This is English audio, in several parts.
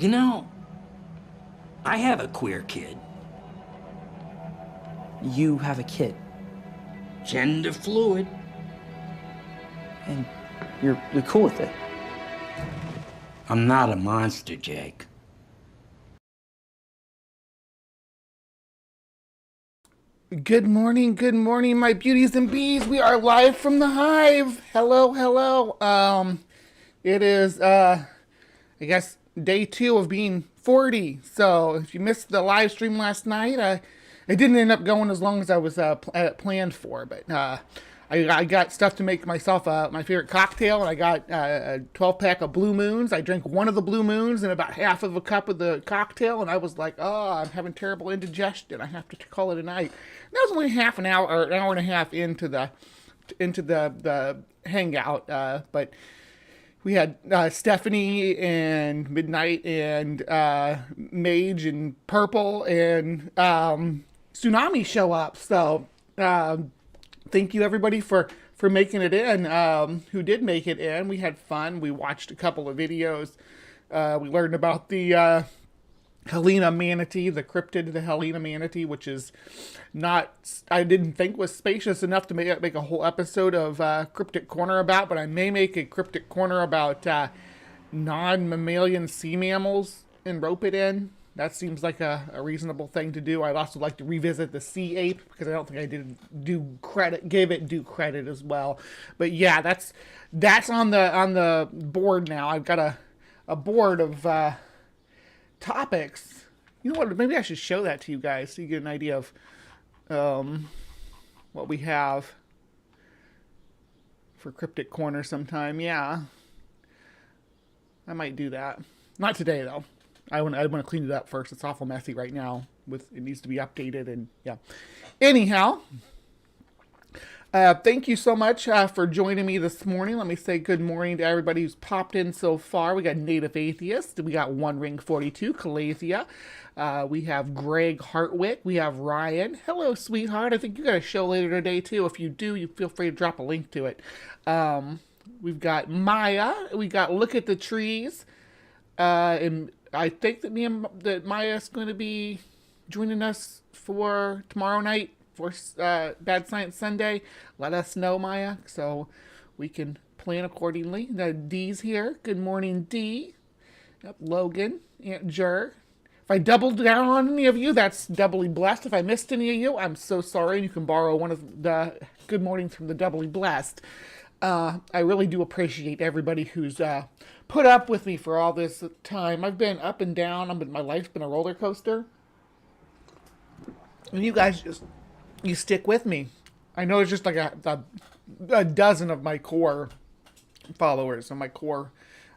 You know, I have a queer kid. You have a kid. Gender fluid. And you're cool with it. I'm not a monster, Jake. Good morning, my beauties and bees. We are live from the Hive. Hello, hello. It is, I guess, day 2 of being 40. So if you missed the live stream last night, it didn't end up going as long as I was planned for. But I got stuff to make myself my favorite cocktail, and I got a 12-pack of Blue Moons. I drank one of the Blue Moons and about half of a cup of the cocktail, and I was like, oh, I'm having terrible indigestion. I have to call it a night. And that was only half an hour or an hour and a half into the hangout, but we had Stephanie and Midnight and Mage and Purple and Tsunami show up. So thank you everybody for making it in. Who did make it in? We had fun. We watched a couple of videos. We learned about the Helena manatee, the cryptid, the Helena manatee, which is not, I didn't think was spacious enough to make a whole episode of Cryptic Corner about, but I may make a Cryptic Corner about non-mammalian sea mammals and rope it in. That seems like a reasonable thing to do. I'd also like to revisit the sea ape, because I don't think I did give it due credit as well. But yeah, that's on the board now. I've got a board of topics. You know what? Maybe I should show that to you guys so you get an idea of what we have for Cryptic Corner sometime. Yeah, I might do that. Not today though. I want to clean it up first. It's awful messy right now. It needs to be updated, and yeah. Anyhow, thank you so much for joining me this morning. Let me say good morning to everybody who's popped in so far. We got Native Atheist. We got One Ring 42, Calathea. We have Greg Hartwick. We have Ryan. Hello, sweetheart. I think you got a show later today, too. If you do, you feel free to drop a link to it. We've got Maya. We got Look at the Trees. And I think that Maya's going to be joining us for tomorrow night for Bad Science Sunday. Let us know, Maya, so we can plan accordingly. Dee's here. Good morning, Dee. Yep, Logan, Aunt Jer. If I doubled down on any of you, that's doubly blessed. If I missed any of you, I'm so sorry. You can borrow one of the good mornings from the doubly blessed. I really do appreciate everybody who's put up with me for all this time. I've been up and down. My life's been a roller coaster. And you guys you stick with me. I know it's just like a dozen of my core followers and my core.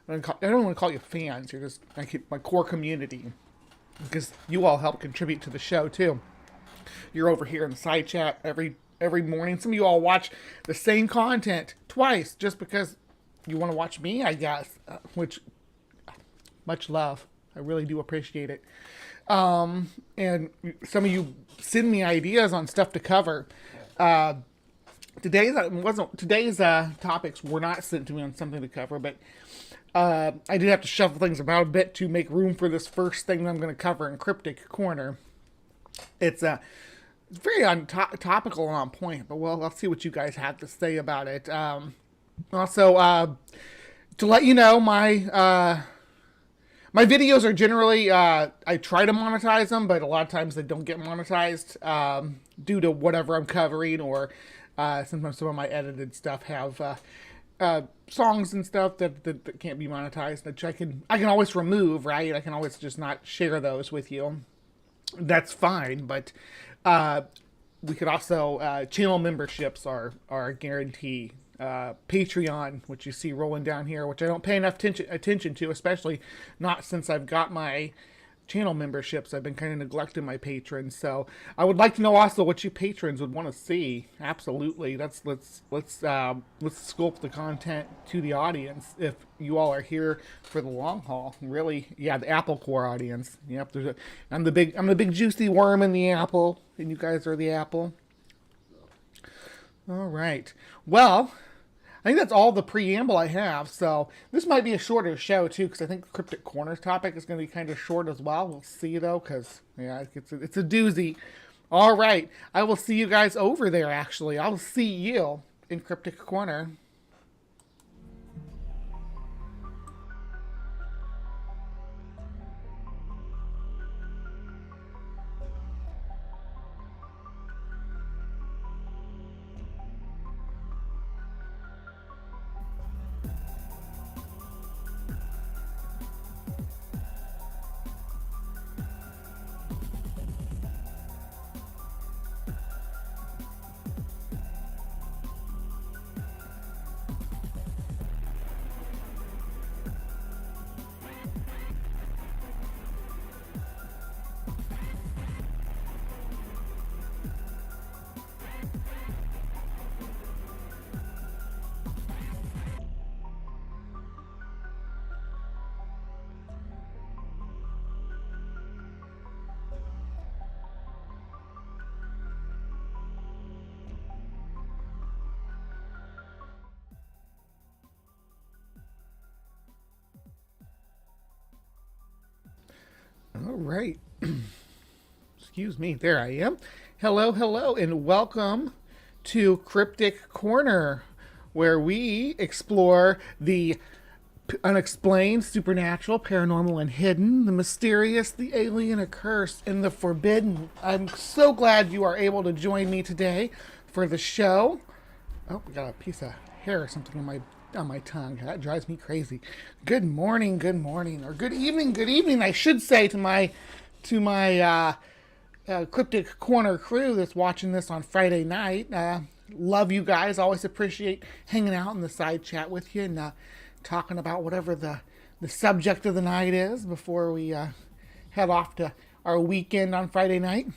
I don't want to call you fans. You're just like my core community, because you all help contribute to the show too. You're over here in the side chat every morning. Some of you all watch the same content twice just because you want to watch me, I guess. Which, much love. I really do appreciate it. And some of you send me ideas on stuff to cover. Today's topics were not sent to me on something to cover, but I did have to shuffle things about a bit to make room for this first thing that I'm going to cover in Cryptic Corner. It's very topical and on point, but well, I'll see what you guys have to say about it. Also, to let you know, my videos are generally, I try to monetize them, but a lot of times they don't get monetized due to whatever I'm covering, or sometimes some of my edited stuff have songs and stuff that can't be monetized, which I can always remove, right? I can always just not share those with you. That's fine, but we could also, channel memberships are a guarantee. Patreon, which you see rolling down here, which I don't pay enough attention to, especially not since I've got my channel memberships. I've been kind of neglecting my patrons, so I would like to know also what you patrons would want to see. Absolutely, let's sculpt the content to the audience. If you all are here for the long haul, really, yeah, the Apple Core audience. Yep, I'm the big juicy worm in the apple, and you guys are the apple. All right. Well, I think that's all the preamble I have. So this might be a shorter show too, because I think Cryptic Corner's topic is going to be kind of short as well. We'll see though, because yeah, it's a doozy. All right, I will see you guys over there. Actually, I'll see you in Cryptic Corner. All right. Excuse me. There I am. Hello, hello, and welcome to Cryptic Corner, where we explore the unexplained, supernatural, paranormal, and hidden, the mysterious, the alien, accursed, and the forbidden. I'm so glad you are able to join me today for the show. Oh, we got a piece of hair or something on my tongue. That drives me crazy. Good morning, or good evening, I should say, to my Cryptic Corner crew that's watching this on Friday night. Love you guys. Always appreciate hanging out in the side chat with you and talking about whatever the subject of the night is before we head off to our weekend on Friday night.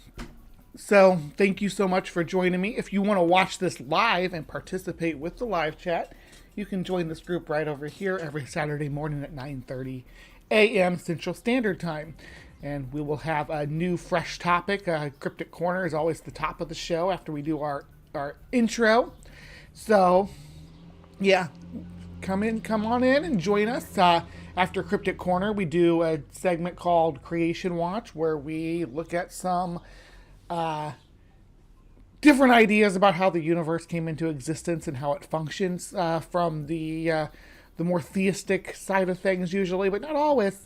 So thank you so much for joining me. If you want to watch this live and participate with the live chat, you can join this group right over here every Saturday morning at 9:30 a.m. Central Standard Time. And we will have a new, fresh topic. Cryptic Corner is always the top of the show after we do our intro. So, yeah, come on in and join us. After Cryptic Corner, we do a segment called Creation Watch, where we look at some different ideas about how the universe came into existence and how it functions from the more theistic side of things usually, but not always.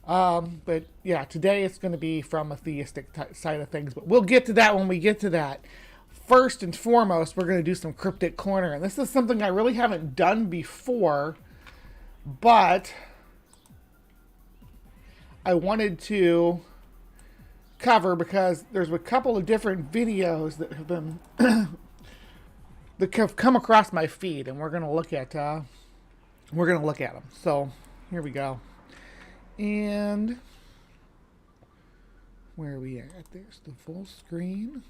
But yeah, today it's going to be from a theistic side of things, but we'll get to that when we get to that. First and foremost, we're going to do some Cryptic Corner, and this is something I really haven't done before, but I wanted to cover because there's a couple of different videos that have been that have come across my feed, and we're going to look at them. So here we go. And where are we at? There's the full screen.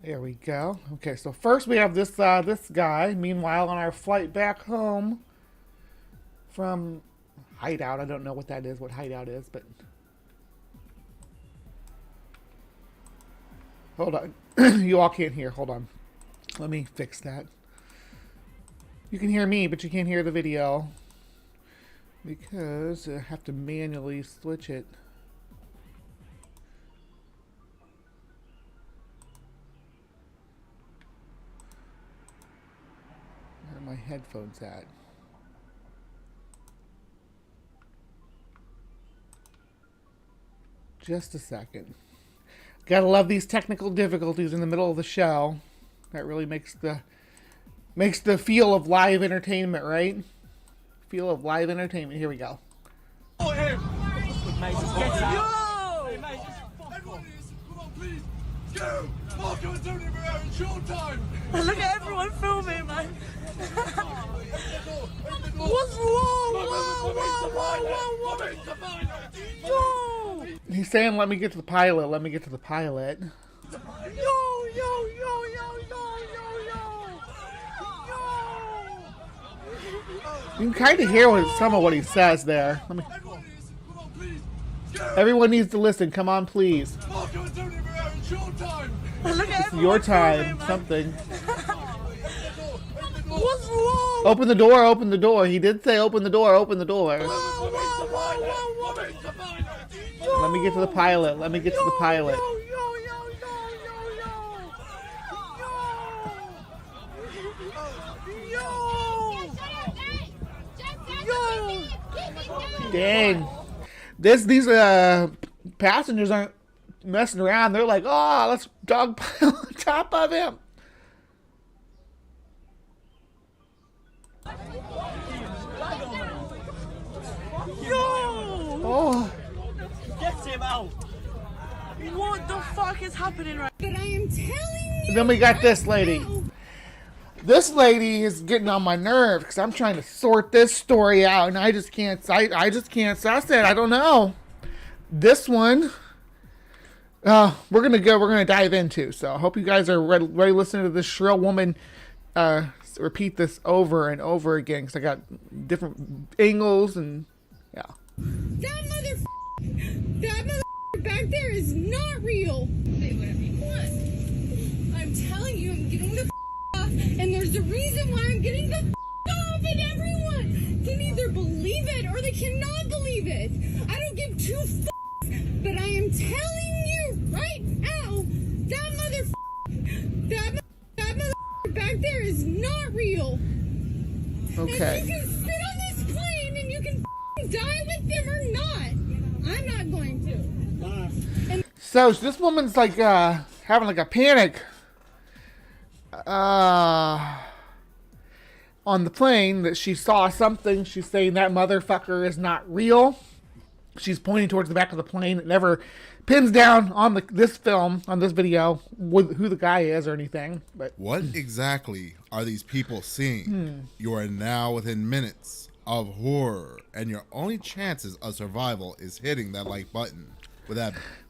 There we go. Okay, so first we have this guy. Meanwhile, on our flight back home from Hideout, I don't know what that is, what Hideout is, but hold on. You all can't hear. Hold on. Let me fix that. You can hear me, but you can't hear the video because I have to manually switch it. Where are my headphones at? Just a second. Gotta love these technical difficulties in the middle of the show. That really makes the feel of live entertainment, right? Feel of live entertainment. Here we go. Oh, hey! Mate, just get out. Hey, mate, just everyone is, come on, please. Go! Marco and Tony Barrera, it's your time! Look at everyone filming, man. What's wrong? Whoa! He's saying, let me get to the pilot. Let me get to the pilot. Yo! You can kind of hear some of what he says there. Everyone needs to listen. Come on, please. Marco and Tony Barrera, it's your time! Look at Your everyone time. filming, man. Something. What's wrong? Open the door. Open the door. He did say open the door. Open the door. Whoa. Let me get to the pilot. Let me get to the pilot. Dang. These passengers aren't messing around. They're like, oh, let's dogpile on top of him. Oh. Get him out. What the fuck is happening right But I am telling you. And then we got this lady. now. This lady is getting on my nerves because I'm trying to sort this story out, and I just can't. I just can't suss it. I don't know. This one, we're gonna dive into. So I hope you guys are ready to listen to this shrill woman repeat this over and over again because I got different angles and yeah. That mother back there is not real. Say what? I'm telling you, I'm getting the off, and there's a reason why I'm getting the off, and everyone can either believe it or they cannot believe it. I don't give two but I am telling you right now, that mother back there is not real. Okay. And you can sit on this plane and you can die with them or not. I'm not going to. And So this woman's like having like a panic on the plane that she saw something. She's saying that motherfucker is not real. She's pointing towards the back of the plane. It never pins down on this film, on this video, who the guy is or anything. But what exactly are these people seeing? You are now within minutes of horror, and your only chances of survival is hitting that like button. With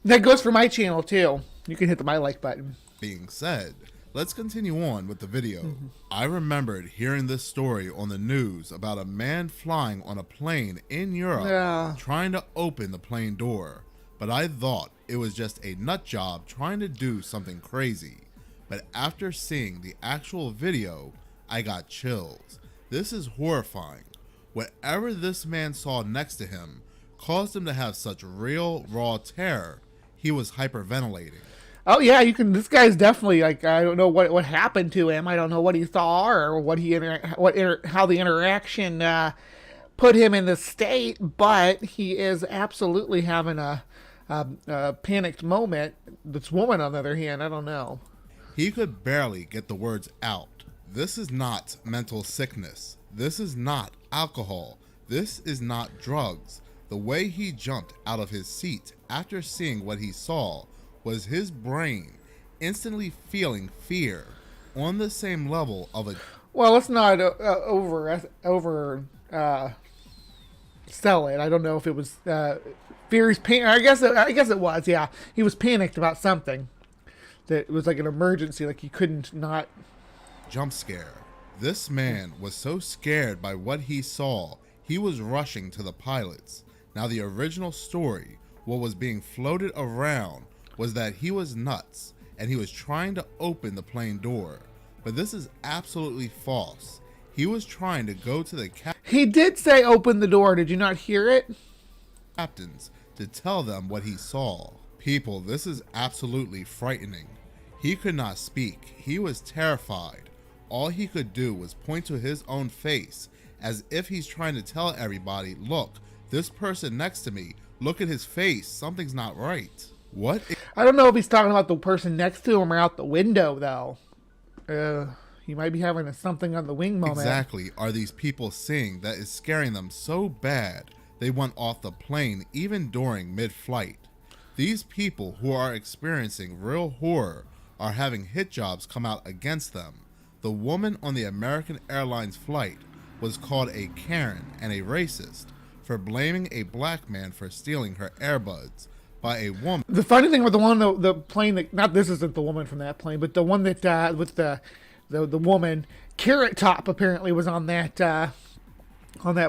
that goes for my channel too. You can hit the my like button. Being said, let's continue on with the video. I remembered hearing this story on the news about a man flying on a plane in Europe trying to open the plane door, but I thought it was just a nut job trying to do something crazy. But after seeing the actual video, I got chills. This is horrifying. Whatever this man saw next to him caused him to have such real raw terror. He was hyperventilating. Oh yeah, you can. This guy's definitely like, I don't know what happened to him. I don't know what he saw or how the interaction put him in this state. But he is absolutely having a panicked moment. This woman, on the other hand, I don't know. He could barely get the words out. This is not mental sickness. This is not alcohol. This is not drugs. The way he jumped out of his seat after seeing what he saw was his brain instantly feeling fear on the same level of a... Well, let's not sell it. I don't know if it was fear. I guess it was. Yeah, he was panicked about something. That it was like an emergency. Like he couldn't not jump scare. This man was so scared by what he saw, he was rushing to the pilots. Now, the original story, what was being floated around, was that he was nuts and he was trying to open the plane door. But this is absolutely false. He was trying to go to the He did say open the door. Did you not hear it? Captains to tell them what he saw. People, this is absolutely frightening. He could not speak. He was terrified. All he could do was point to his own face as if he's trying to tell everybody, look, this person next to me, look at his face. Something's not right. What? I don't know if he's talking about the person next to him or out the window, though. He might be having a something on the wing moment. Exactly are these people seeing that is scaring them so bad they went off the plane even during mid-flight? These people who are experiencing real horror are having hit jobs come out against them. The woman on the American Airlines flight was called a Karen and a racist for blaming a black man for stealing her earbuds by a woman. The funny thing with the plane that, not this isn't the woman from that plane, but the one that with the woman, Carrot Top apparently was on that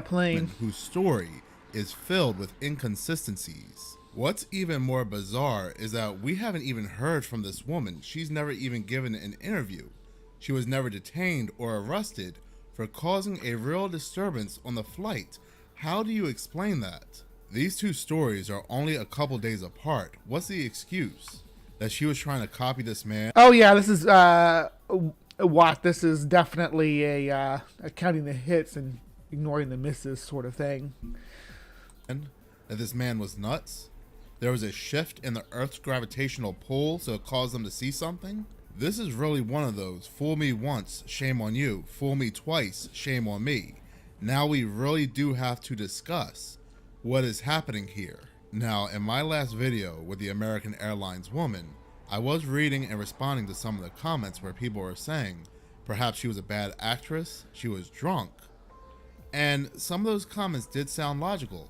plane. Whose story is filled with inconsistencies. What's even more bizarre is that we haven't even heard from this woman. She's never even given an interview. She was never detained or arrested for causing a real disturbance on the flight. How do you explain that? These two stories are only a couple days apart. What's the excuse? That she was trying to copy this man? Oh yeah, this is what? This is definitely a counting the hits and ignoring the misses sort of thing. That this man was nuts? There was a shift in the Earth's gravitational pull, so it caused them to see something? This is really one of those, fool me once, shame on you. Fool me twice, shame on me. Now we really do have to discuss what is happening here. Now, in my last video with the American Airlines woman, I was reading and responding to some of the comments where people were saying perhaps she was a bad actress, she was drunk. And some of those comments did sound logical.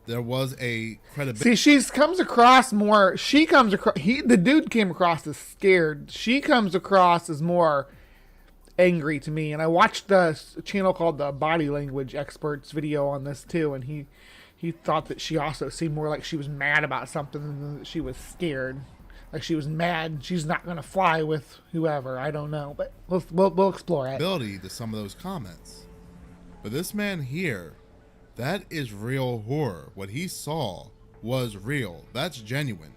There was a credibility. See, she comes across more. The dude came across as scared. She comes across as more angry to me. And I watched the channel called the Body Language Experts video on this too, and he thought that she also seemed more like she was mad about something than that she was scared. Like she was mad. She's not going to fly with whoever. I don't know, but we'll explore it. Ability to some of those comments. But this man here, that is real horror. What he saw was real. That's genuine.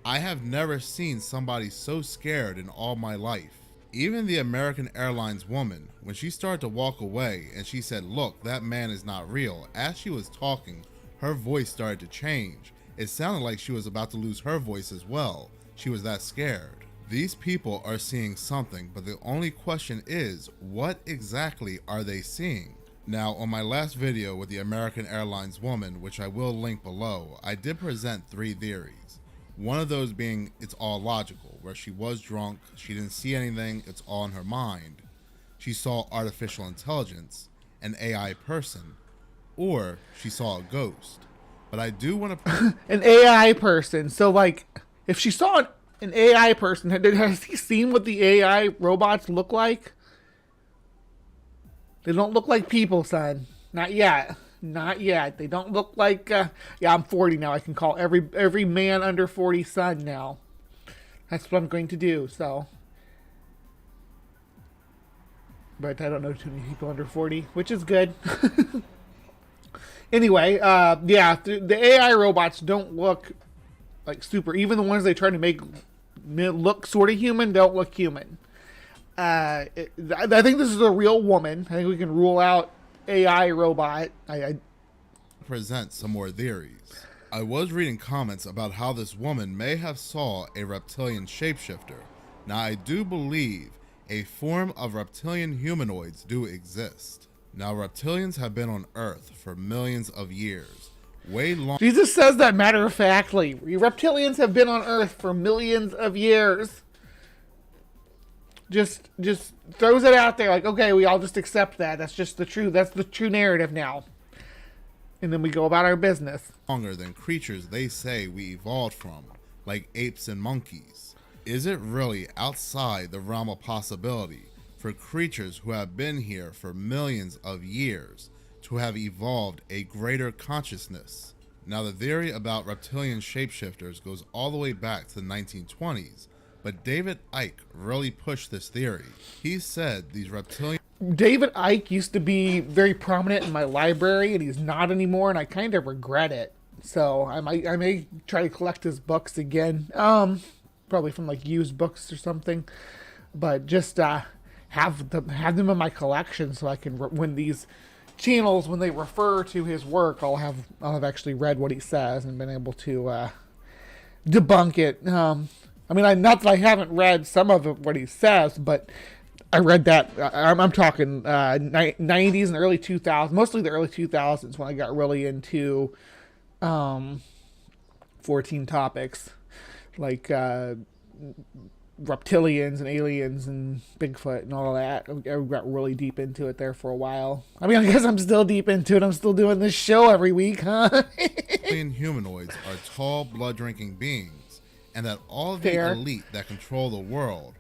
I have never seen somebody so scared in all my life. Even the American Airlines woman, when she started to walk away and she said, look, that man is not real. As she was talking, her voice started to change. It sounded like she was about to lose her voice as well. She was that scared. These people are seeing something, but the only question is, what exactly are they seeing? Now, on my last video with the American Airlines woman, which I will link below, I did present 3 theories. One of those being it's all logical, where she was drunk, she didn't see anything, it's all in her mind. She saw artificial intelligence, an AI person, or she saw a ghost. But I do want to... An AI person. So, like, if she saw an AI person, has he seen what the AI robots look like? They don't look like people, son. Not yet. Not yet. They don't look like... yeah, I'm 40 now. I can call every man under 40 son now. That's what I'm going to do, so... But I don't know too many people under 40, which is good. Anyway, yeah, the AI robots don't look like super. Even the ones they try to make look sort of human don't look human. I think this is a real woman. I think we can rule out AI robot. I present some more theories. I was reading comments about how this woman may have saw a reptilian shapeshifter. Now, I do believe a form of reptilian humanoids do exist. Now, reptilians have been on Earth for millions of years. Way long. Jesus says that matter-of-factly. Reptilians have been on Earth for millions of years. Just throws it out there like, okay, we all just accept that. That's just the truth. That's the true narrative now. And then we go about our business. Longer than creatures they say we evolved from, like apes and monkeys. Is it really outside the realm of possibility for creatures who have been here for millions of years to have evolved a greater consciousness? Now, the theory about reptilian shapeshifters goes all the way back to the 1920s, but David Icke really pushed this theory. He said these reptilian... David Icke used to be very prominent in my library, and he's not anymore, and I kind of regret it. So I may try to collect his books again, probably from like used books or something, but just have them in my collection so I can, when these channels, when they refer to his work, I'll have actually read what he says and been able to debunk it. I mean, not that I haven't read some of what he says, but I read that. I'm talking 90s and early 2000s, mostly the early 2000s when I got really into 14 topics like reptilians and aliens and Bigfoot and all that. I got really deep into it there for a while. I mean, I guess I'm still deep into it. I'm still doing this show every week, huh? Humanoids are tall, blood-drinking beings, and that all of the elite that control the world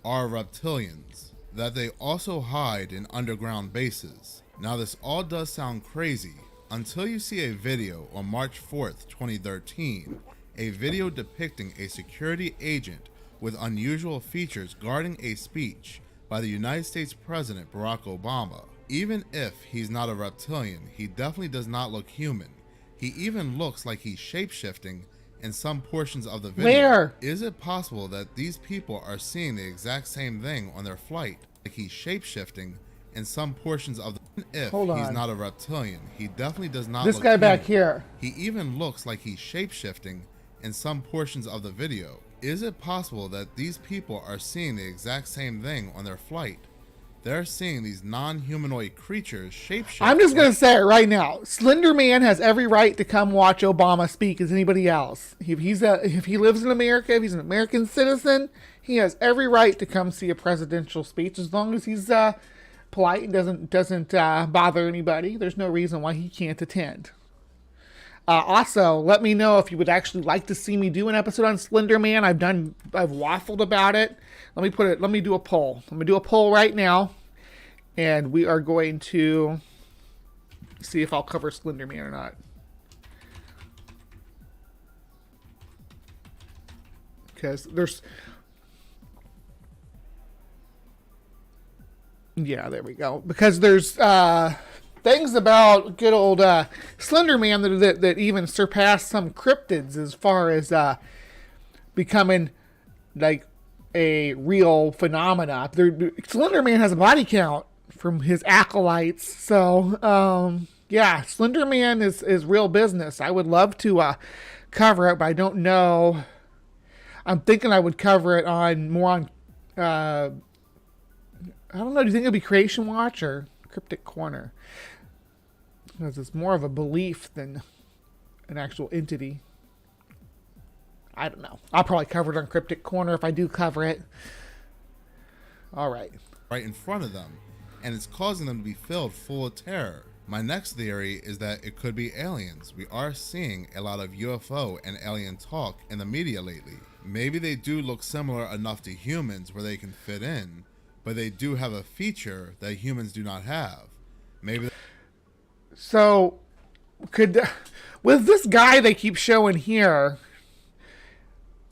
are reptilians, that they also hide in underground bases. Now, this all does sound crazy, Until you see a video on March 4th, 2013, a video depicting a security agent with unusual features guarding a speech by the United States President Barack Obama. Even if he's not a reptilian, he definitely does not look human. He even looks like he's shape-shifting in some portions of the video. Where? Is it possible that these people are seeing the exact same thing on their flight? Like he's shape-shifting in some portions of the... If Hold on. he's not a reptilian, he definitely does not This look guy back human. here. He even looks like he's shape-shifting in some portions of the video. Is it possible that these people are seeing the exact same thing on their flight? They're seeing these non-humanoid creatures shapeshift. I'm just going to say it right now. Slender Man has every right to come watch Obama speak as anybody else. If he lives in America, if he's an American citizen, he has every right to come see a presidential speech as long as he's polite and doesn't bother anybody. There's no reason why he can't attend. Also, let me know if you would actually like to see me do an episode on Slender Man. I've waffled about it. Let me do a poll. I'm gonna do a poll right now, and we are going to see if I'll cover Slender Man or not. Because yeah, there we go. Because there's things about good old Slender Man that even surpass some cryptids as far as becoming like a real phenomena. Slender Man has a body count from his acolytes, so yeah, Slender Man is real business. I would love to cover it, but I don't know. I'm thinking I would cover it on I don't know. Do you think it'd be Creation Watch or CryptoCorner? Because it's more of a belief than an actual entity. I don't know. I'll probably cover it on CryptoCorner if I do cover it. All right. Right in front of them, and it's causing them to be filled full of terror. My next theory is that it could be aliens. We are seeing a lot of UFO and alien talk in the media lately. Maybe they do look similar enough to humans where they can fit in, but they do have a feature that humans do not have. Maybe. So, with this guy they keep showing here,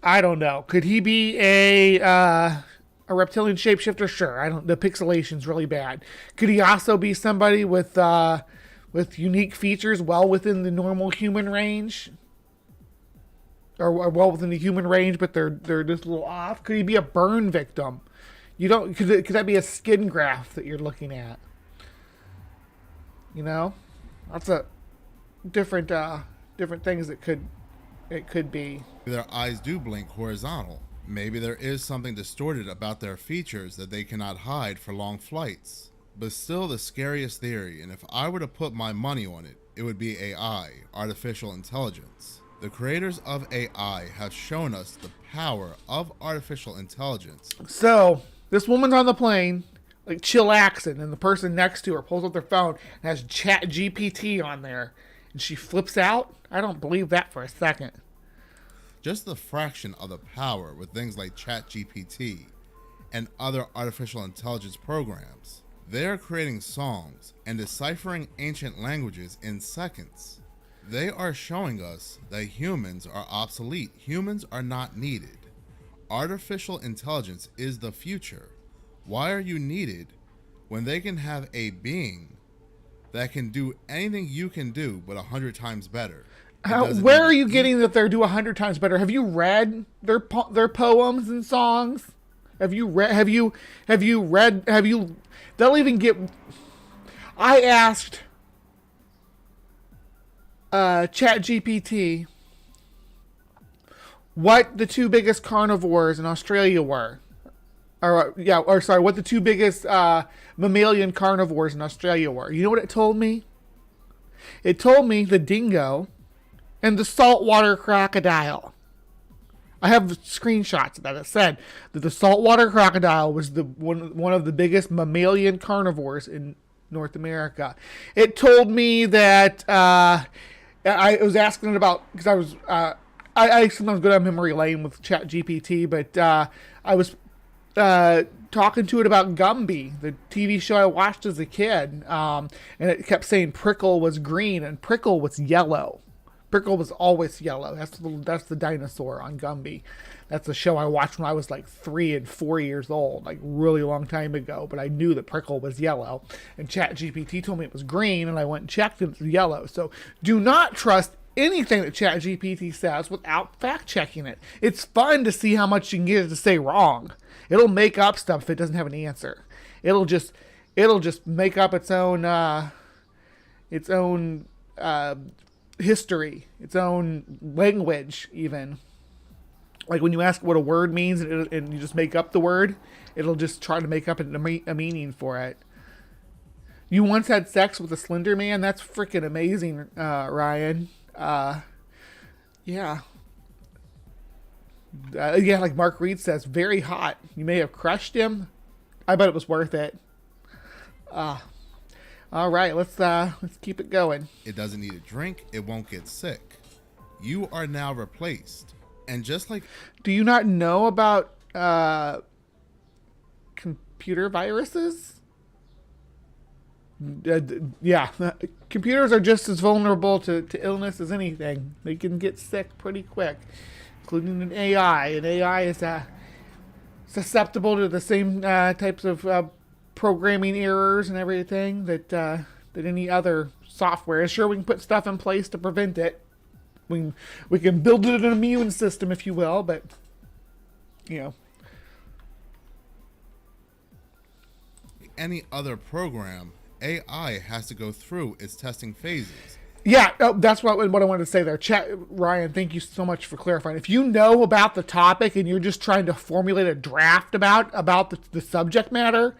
I don't know. Could he be a reptilian shapeshifter? Sure. The pixelation's really bad. Could he also be somebody with unique features well within the normal human range? Or well within the human range, but they're just a little off? Could he be a burn victim? Could that be a skin graft that you're looking at? You know? That's a different things it could be. Their eyes do blink horizontal. Maybe there is something distorted about their features that they cannot hide for long flights. But still the scariest theory, and if I were to put my money on it, it would be AI, artificial intelligence. The creators of AI have shown us the power of artificial intelligence. So, this woman's on the plane, like chillaxing, and the person next to her pulls up their phone and has Chat GPT on there, and she flips out? I don't believe that for a second. Just the fraction of the power with things like ChatGPT and other artificial intelligence programs. They are creating songs and deciphering ancient languages in seconds. They are showing us that humans are obsolete. Humans are not needed. Artificial intelligence is the future. Why are you needed when they can have a being that can do anything you can do but 100 times better? Where are you getting that they're do 100 times better? Have you read their poems and songs? They'll even get. I asked ChatGPT what the two biggest carnivores in Australia were. What the two biggest mammalian carnivores in Australia were. You know what it told me? It told me the dingo and the saltwater crocodile. I have screenshots of that. It said that the saltwater crocodile was one of the biggest mammalian carnivores in North America. It told me that I was asking it about, because I was I sometimes go down memory lane with ChatGPT, but I was talking to it about Gumby, the TV show I watched as a kid, and it kept saying Prickle was green and Prickle was yellow. Prickle was always yellow. That's the dinosaur on Gumby. That's a show I watched when I was like 3 and 4 years old, like really long time ago. But I knew that Prickle was yellow, and ChatGPT told me it was green, and I went and checked and it's yellow. So do not trust anything that ChatGPT says without fact checking it. It's fun to see how much you can get it to say wrong. It'll make up stuff if it doesn't have an answer. It'll just make up its own history, its own language, even. Like when you ask what a word means and you just make up the word, it'll just try to make up a meaning for it. You once had sex with a Slender Man? That's freaking amazing, Ryan. Yeah. Yeah, like Mark Reed says, very hot. You may have crushed him. I bet it was worth it. All right, let's keep it going. It doesn't need a drink. It won't get sick. You are now replaced. And just like... Do you not know about computer viruses? Yeah, computers are just as vulnerable to illness as anything. They can get sick pretty quick, including an AI. And AI is susceptible to the same types of programming errors and everything that any other software is. Sure, we can put stuff in place to prevent it. We can build it an immune system, if you will, but you know. Any other program, AI has to go through its testing phases. Yeah, that's what I wanted to say there. Ryan, thank you so much for clarifying. If you know about the topic and you're just trying to formulate a draft about the subject matter,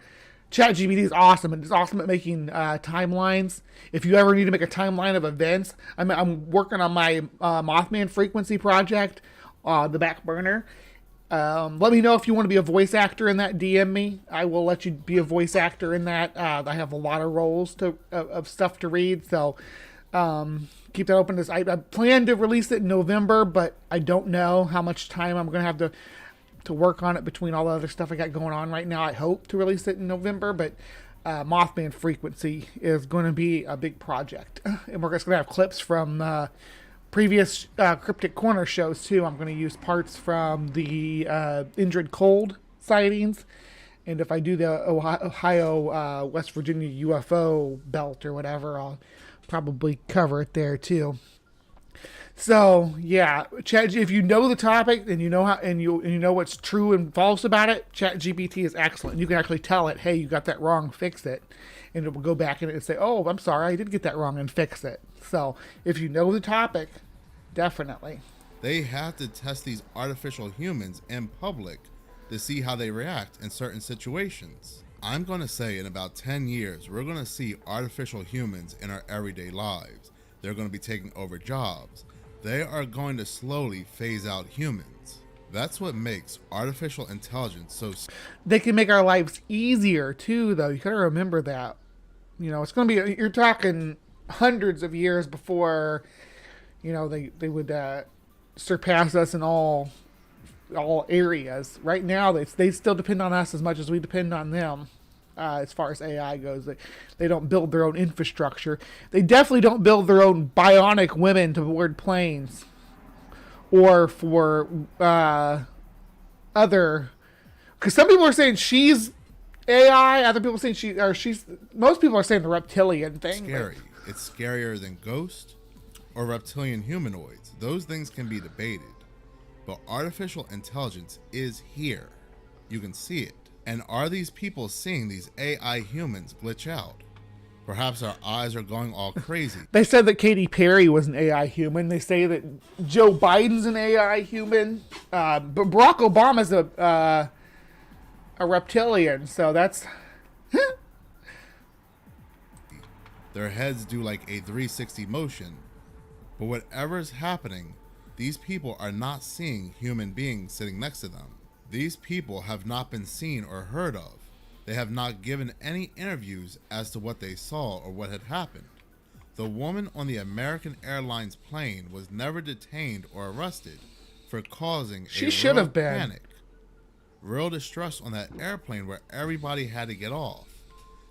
ChatGPT is awesome, and it's awesome at making timelines. If you ever need to make a timeline of events, I'm working on my Mothman frequency project, the back burner. Let me know if you want to be a voice actor in that. DM me. I will let you be a voice actor in that. I have a lot of roles of stuff to read, so keep that open. I plan to release it in November, but I don't know how much time I'm going to have to work on it between all the other stuff I got going on right now. I hope to release it in November, but Mothman frequency is going to be a big project, and we're just going to have clips from previous Cryptic Corner shows too. I'm going to use parts from the Indrid Cold sightings, and if I do the Ohio West Virginia UFO belt or whatever, I'll probably cover it there too. So yeah, if you know the topic and you know how and you know what's true and false about it, ChatGPT is excellent. You can actually tell it, hey, you got that wrong, fix it, and it will go back and say, oh, I'm sorry, I did get that wrong, and fix it. So if you know the topic, definitely. They have to test these artificial humans in public to see how they react in certain situations. I'm going to say in about 10 years, we're going to see artificial humans in our everyday lives. They're going to be taking over jobs. They are going to slowly phase out humans. That's what makes artificial intelligence so... They can make our lives easier too, though. You gotta remember that. You know, it's going to be... You're talking hundreds of years before, you know, they would surpass us in all areas. Right now, they still depend on us as much as we depend on them. As far as AI goes, they don't build their own infrastructure. They definitely don't build their own bionic women to board planes, or for other. Because some people are saying she's AI, other people are saying she's. Most people are saying the reptilian thing. Scary. It's scarier than ghost or reptilian humanoids. Those things can be debated, but artificial intelligence is here. You can see it. And are these people seeing these AI humans glitch out? Perhaps our eyes are going all crazy. They said that Katy Perry was an AI human. They say that Joe Biden's an AI human. But Barack Obama's a reptilian, so that's... Their heads do like a 360 motion. But whatever's happening, these people are not seeing human beings sitting next to them. These people have not been seen or heard of. They have not given any interviews as to what they saw or what had happened. The woman on the American Airlines plane was never detained or arrested for causing she should have been panic. real distress on that airplane where everybody had to get off.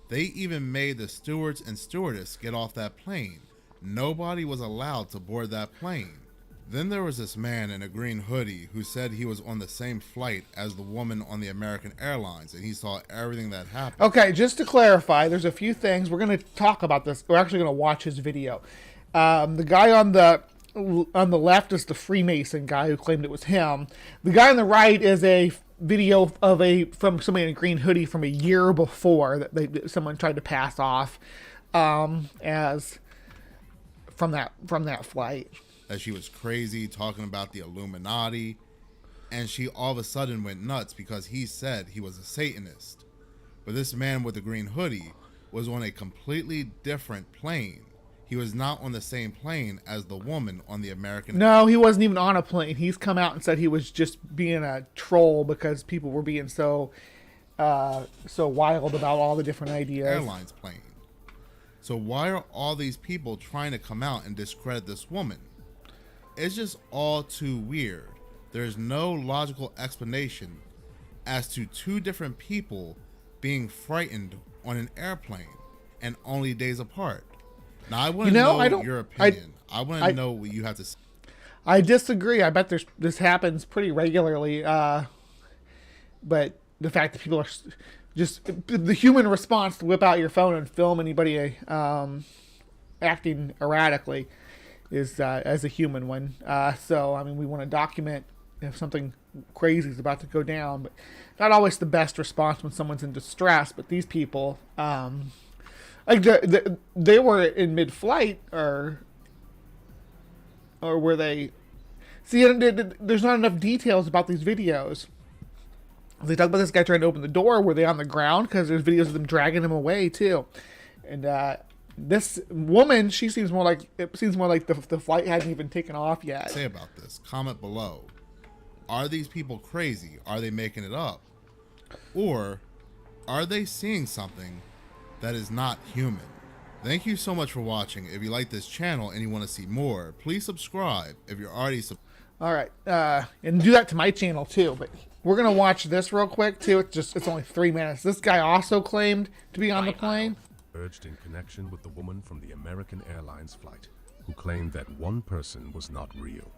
They even made the stewards and stewardess get off that plane. Nobody was allowed to board that plane. Then there was this man in a green hoodie who said he was on the same flight as the woman on the American Airlines, and he saw everything that happened. Okay, just to clarify, there's a few things. We're going to talk about this. We're actually going to watch his video. The guy on the left is the Freemason guy who claimed it was him. The guy on the right is a video of from somebody in a green hoodie from a year before that someone tried to pass off as from that flight. That she was crazy, talking about the Illuminati, and she all of a sudden went nuts because he said he was a Satanist. But this man with the green hoodie was on a completely different plane. He was not on the same plane as the woman on the American. No, he wasn't even on a plane. He's come out and said he was just being a troll because people were being so wild about all the different ideas. Airlines plane. So why are all these people trying to come out and discredit this woman? It's just all too weird. There's no logical explanation as to two different people being frightened on an airplane and only days apart. Now, I want to know your opinion. I want to know what you have to say. I disagree. I bet this happens pretty regularly. But the fact that people are just the human response to whip out your phone and film anybody acting erratically is as a human one. So, I mean, we want to document if something crazy is about to go down, but not always the best response when someone's in distress. But these people, like they were in mid-flight, or were they? See, there's not enough details about these videos. They talk about this guy trying to open the door. Were they on the ground? Because there's videos of them dragging him away too, and this woman, it seems more like the flight hadn't even taken off yet. Say about this. Comment below. Are these people crazy? Are they making it up? Or are they seeing something that is not human? Thank you so much for watching. If you like this channel and you want to see more, please subscribe if you're already all right, and do that to my channel too. But we're gonna watch this real quick too. It's only 3 minutes. This guy also claimed to be on the plane. Urged in connection with the woman from the American Airlines flight who claimed that one person was not real.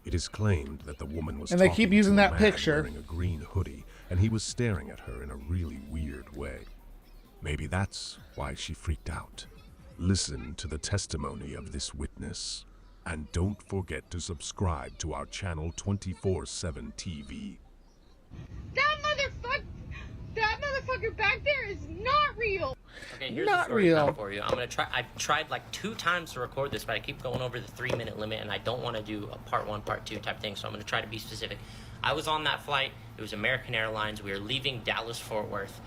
It is claimed that the woman was and they keep using that picture wearing a green hoodie, and he was staring at her in a really weird way. Maybe that's why she freaked out. Listen to the testimony of this witness, and don't forget to subscribe to our channel 24/7 TV. That motherfucker back there is not real. Okay, here's not the story real for you. I'm gonna try. I've tried like 2 times to record this, but I keep going over the 3-minute limit, and I don't want to do a part 1, part 2 type thing. So I'm gonna try to be specific. I was on that flight. It was American Airlines. We were leaving Dallas Fort Worth.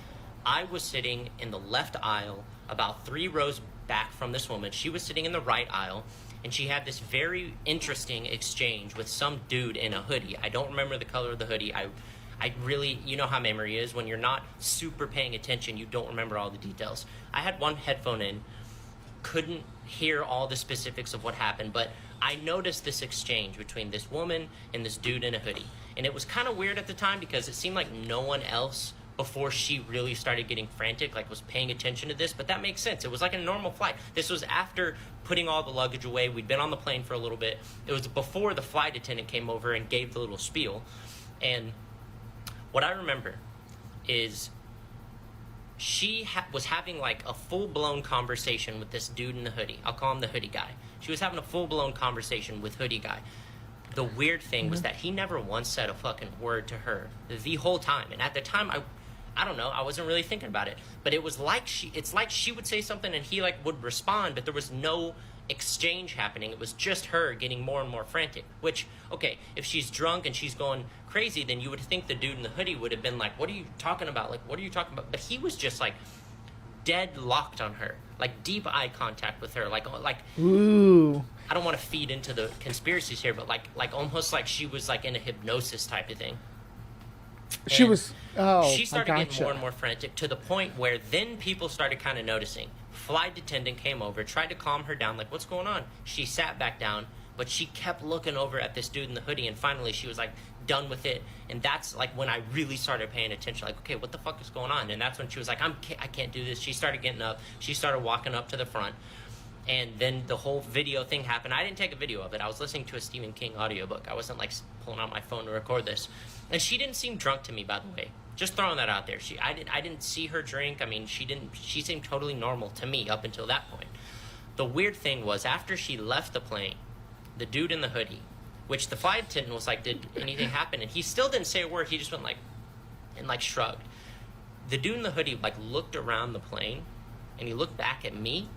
I was sitting in the left aisle, about 3 rows back from this woman. She was sitting in the right aisle, and she had this very interesting exchange with some dude in a hoodie. I don't remember the color of the hoodie. I really, you know how memory is. When you're not super paying attention, you don't remember all the details. I had one headphone in, couldn't hear all the specifics of what happened, but I noticed this exchange between this woman and this dude in a hoodie. And it was kind of weird at the time because it seemed like no one else before she really started getting frantic, like was paying attention to this, but that makes sense. It was like a normal flight. This was after putting all the luggage away. We'd been on the plane for a little bit. It was before the flight attendant came over and gave the little spiel. And what I remember is she was having like a full-blown conversation with this dude in the hoodie. I'll call him the hoodie guy. She was having a full-blown conversation with hoodie guy. The weird thing was that he never once said a fucking word to her the whole time. And at the time, I don't know, I wasn't really thinking about it. But it was like it's like she would say something and he like would respond, but there was no exchange happening. It was just her getting more and more frantic. Which, okay, if she's drunk and she's going crazy, then you would think the dude in the hoodie would have been like, what are you talking about? Like, what are you talking about? But he was just like dead locked on her, like deep eye contact with her, like ooh. I don't want to feed into the conspiracies here, but like almost like she was like in a hypnosis type of thing. She And was she started getting more and more frantic to the point where then people started kind of noticing. Flight attendant came over, tried to calm her down, like, what's going on? She sat back down, but she kept looking over at this dude in the hoodie, and finally she was like done with it. And that's like when I really started paying attention, like, okay, what the fuck is going on? And that's when she was like, I can't do this. She started getting up. She started walking up to the front. And then the whole video thing happened. I didn't take a video of it. I was listening to a Stephen King audiobook. I wasn't like pulling out my phone to record this. And she didn't seem drunk to me, by the way. Just throwing that out there. I didn't see her drink. I mean, she seemed totally normal to me up until that point. The weird thing was, after she left the plane, the dude in the hoodie, which the flight attendant was like, did anything happen? And he still didn't say a word. He just went like, and like shrugged. The dude in the hoodie like looked around the plane, and he looked back at me,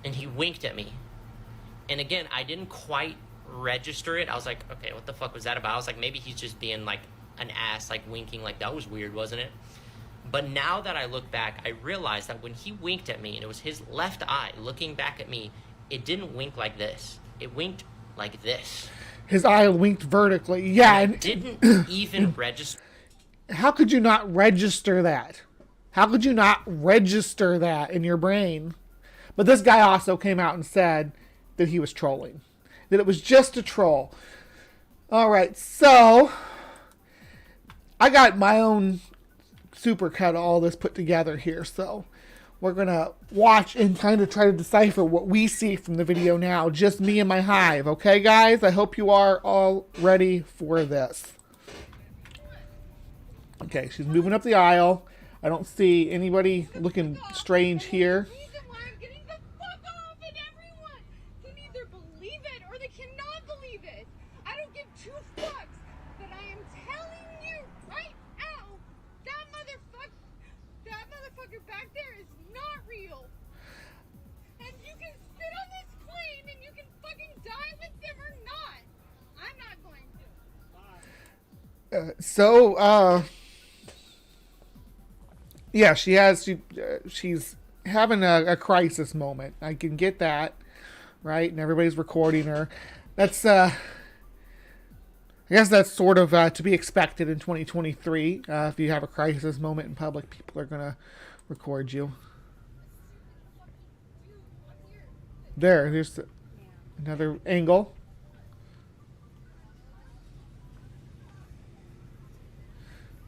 and he winked at me. And again, I didn't quite register it. I was like, okay, what the fuck was that about? I was like, maybe he's just being like an ass, like winking. Like, that was weird, wasn't it? But now that I look back, I realized that when he winked at me, and it was his left eye looking back at me, it didn't wink like this. It winked like this. His eye winked vertically. Yeah. And didn't even register. How could you not register that? How could you not register that in your brain? But this guy also came out and said that he was trolling. That it was just a troll. All right, so I got my own supercut of all this put together here. So we're going to watch and kind of try to decipher what we see from the video now. Just me and my hive. Okay, guys? I hope you are all ready for this. Okay, she's moving up the aisle. I don't see anybody looking strange here. Yeah, she's having a crisis moment. I can get that, right? And everybody's recording her. That's I guess that's sort of to be expected in 2023. If you have a crisis moment in public, people are gonna record you. There's another angle.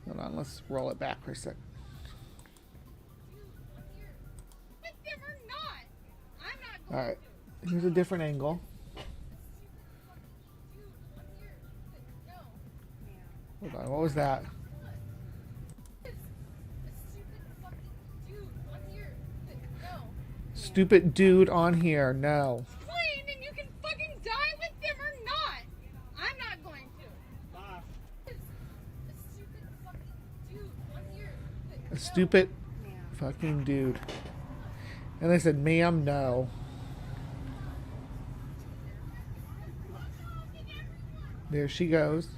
Hold on, let's roll it back for a sec. Alright, here's a different angle. Hold on, what was that? Stupid dude on here, no. And you can fucking die with them or not. I'm not going to. A stupid fucking dude. And they said, ma'am, no. There she goes.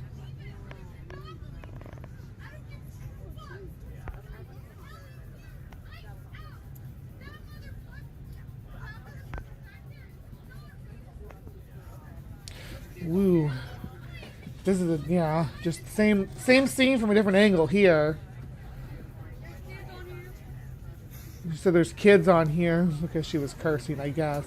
Woo. This is just the same scene from a different angle here. So there's kids on here because she was cursing, I guess.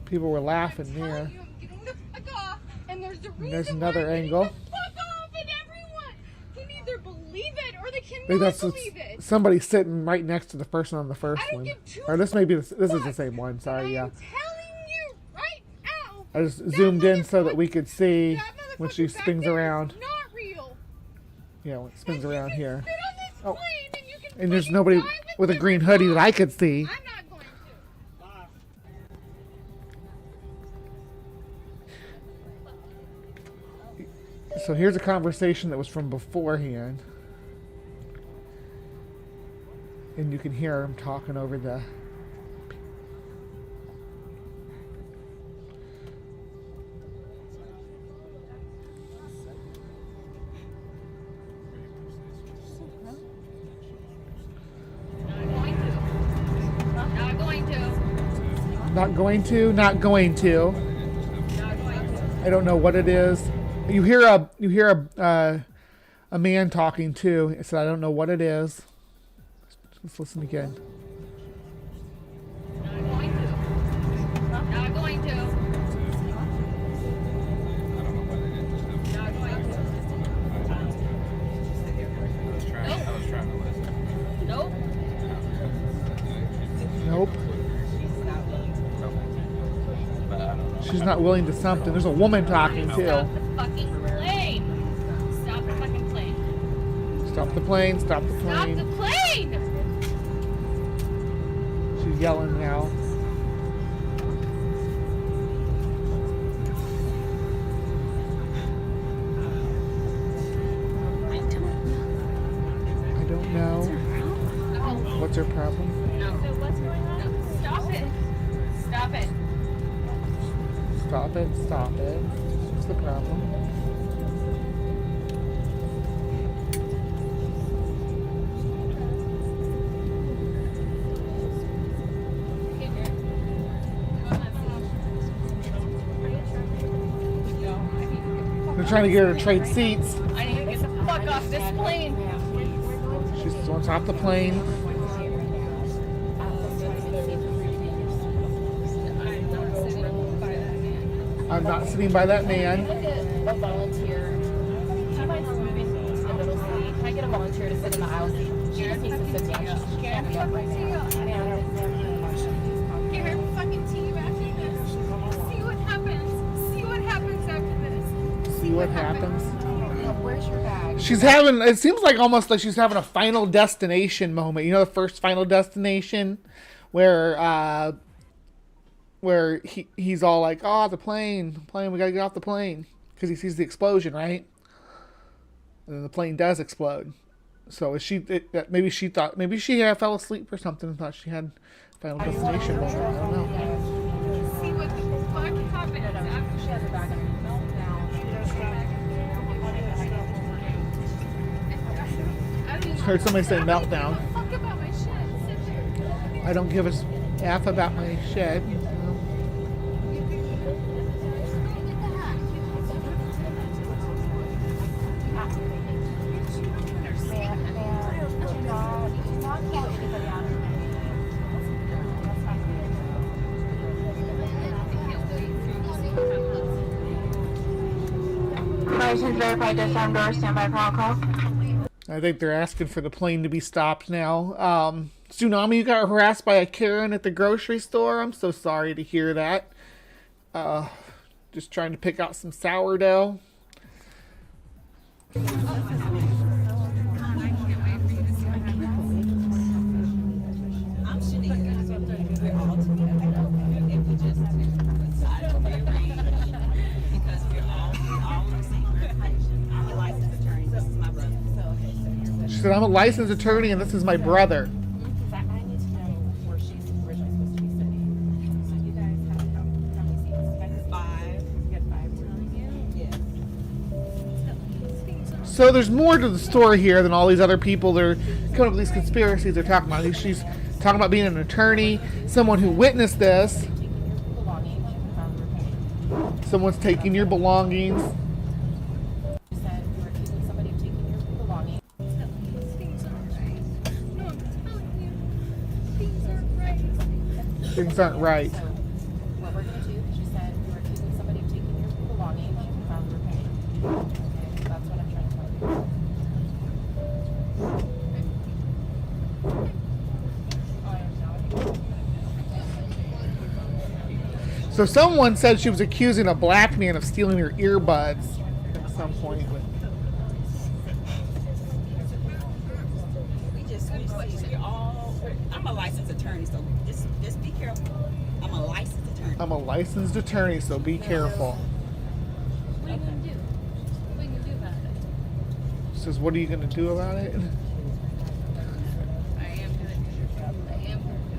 People were laughing there. And there's another angle. I think that's somebody sitting right next to the person on the first one. Or this may be this is the same one. Sorry, yeah. I just zoomed in so that we could see when she spins around. Yeah, when it spins around here. Oh, and there's nobody with a green hoodie that I could see. So here's a conversation that was from beforehand. And you can hear him talking over the... Not going to. Not going to. I don't know what it is. You hear a man talking too. It said, I don't know what it is. Let's listen again. She's not willing to something. There's a woman talking too. Stop the fucking plane. Stop the fucking plane. Stop the plane. Stop the Stop plane. the plane. She's yelling now. I don't know. What's her problem? No. What's going on? Stop it. Stop it. Stop it. Stop it. What's the problem? They're trying to get her to trade seats. I need to get the fuck off this plane. She's wants off the plane. I'm not sitting by that man. A volunteer. Do you mind moving to the middle seat? Can I get a volunteer to sit in the aisle seat? She just needs to sit down. She can't be up right now. Give her fucking tea after this. See what happens. See what happens after this. See what happens. Where's your bag? She's having, it seems like almost like she's having a Final Destination moment. You know the first Final Destination? Where he's all like, oh, the plane, we gotta get off the plane. Because he sees the explosion, right? And then the plane does explode. So is maybe she thought, maybe she fell asleep or something and thought she had Final Destination moment. I don't know. See what the fuck happens after She has a bag of I heard somebody say meltdown. Fuck about my shit. Sit there. I don't give a F about my shit. License verified, disarmed door, standby protocol. I think they're asking for the plane to be stopped now. Tsunami, you got harassed by a Karen at the grocery store? I'm so sorry to hear that. Just trying to pick out some sourdough. She said, I'm a licensed attorney and this is my brother. I need to know where she's originally supposed to be sitting. So you guys have how many seats? 5. You got 5? Yeah. So there's more to the story here than all these other people. They're coming up with these conspiracies they're talking about. She's talking about being an attorney, someone who witnessed this. Someone's taking your belongings. You said you were accusing somebody of taking your belongings. Things aren't right. So what we're going to do is you said you were accusing somebody of taking your belongings and found repaying. Okay, that's what I'm trying to tell you. So someone said she was accusing a black man of stealing her earbuds at some point. I'm a licensed attorney, so just be careful. I'm a licensed attorney. I'm a licensed attorney, so be careful. What are you gonna do? What are you gonna do about it? She says, what are you going to do about it? I am gonna do your job. I am gonna do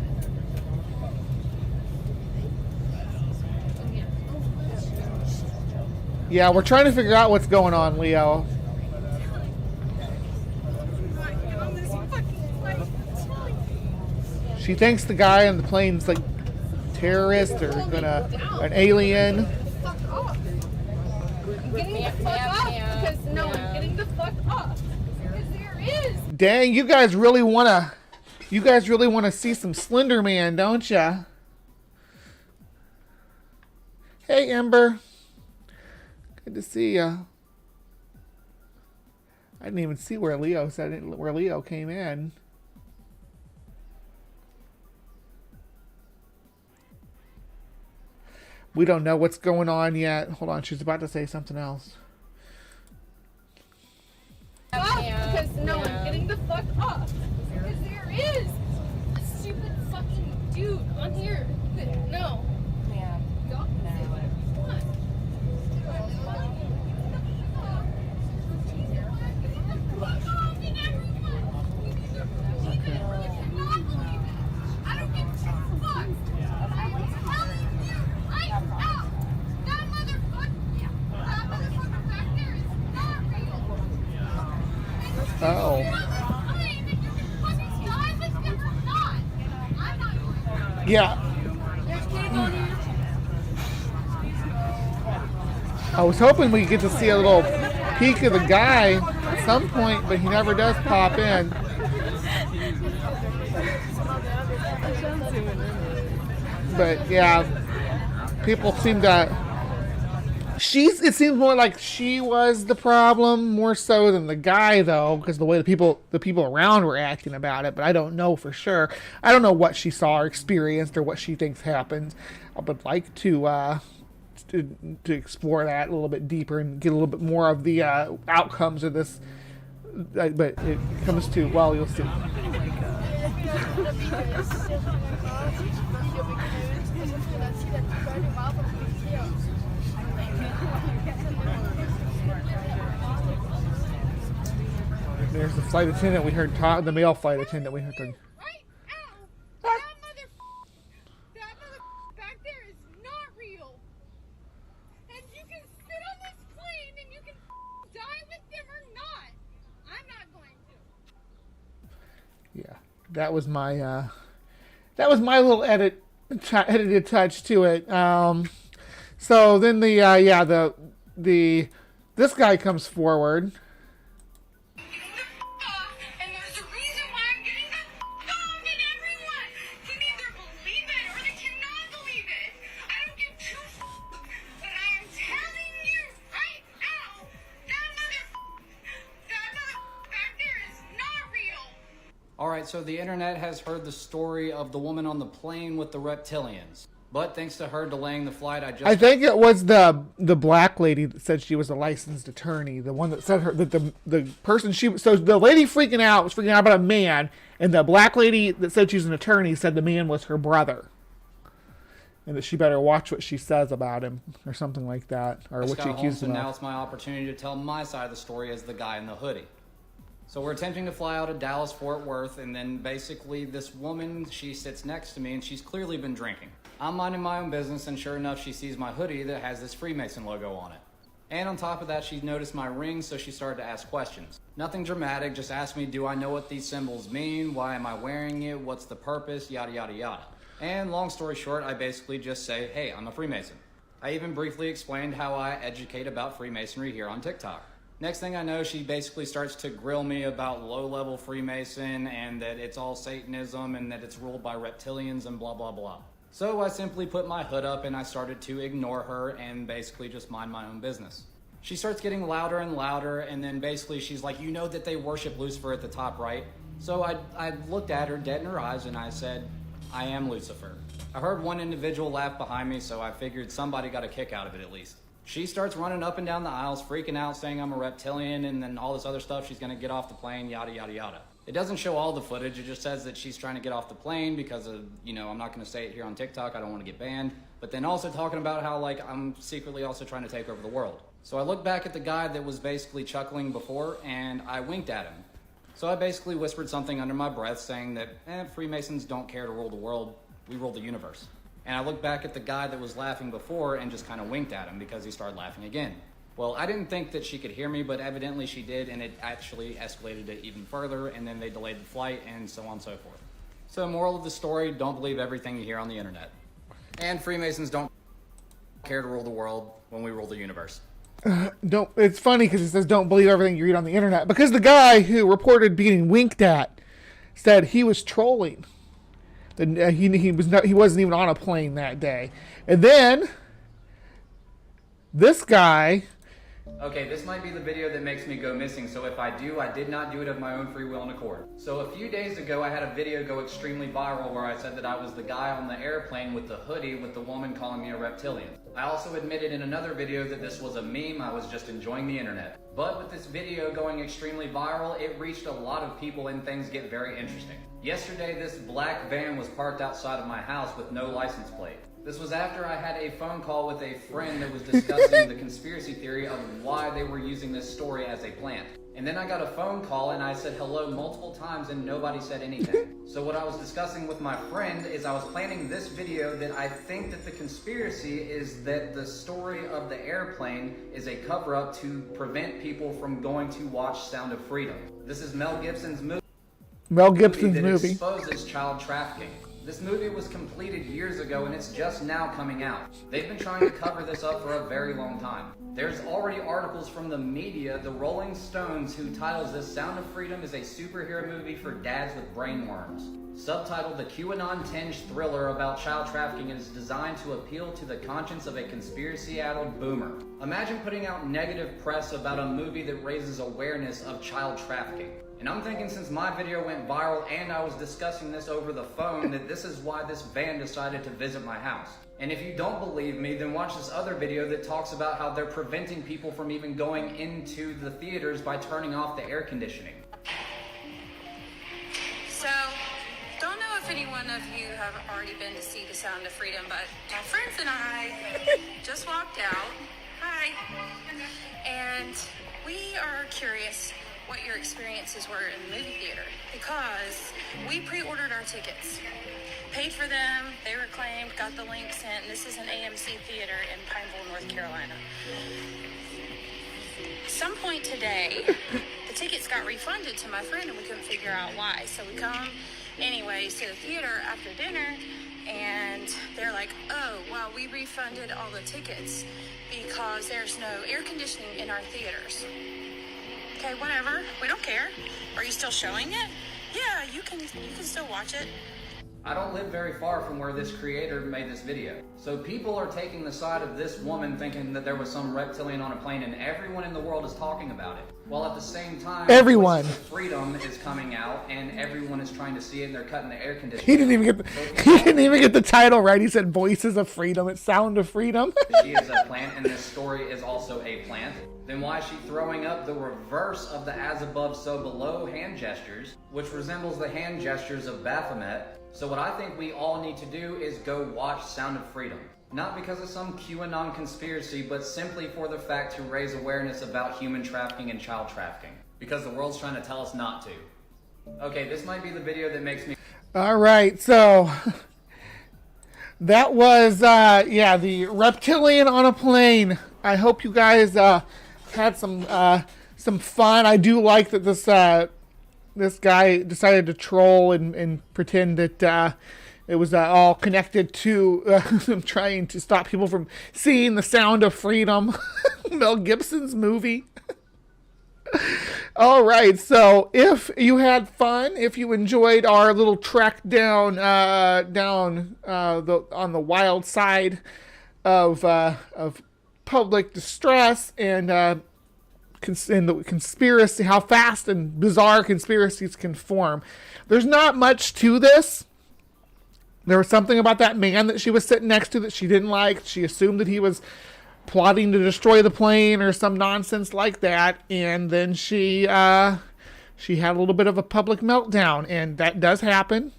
it. Yeah, we're trying to figure out what's going on, Leo. Get on this fucking plane. She thinks the guy on the plane's like terrorist or an alien. Fuck off. I'm getting the fuck off because no, I'm getting the fuck off because there is. Dang, you guys really wanna see some Slender Man, don't ya? Hey, Ember. Good to see ya. I didn't even see where Leo came in. We don't know what's going on yet. Hold on, she's about to say something else. Because no, I'm getting the fuck off. Because there is a stupid fucking dude on here that, no. Yeah. Y'all can say whatever you want. I don't give two fucks. I am telling you right now, that motherfucker back there is not real. Oh. Yeah. I was hoping we get to see a little peek of the guy at some point, but he never does pop in. But yeah, people seem to. It seems more like she was the problem more so than the guy, though, because the way the people around were acting about it. But I don't know for sure. I don't know what she saw or experienced or what she thinks happened. I would like to explore that a little bit deeper and get a little bit more of the outcomes of this. But it comes to, well, you'll see. There's the flight attendant we heard talk, the male flight attendant we heard talking. That mother back there is not real. And you can sit on this plane and you can die with them or not. I'm not going to. Yeah, that was my little edited touch to it. So then this guy comes forward. Alright, so the internet has heard the story of the woman on the plane with the reptilians. But thanks to her delaying the flight, I think it was the black lady that said she was a licensed attorney. The one that said her that the person so the lady was freaking out about a man, and the black lady that said she's an attorney said the man was her brother, and that she better watch what she says about him or something like that, or what she accused him of. Now it's my opportunity to tell my side of the story as the guy in the hoodie. So we're attempting to fly out of Dallas, Fort Worth, and then basically this woman, she sits next to me and she's clearly been drinking. I'm minding my own business, and sure enough, she sees my hoodie that has this Freemason logo on it. And on top of that, she noticed my ring, so she started to ask questions. Nothing dramatic, just asked me, do I know what these symbols mean? Why am I wearing it? What's the purpose? Yada, yada, yada. And long story short, I basically just say, hey, I'm a Freemason. I even briefly explained how I educate about Freemasonry here on TikTok. Next thing I know, she basically starts to grill me about low-level Freemason and that it's all Satanism and that it's ruled by reptilians and blah, blah, blah. So I simply put my hood up and I started to ignore her and basically just mind my own business. She starts getting louder and louder, and then basically she's like, you know that they worship Lucifer at the top, right? So I looked at her dead in her eyes and I said, I am Lucifer. I heard one individual laugh behind me, so I figured somebody got a kick out of it at least. She starts running up and down the aisles, freaking out, saying I'm a reptilian, and then all this other stuff, she's gonna get off the plane, yada, yada, yada. It doesn't show all the footage, it just says that she's trying to get off the plane because of, I'm not gonna say it here on TikTok, I don't wanna get banned, but then also talking about how, I'm secretly also trying to take over the world. So I looked back at the guy that was basically chuckling before, and I winked at him. So I basically whispered something under my breath saying that, Freemasons don't care to rule the world, we rule the universe. And I looked back at the guy that was laughing before and just kind of winked at him because he started laughing again. Well, I didn't think that she could hear me, but evidently she did, and it actually escalated it even further, and then they delayed the flight, and so on and so forth. So moral of the story, don't believe everything you hear on the internet. And Freemasons don't care to rule the world when we rule the universe. It's funny because it says don't believe everything you read on the internet, because the guy who reported being winked at said he was trolling. He wasn't even on a plane that day. And then this guy Okay, this might be the video that makes me go missing, so if I do, I did not do it of my own free will and accord. So a few days ago, I had a video go extremely viral where I said that I was the guy on the airplane with the hoodie with the woman calling me a reptilian. I also admitted in another video that this was a meme, I was just enjoying the internet. But with this video going extremely viral, it reached a lot of people and things get very interesting. Yesterday, this black van was parked outside of my house with no license plate. This was after I had a phone call with a friend that was discussing the conspiracy theory of why they were using this story as a plant. And then I got a phone call and I said hello multiple times and nobody said anything. So what I was discussing with my friend is I was planning this video that I think that the conspiracy is that the story of the airplane is a cover-up to prevent people from going to watch Sound of Freedom. This is Mel Gibson's movie. Mel Gibson's that movie exposes child trafficking. This movie was completed years ago and it's just now coming out. They've been trying to cover this up for a very long time. There's already articles from the media, the Rolling Stones, who titles this Sound of Freedom is a superhero movie for dads with brain worms. Subtitled The QAnon-tinged thriller about child trafficking is designed to appeal to the conscience of a conspiracy-addled boomer. Imagine putting out negative press about a movie that raises awareness of child trafficking. And I'm thinking since my video went viral and I was discussing this over the phone that this is why this van decided to visit my house. And if you don't believe me, then watch this other video that talks about how they're preventing people from even going into the theaters by turning off the air conditioning. So, don't know if any one of you have already been to see The Sound of Freedom, but my friends and I just walked out. Hi. And we are curious what your experiences were in the movie theater, because we pre-ordered our tickets, paid for them, they were claimed, got the link sent. This is an AMC theater in Pineville, North Carolina. Some point today, the tickets got refunded to my friend and we couldn't figure out why. So we come anyways to the theater after dinner and they're like, oh, well, we refunded all the tickets because there's no air conditioning in our theaters. Okay, whatever. We don't care. Are you still showing it? Yeah, you can still watch it. I don't live very far from where this creator made this video. So people are taking the side of this woman thinking that there was some reptilian on a plane and everyone in the world is talking about it. While at the same time, everyone. Freedom is coming out and everyone is trying to see it and they're cutting the air conditioning. He didn't even get the title right. He said Voices of Freedom. It's Sound of Freedom. She is a plant and this story is also a plant. Then why is she throwing up the reverse of the as above so below hand gestures, which resembles the hand gestures of Baphomet? So what I think we all need to do is go watch Sound of Freedom. Not because of some QAnon conspiracy, but simply for the fact to raise awareness about human trafficking and child trafficking. Because the world's trying to tell us not to. Okay, this might be the video that makes me... All right, so that was, the reptilian on a plane. I hope you guys had some fun. I do like that this guy decided to troll and pretend that it was all connected to trying to stop people from seeing The Sound of Freedom, Mel Gibson's movie. All right, so if you had fun, if you enjoyed our little trek down on the wild side of public distress and the conspiracy, how fast and bizarre conspiracies can form. There's not much to this. There was something about that man that she was sitting next to that she didn't like. She assumed that he was plotting to destroy the plane or some nonsense like that. And then she had a little bit of a public meltdown, and that does happen.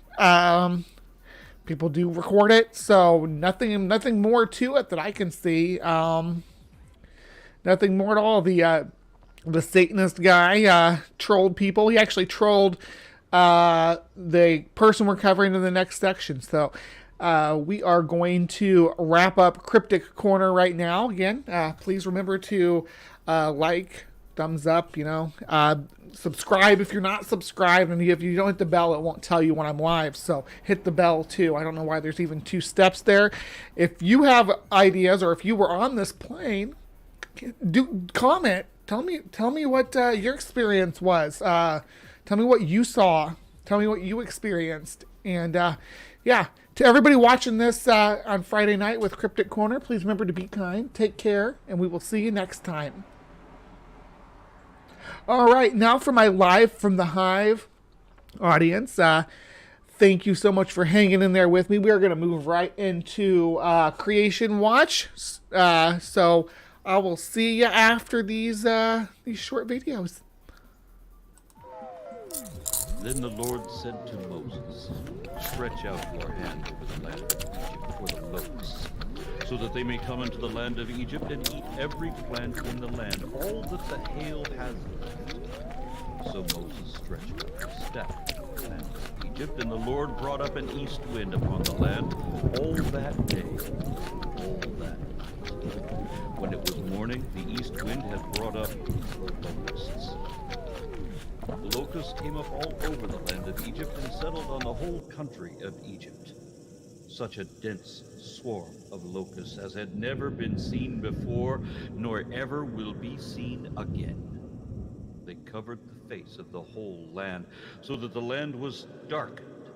People do record it, so nothing more to it that I can see. Nothing more at all. The Satanist guy trolled people. He actually trolled the person we're covering in the next section. So we are going to wrap up Cryptic Corner right now. Again, please remember to like, thumbs up, subscribe if you're not subscribed. And if you don't hit the bell, it won't tell you when I'm live. So hit the bell too. I don't know why there's even 2 steps there. If you have ideas or if you were on this plane, do comment. Tell me what your experience was. Tell me what you saw. Tell me what you experienced. And to everybody watching this on Friday night with Cryptic Corner, please remember to be kind, take care, and we will see you next time. All right, now for my live from the Hive audience. Thank you so much for hanging in there with me. We are going to move right into Creation Watch. So I will see you after these short videos. Then the Lord said to Moses, "Stretch out your hand over the land of Egypt for the locusts, so that they may come into the land of Egypt and eat every plant in the land, all that the hail has left." So Moses stretched out his staff over the land of Egypt, and the Lord brought up an east wind upon the land all that day, all that night. When it was morning, the east wind had brought up the locusts. The locusts came up all over the land of Egypt and settled on the whole country of Egypt. Such a dense swarm of locusts as had never been seen before, nor ever will be seen again. They covered the face of the whole land, so that the land was darkened,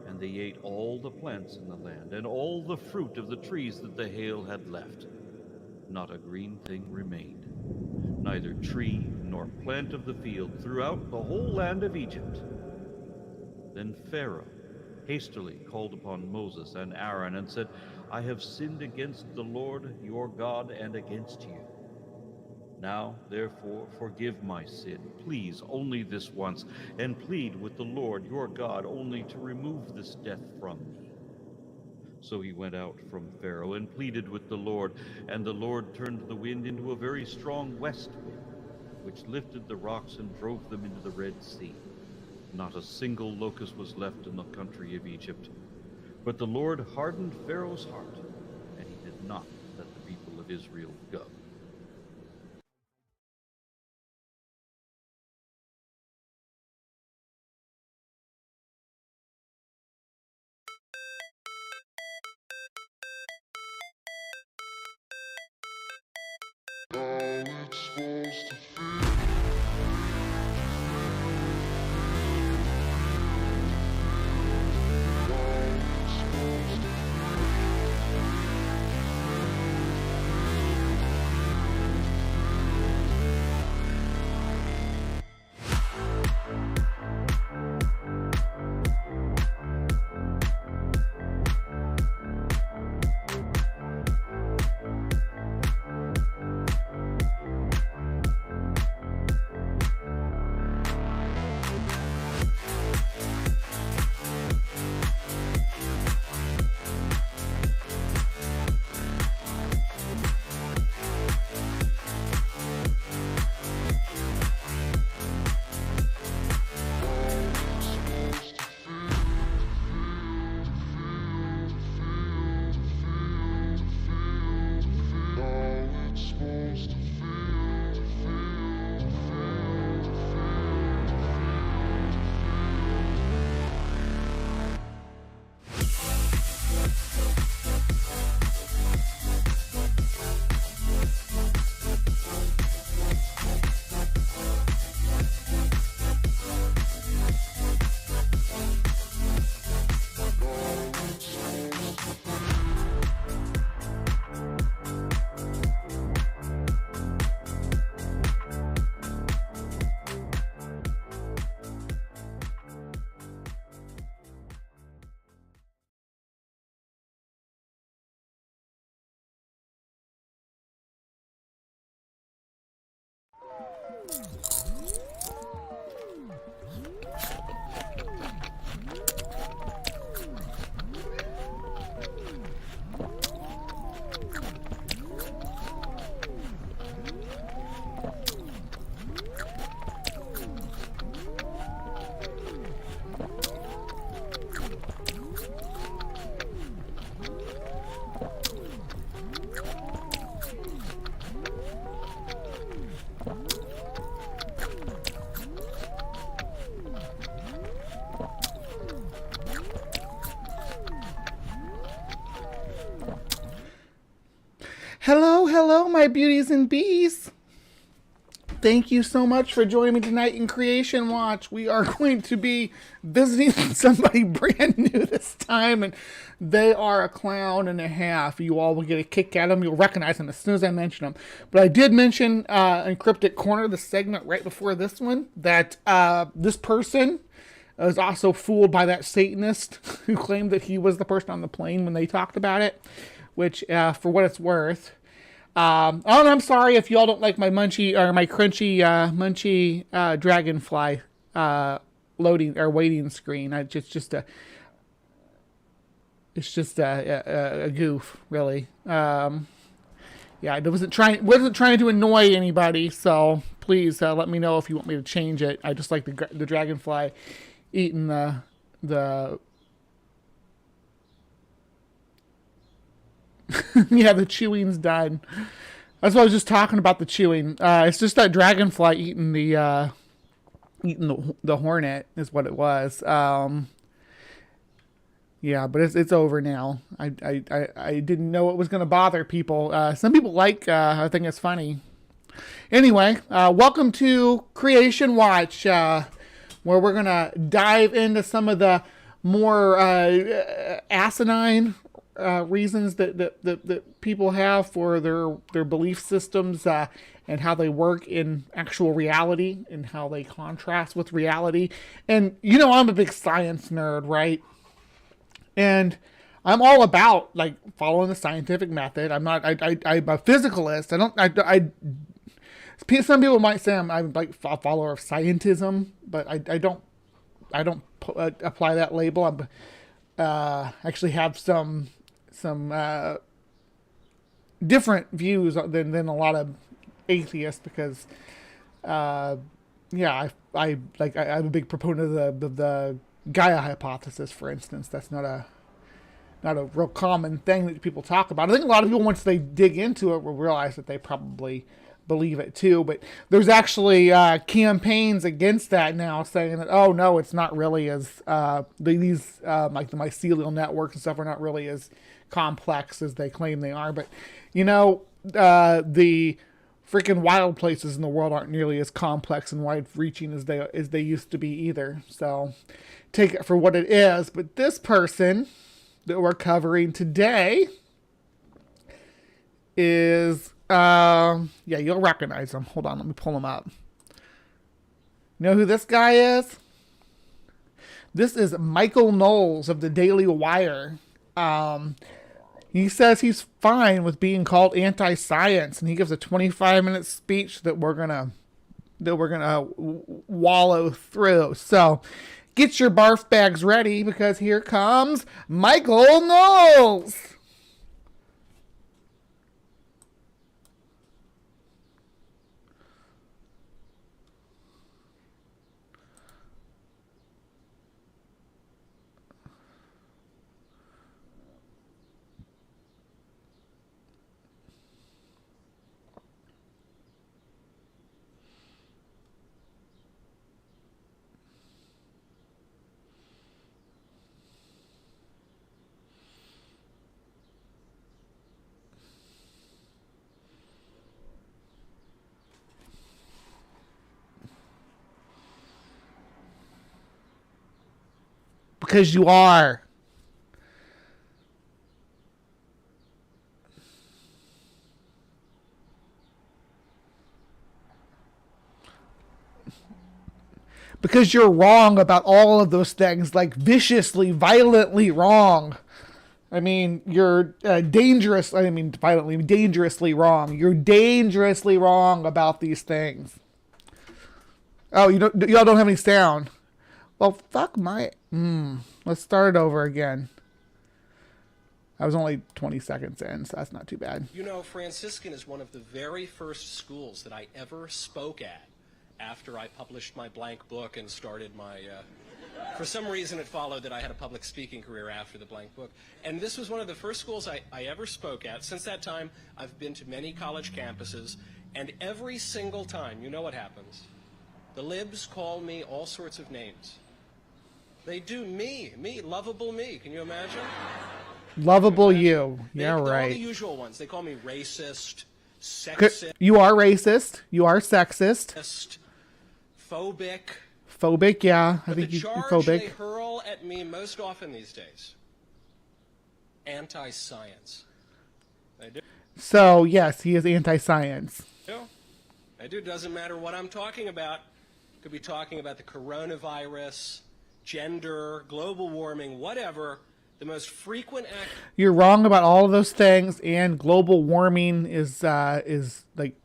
and they ate all the plants in the land, and all the fruit of the trees that the hail had left. Not a green thing remained, neither tree nor plant of the field throughout the whole land of Egypt. Then Pharaoh hastily called upon Moses and Aaron and said, "I have sinned against the Lord your God and against you. Now, therefore, forgive my sin, please, only this once, and plead with the Lord your God only to remove this death from me." So he went out from Pharaoh and pleaded with the Lord, and the Lord turned the wind into a very strong west wind, which lifted the rocks and drove them into the Red Sea. Not a single locust was left in the country of Egypt. But the Lord hardened Pharaoh's heart, and he did not let the people of Israel go. Hello, hello, my beauties and bees. thank you so much for joining me tonight in Creation Watch. We are going to be visiting somebody brand new this time, and they are a clown and a half. You all will get a kick at them. You'll recognize them as soon as I mention them. But I did mention in CryptoCorner, the segment right before this one, that this person was also fooled by that Satanist who claimed that he was the person on the plane when they talked about it, which, for what it's worth... and I'm sorry if y'all don't like my munchy or my crunchy munchy dragonfly loading or waiting screen. It's just a goof, really. Yeah, I wasn't trying to annoy anybody, so please let me know if you want me to change it. I just like the dragonfly eating the yeah, the chewing's done. That's what I was just talking about, the chewing. It's just that dragonfly eating the hornet is what it was. Yeah, but it's over now. I didn't know it was going to bother people. Some people I think it's funny. Anyway, welcome to Creation Watch, where we're going to dive into some of the more asinine reasons that people have for their belief systems and how they work in actual reality and how they contrast with reality. And I'm a big science nerd, right? And I'm all about like following the scientific method. I'm not. I'm a physicalist. Some people might say I'm like a follower of scientism, but I don't apply that label. I'm actually have some different views than a lot of atheists because I'm a big proponent of the Gaia hypothesis, for instance. That's not a real common thing that people talk about. I think a lot of people, once they dig into it, will realize that they probably believe it too. But there's actually campaigns against that now, saying that, oh no, it's not really as these like the mycelial networks and stuff are not really as complex as they claim they are. But the freaking wild places in the world aren't nearly as complex and wide-reaching as they used to be either. So take it for what it is. But this person that we're covering today is you'll recognize him. Hold on, let me pull him up. You know who this guy is? This is Michael Knowles of the Daily Wire. He says he's fine with being called anti-science, and he gives a 25-minute speech that we're gonna wallow through. So get your barf bags ready, because here comes Michael Knowles. Because you are. Because you're wrong about all of those things, like viciously, violently wrong. I mean, you're violently, dangerously wrong. You're dangerously wrong about these things. Oh, y'all don't have any sound. Well, fuck my... Let's start it over again. I was only 20 seconds in, so that's not too bad. Franciscan is one of the very first schools that I ever spoke at after I published my blank book and started my... for some reason, it followed that I had a public speaking career after the blank book. And this was one of the first schools I ever spoke at. Since that time, I've been to many college campuses, and every single time, you know what happens? The libs call me all sorts of names. They do me, lovable me. Can you imagine? Lovable you. Yeah, right. All the usual ones. They call me racist, sexist. You are racist. You are sexist. Phobic. Phobic, yeah. I But think the you're charge they phobic. hurl at me most often these days, anti-science. They do. So, yes, he is anti-science. I do. Doesn't matter what I'm talking about. Could be talking about the coronavirus, gender, global warming, whatever. The most frequent act. You're wrong about all of those things, and global warming is like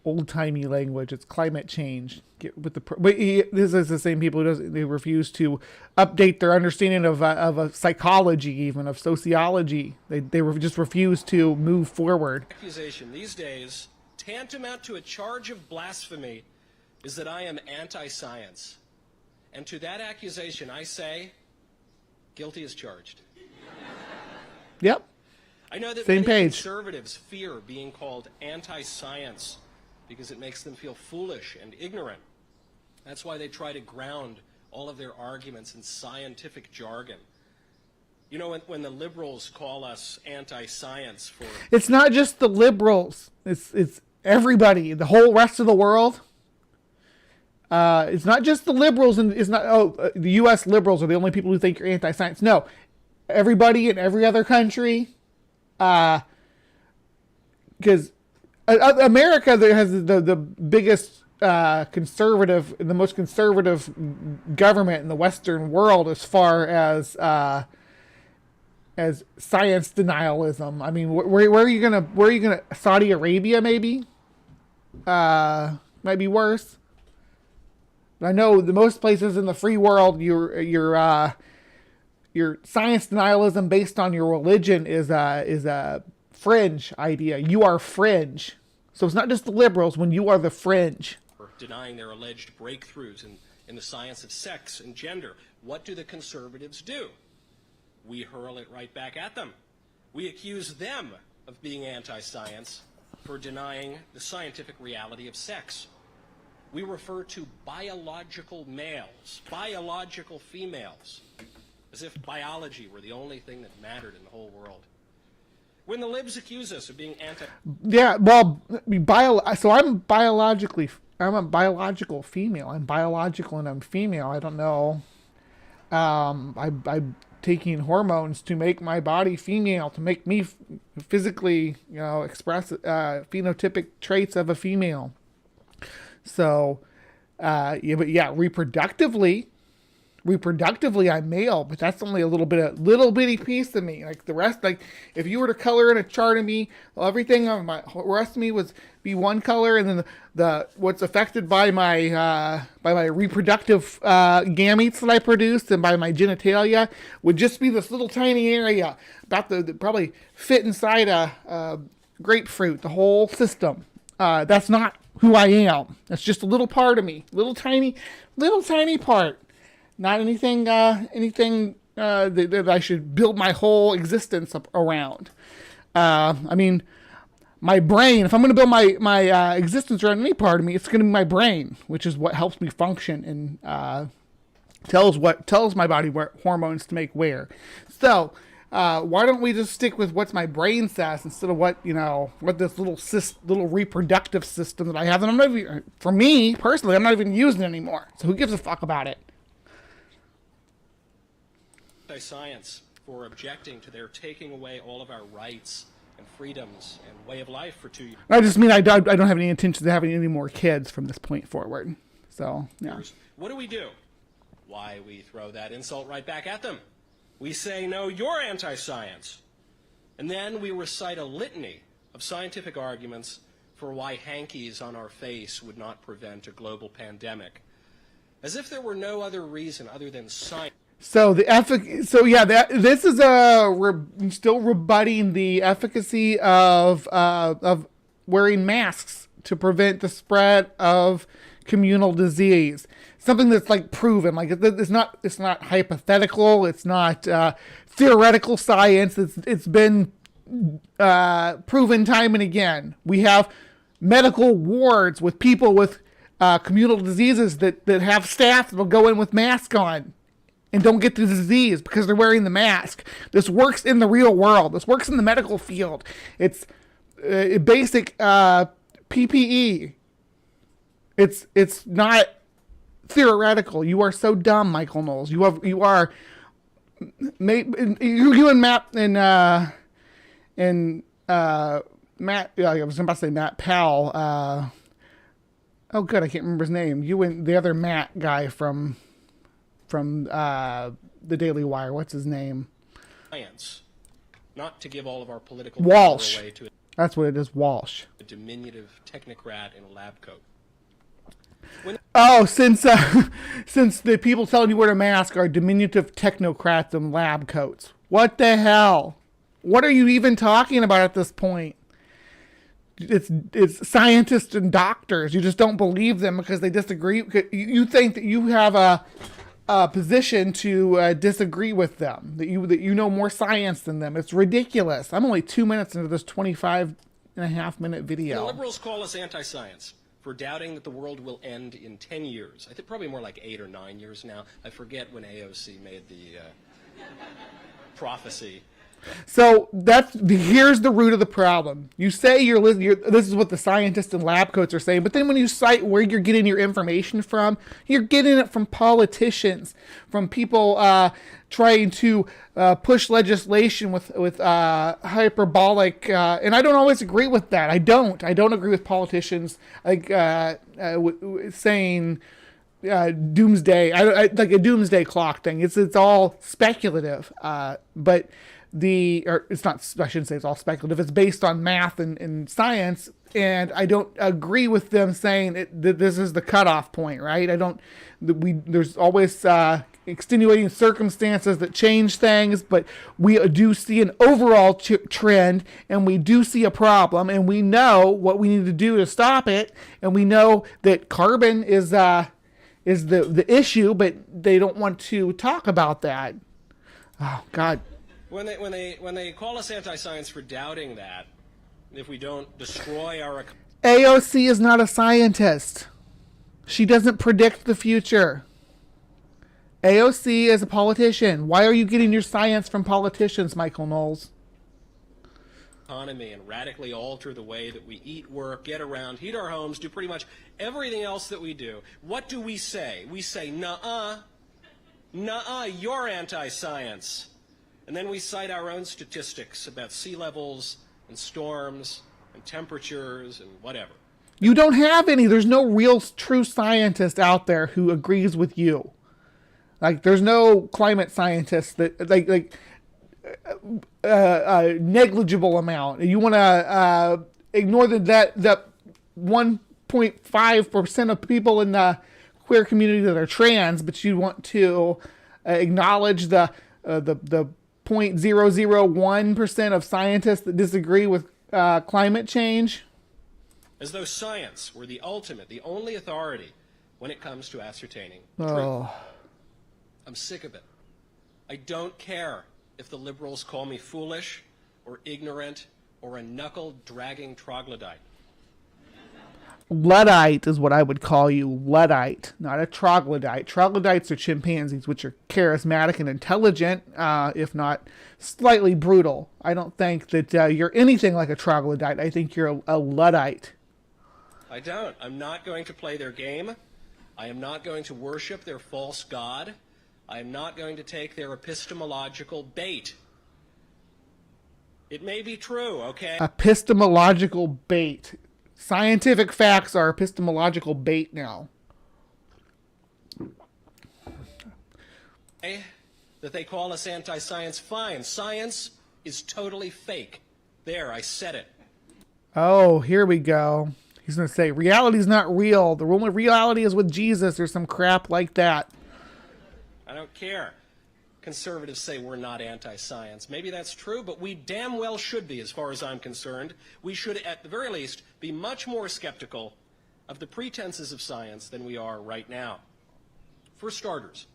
old-timey language. It's climate change. Get with the this is the same people who they refuse to update their understanding of psychology, even of sociology. They just refuse to move forward. Accusation these days, tantamount to a charge of blasphemy, is that I am anti-science. And to that accusation, I say, guilty as charged. Yep. I know that Same many page. conservatives fear being called anti-science because it makes them feel foolish and ignorant. That's why they try to ground all of their arguments in scientific jargon. You know, when the liberals call us anti-science for... It's not just the liberals. It's everybody, the whole rest of the world. It's not just the liberals, and it's not the U.S. liberals are the only people who think you're anti-science. No, everybody in every other country, because America has the biggest conservative, the most conservative government in the Western world as far as science denialism. I mean, where are you gonna Saudi Arabia maybe? Might be worse. I know the most places in the free world, your science denialism based on your religion is a fringe idea. You are fringe, so it's not just the liberals. When you are the fringe, for denying their alleged breakthroughs in the science of sex and gender, what do the conservatives do? We hurl it right back at them. We accuse them of being anti-science for denying the scientific reality of sex. We refer to biological males, biological females, as if biology were the only thing that mattered in the whole world. When the libs accuse us of being yeah, well, so I'm a biological female. I'm biological and I'm female. I don't know. I'm taking hormones to make my body female, to make me physically, express phenotypic traits of a female. So, reproductively, I'm male, but that's only a little bitty piece of me. Like the rest, like if you were to color in a chart of me, everything on my rest of me would be one color, and then the what's affected by my reproductive gametes that I produce and by my genitalia would just be this little tiny area about the probably fit inside a grapefruit. The whole system. That's not who I am. That's just a little part of me, little tiny part. Not anything that I should build my whole existence up around. I mean, my brain, if I'm going to build my existence around any part of me, it's going to be my brain, which is what helps me function and tells my body what hormones to make where. So, why don't we just stick with what's my brain says instead of what this little reproductive system that I have? And I'm not even, for me personally, I'm not even using it anymore. So who gives a fuck about it? Science for objecting to their taking away all of our rights and freedoms and way of life for 2 years. I just mean I don't have any intentions of having any more kids from this point forward. So, yeah. What do? Why, we throw that insult right back at them. We say, no, you're anti-science. And then we recite a litany of scientific arguments for why hankies on our face would not prevent a global pandemic. As if there were no other reason other than science. So this is still rebutting the efficacy of wearing masks to prevent the spread of communal disease. Something that's like proven, like it's not hypothetical, it's not theoretical science. It's been proven time and again. We have medical wards with people with communal diseases that have staff that will go in with masks on and don't get the disease because they're wearing the mask. This works in the real world. This works in the medical field. It's basic PPE. It's not theoretical. You are so dumb, Michael Knowles. You and Matt and Matt. I was about to say Matt Powell. Oh, good. I can't remember his name. You and the other Matt guy from the Daily Wire. What's his name? Science. Not to give all of our political Walsh. power away to That's what it is. Walsh. a diminutive technocrat in a lab coat. Since the people telling you wear a mask are diminutive technocrats in lab coats. What the hell? What are you even talking about at this point? It's scientists and doctors. You just don't believe them because they disagree. You think that you have a position to disagree with them, that you know more science than them. It's ridiculous. I'm only 2 minutes into this 25.5-minute video. The liberals call us anti-science for doubting that the world will end in 10 years. I think probably more like 8 or 9 years now. I forget when AOC made the prophecy. So here's the root of the problem. You say this is what the scientists in lab coats are saying, but then when you cite where you're getting your information from, you're getting it from politicians, from people trying to push legislation with hyperbolic, and I don't always agree with that. I don't agree with politicians like saying doomsday, like a doomsday clock thing. It's all speculative, but it's not, I shouldn't say it's all speculative. It's based on math and science, and I don't agree with them saying that this is the cutoff point, right? There's always extenuating circumstances that change things, but we do see an overall trend, and we do see a problem, and we know what we need to do to stop it, and we know that carbon is the issue, but they don't want to talk about that. Oh God. When they call us anti-science for doubting that, if we don't destroy our... AOC is not a scientist. She doesn't predict the future. AOC is a politician. Why are you getting your science from politicians, Michael Knowles? Economy and radically alter the way that we eat, work, get around, heat our homes, do pretty much everything else that we do. What do we say? We say, nuh-uh, you're anti-science. And then we cite our own statistics about sea levels and storms and temperatures and whatever. You don't have any. There's no real true scientist out there who agrees with you. Like, there's no climate scientist that a negligible amount. You want to ignore that 1.5% of people in the queer community that are trans, but you want to acknowledge the 0.001% of scientists that disagree with climate change. As though science were the ultimate, the only authority when it comes to ascertaining truth. I'm sick of it. I don't care if the liberals call me foolish or ignorant or a knuckle-dragging troglodyte. Luddite is what I would call you. Luddite, not a troglodyte. Troglodytes are chimpanzees, which are charismatic and intelligent, if not slightly brutal. I don't think that you're anything like a troglodyte. I think you're a Luddite. I don't. I'm not going to play their game. I am not going to worship their false god. I am not going to take their epistemological bait. It may be true, okay? Epistemological bait. Scientific facts are epistemological bait now. That they call us anti-science, fine. Science is totally fake. There, I said it. Oh, here we go. He's going to say, reality's not real. The only reality is with Jesus or some crap like that. I don't care. Conservatives say we're not anti-science. Maybe that's true, but we damn well should be, as far as I'm concerned. We should, at the very least, be much more skeptical of the pretenses of science than we are right now. For starters,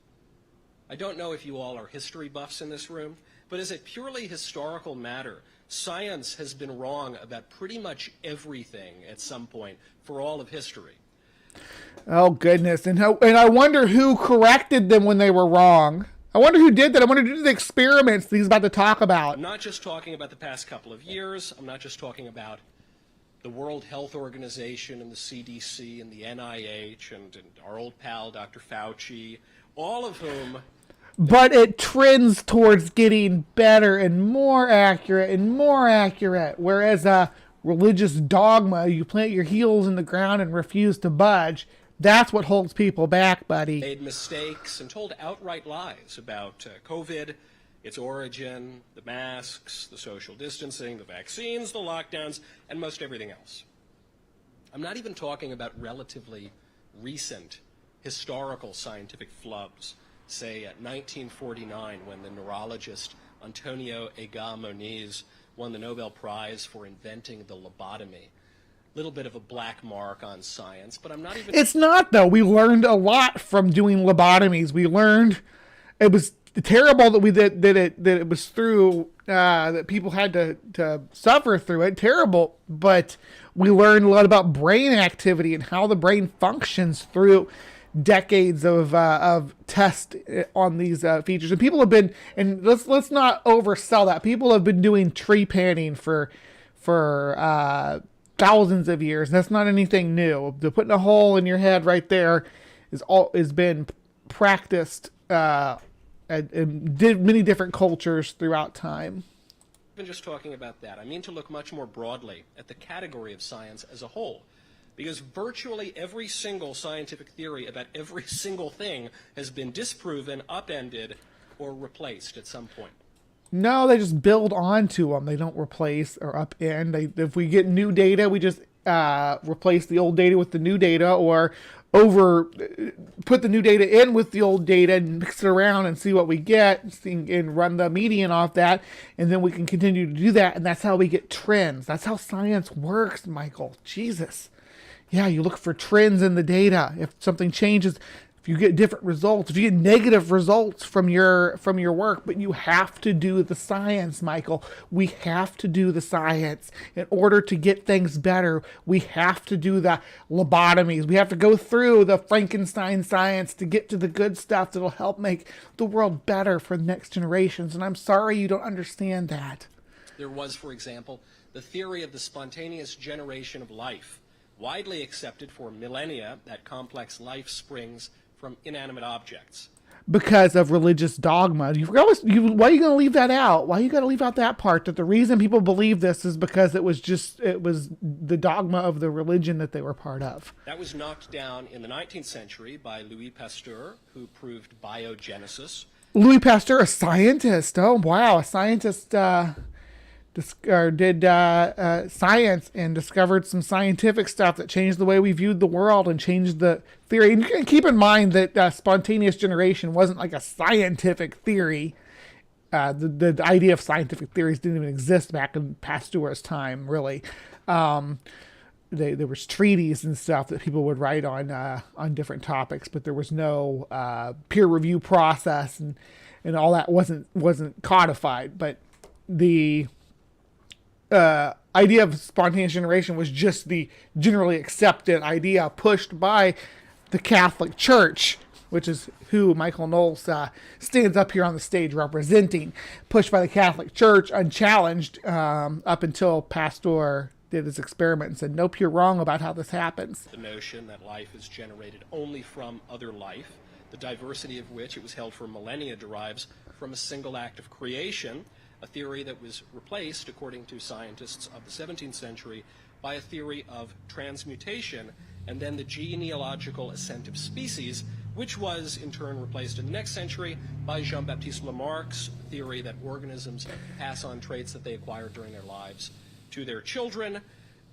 I don't know if you all are history buffs in this room, but as a purely historical matter, science has been wrong about pretty much everything at some point for all of history. Oh, goodness. And I wonder who corrected them when they were wrong. I wonder who did that. I wonder who did the experiments that he's about to talk about. I'm not just talking about the past couple of years. I'm not just talking about the World Health Organization and the CDC and the NIH and our old pal Dr. Fauci, all of whom... But it trends towards getting better and more accurate, whereas a religious dogma, you plant your heels in the ground and refuse to budge, that's what holds people back, buddy. Made mistakes and told outright lies about COVID, its origin, the masks, the social distancing, the vaccines, the lockdowns, and most everything else. I'm not even talking about relatively recent historical scientific flubs, say at 1949 when the neurologist Antonio Egas Moniz won the Nobel Prize for inventing the lobotomy. Little bit of a black mark on science, but I'm not even... It's not, though. We learned a lot from doing lobotomies. We learned it was terrible that it was through that people had to suffer through it. Terrible, but we learned a lot about brain activity and how the brain functions through decades of test on these features. And people have been, and let's not oversell that. People have been doing tree panning for thousands of years. That's not anything new. The putting a hole in your head right there has been practiced in many different cultures throughout time. Even just talking about that, I mean to look much more broadly at the category of science as a whole, because virtually every single scientific theory about every single thing has been disproven, upended, or replaced at some point. No, they just build onto them. They don't replace or upend. If we get new data, we just replace the old data with the new data, or put the new data in with the old data and mix it around and see what we get and run the median off that. And then we can continue to do that. And that's how we get trends. That's how science works, Michael. Jesus. Yeah, you look for trends in the data. If something changes, if you get different results, if you get negative results from your work, but you have to do the science, Michael. We have to do the science in order to get things better. We have to do the lobotomies. We have to go through the Frankenstein science to get to the good stuff that'll help make the world better for the next generations. And I'm sorry you don't understand that. There was, for example, the theory of the spontaneous generation of life, widely accepted for millennia that complex life springs from inanimate objects. Because of religious dogma. Why are you going to leave that out? Why you got to leave out that part? That the reason people believe this is because it was the dogma of the religion that they were part of. That was knocked down in the 19th century by Louis Pasteur, who proved biogenesis. Louis Pasteur, a scientist. Oh, wow. A scientist did science and discovered some scientific stuff that changed the way we viewed the world and changed the theory. And you can keep in mind that spontaneous generation wasn't like a scientific theory. The idea of scientific theories didn't even exist back in Pasteur's time, really. There was treaties and stuff that people would write on different topics, but there was no peer review process, and all that wasn't codified. But the idea of spontaneous generation was just the generally accepted idea pushed by the Catholic Church, which is who Michael Knowles stands up here on the stage representing, pushed by the Catholic Church, unchallenged, up until Pasteur did his experiment and said, nope, you're wrong about how this happens. The notion that life is generated only from other life, the diversity of which it was held for millennia derives from a single act of creation, a theory that was replaced, according to scientists of the 17th century, by a theory of transmutation, and then the genealogical ascent of species, which was in turn replaced in the next century by Jean-Baptiste Lamarck's theory that organisms pass on traits that they acquired during their lives to their children.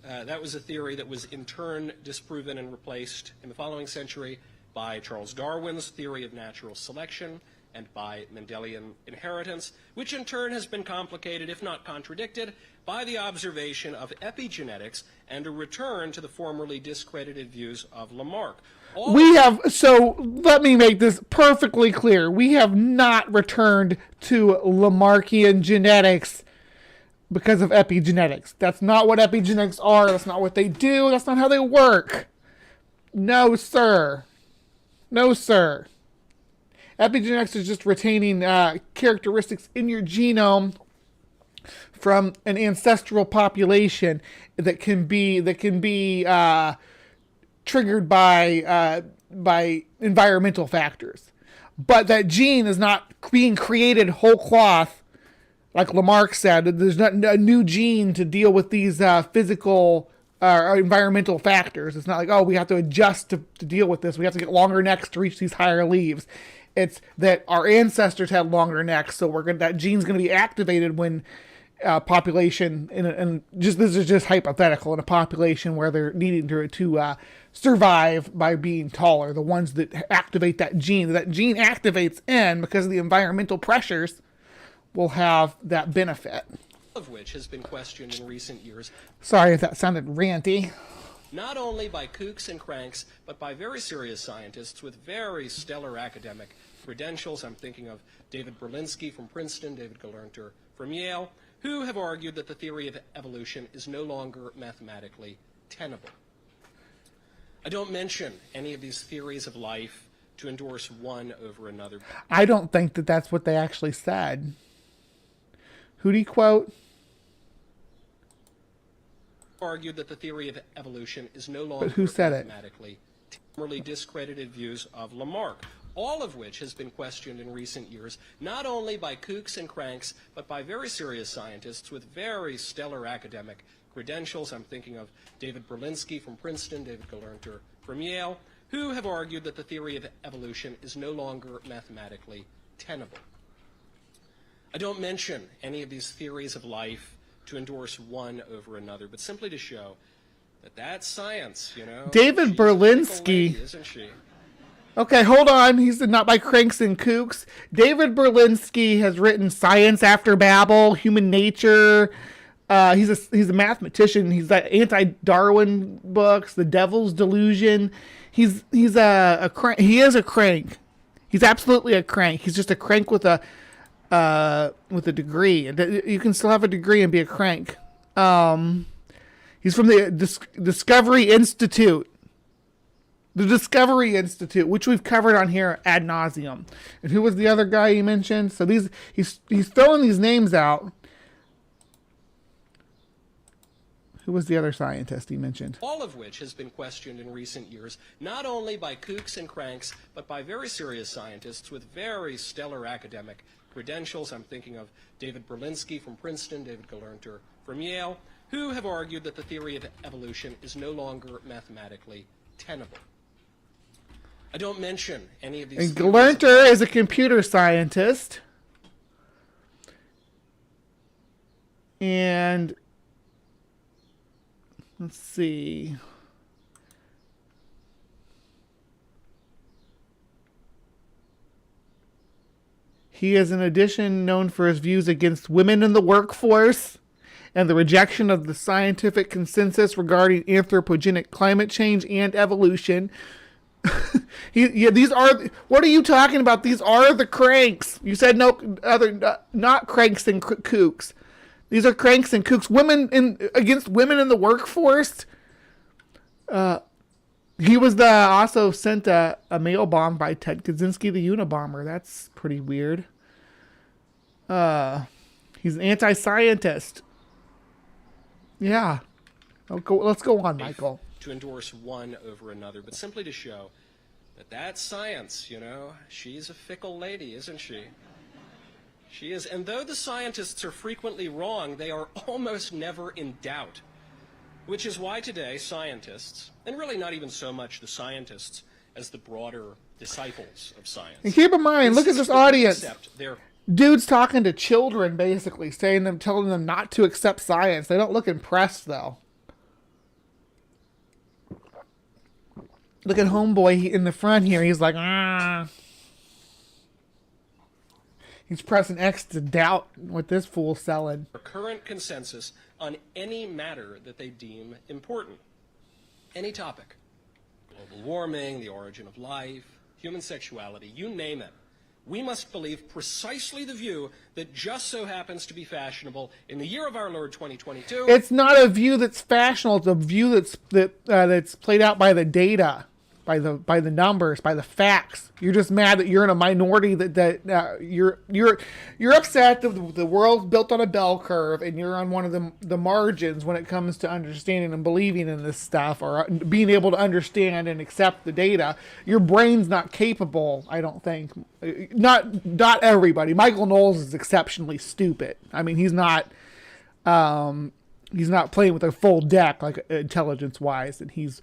That was a theory that was in turn disproven and replaced in the following century by Charles Darwin's theory of natural selection and by Mendelian inheritance, which in turn has been complicated, if not contradicted, by the observation of epigenetics and a return to the formerly discredited views of Lamarck. So let me make this perfectly clear. We have not returned to Lamarckian genetics because of epigenetics. That's not what epigenetics are. That's not what they do. That's not how they work. No, sir. No, sir. Epigenetics is just retaining characteristics in your genome from an ancestral population that can be triggered by environmental factors, but that gene is not being created whole cloth, like Lamarck said. There's not a new gene to deal with these physical or environmental factors. It's not like, oh, we have to adjust to deal with this. We have to get longer necks to reach these higher leaves. It's that our ancestors had longer necks, so that gene's going to be activated when population, and just this is just hypothetical, in a population where they're needing to survive by being taller. The ones that activate that gene activates in because of the environmental pressures will have that benefit. Of which has been questioned in recent years. Sorry if that sounded ranty. Not only by kooks and cranks, but by very serious scientists with very stellar academic credentials. I'm thinking of David Berlinski from Princeton, David Gelernter from Yale, who have argued that the theory of evolution is no longer mathematically tenable. I don't mention any of these theories of life to endorse one over another. I don't think that that's what they actually said. Who do you quote? Argued that the theory of evolution is no longer mathematically tenably discredited views of Lamarck, all of which has been questioned in recent years, not only by kooks and cranks, but by very serious scientists with very stellar academic credentials. I'm thinking of David Berlinski from Princeton, David Gelernter from Yale, who have argued that the theory of evolution is no longer mathematically tenable. I don't mention any of these theories of life to endorse one over another, but simply to show that that's science, you know. David Berlinski, lady, isn't she? Okay, hold on. He's not by cranks and kooks. David Berlinski has written Science After Babel, Human Nature. He's a mathematician. He's got anti-Darwin books, The Devil's Delusion. He's a crank. He is a crank. He's absolutely a crank. He's just a crank with a degree. You can still have a degree and be a crank. He's from the Discovery Institute. The Discovery Institute, which we've covered on here ad nauseum. And who was the other guy you mentioned? So he's throwing these names out. Who was the other scientist he mentioned? All of which has been questioned in recent years, not only by kooks and cranks, but by very serious scientists with very stellar academic credentials. I'm thinking of David Berlinski from Princeton, David Gelernter from Yale, who have argued that the theory of evolution is no longer mathematically tenable. I don't mention any of these. And Gelernter is a computer scientist. And let's see. He is in addition known for his views against women in the workforce and the rejection of the scientific consensus regarding anthropogenic climate change and evolution. These are, what are you talking about? These are the cranks. You said not cranks and kooks. These are cranks and kooks. Against women in the workforce. He was also sent a mail bomb by Ted Kaczynski, the Unabomber. That's pretty weird. He's an anti-scientist. Yeah. Let's go on, Michael. To endorse one over another, but simply to show that that's science, you know. She's a fickle lady, isn't she? She is. And though the scientists are frequently wrong, they are almost never in doubt. Which is why today scientists, and really not even so much the scientists as the broader disciples of science. And keep in mind, look at this audience. Dudes talking to children, basically, telling them not to accept science. They don't look impressed, though. Look at homeboy in the front here. He's like, ah. He's pressing X to doubt what this fool's selling. Current consensus on any matter that they deem important. Any topic. Global warming, the origin of life, human sexuality, you name it. We must believe precisely the view that just so happens to be fashionable in the year of our Lord 2022. It's not a view that's fashionable. It's a view that's played out by the data. by the numbers, by the facts. You're just mad that you're in a minority, that you're upset that the world's built on a bell curve and you're on one of the margins when it comes to understanding and believing in this stuff, or being able to understand and accept the data. Your brain's not capable, I don't think. Not everybody. Michael Knowles is exceptionally stupid. I mean, he's not playing with a full deck, like intelligence wise, and he's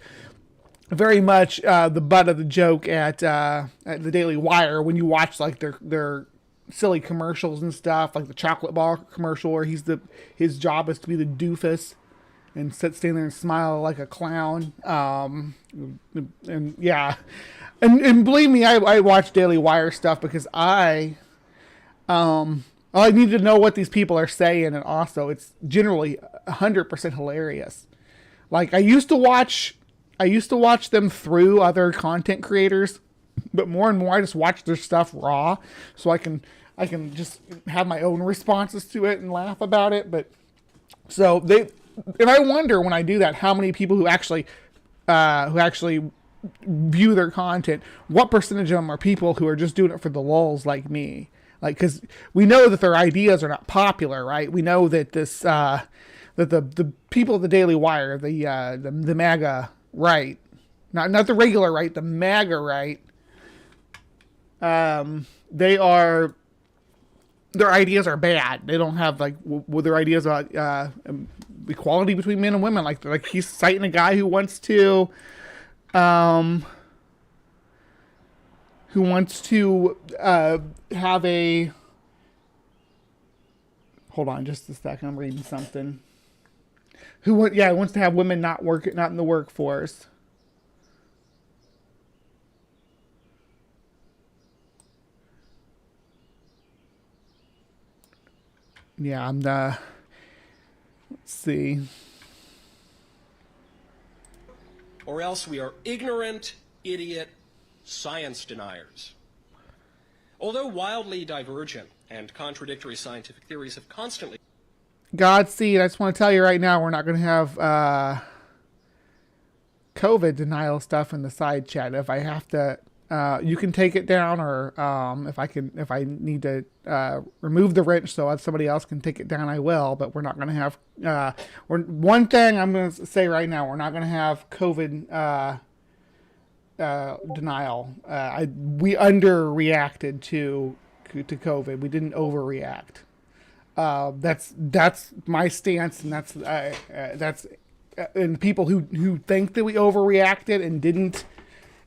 very much the butt of the joke at the Daily Wire when you watch like their silly commercials and stuff, like the chocolate bar commercial where his job is to be the doofus and stand there and smile like a clown. And yeah, and believe me, I watch Daily Wire stuff because I need to know what these people are saying, and also it's generally 100% hilarious. Like I used to watch them through other content creators, but more and more I just watch their stuff raw, so I can just have my own responses to it and laugh about it. But so and I wonder when I do that, how many people who actually view their content, what percentage of them are people who are just doing it for the lulz like me? Like, because we know that their ideas are not popular, right? We know that this that the people at the Daily Wire, the MAGA right, not the regular right, the MAGA right, their ideas are bad. They don't have like their ideas about equality between men and women. Like he's citing a guy who wants to have a, hold on just a second, I'm reading something. Wants to have women not in the workforce. Yeah, let's see. Or else we are ignorant, idiot science deniers. Although wildly divergent and contradictory scientific theories have constantly... Godspeed, I just want to tell you right now, we're not going to have COVID denial stuff in the side chat. If I have to, you can take it down, or if I need to remove the wrench so somebody else can take it down, I will. But we're not going to have. One thing I'm going to say right now, we're not going to have COVID denial. We underreacted to COVID. We didn't overreact. That's my stance, and that's and people who think that we overreacted and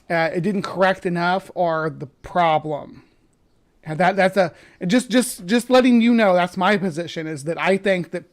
it didn't correct enough are the problem. And that's just letting you know, that's my position, is that I think that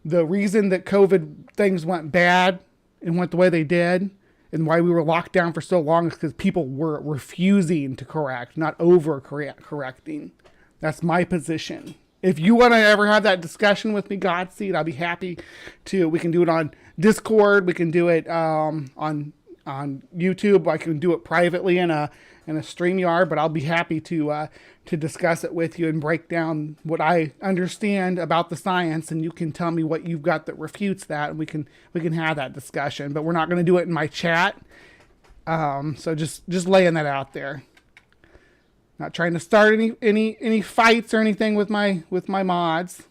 the reason that COVID things went bad and went the way they did, and why we were locked down for so long, is because people were refusing to correct, not correcting. That's my position. If you want to ever have that discussion with me, Godspeed, I'll be happy to. We can do it on Discord. We can do it on YouTube. I can do it privately in a StreamYard, but I'll be happy to discuss it with you and break down what I understand about the science, and you can tell me what you've got that refutes that, and we can have that discussion. But we're not going to do it in my chat. So just laying that out there. Not trying to start any fights or anything with my mods.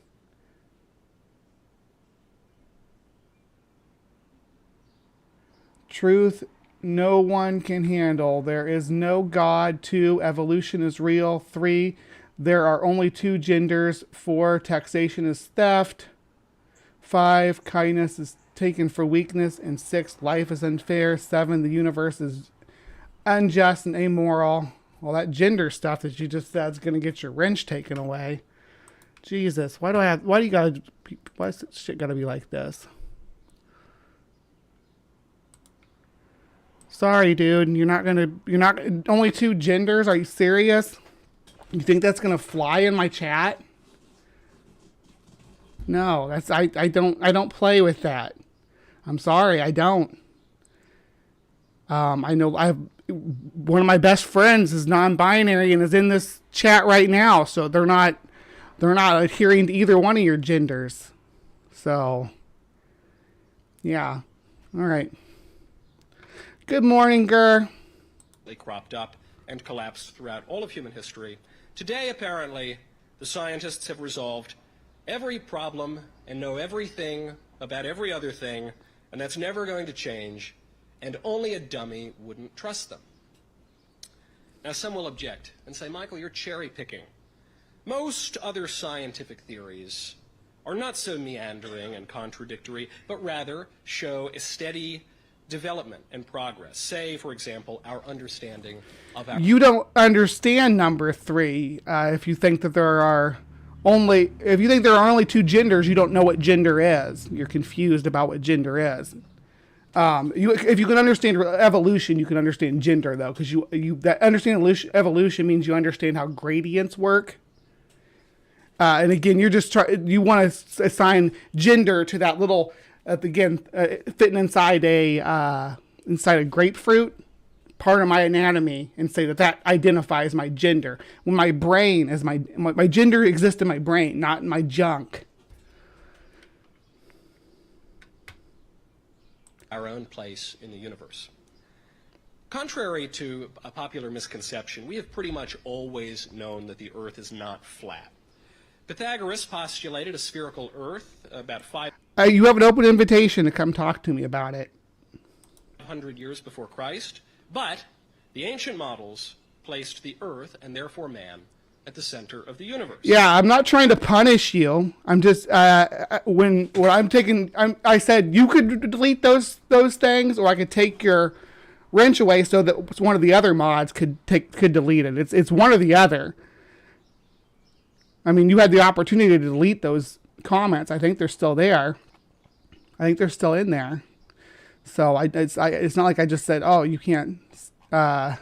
Truth no one can handle. There is no God. 2, evolution is real. 3, there are only 2 genders. 4, taxation is theft. 5, kindness is taken for weakness. And 6, life is unfair. 7, the universe is unjust and amoral. Well, that gender stuff that you just said is going to get your wrench taken away. Jesus, why is shit got to be like this? Sorry, dude. You're not only 2 genders. Are you serious? You think that's going to fly in my chat? No, I don't play with that. I'm sorry, I don't. I know one of my best friends is non-binary and is in this chat right now, so they're not adhering to either one of your genders. So, yeah. All right. Good morning, Gur. They cropped up and collapsed throughout all of human history. Today, apparently, the scientists have resolved every problem and know everything about every other thing, and that's never going to change, and only a dummy wouldn't trust them. Now, some will object and say, Michael, you're cherry-picking. Most other scientific theories are not so meandering and contradictory, but rather show a steady development and progress. Say, for example, our understanding of our... You don't understand number 3. If you think that there are only two genders, you don't know what gender is. You're confused about what gender is. If you can understand evolution, you can understand gender, though, because that understand evolution means you understand how gradients work. And again, you want to assign gender to that little, fitting inside a grapefruit part of my anatomy, and say that identifies my gender. When my brain is my gender exists in my brain, not in my junk. Our own place in the universe. Contrary to a popular misconception, we have pretty much always known that the Earth is not flat. Pythagoras postulated a spherical Earth about 500 You have an open invitation to come talk to me about it. years before Christ, but the ancient models placed the Earth, and therefore man, at the center of the universe. Yeah, I'm not trying to punish you. I'm just I said you could delete those things, or I could take your wrench away so that one of the other mods could delete it. It's one or the other. I mean, you had the opportunity to delete those comments. I think they're still there. I think they're still in there. So it's not like I just said, oh, you can't. I'm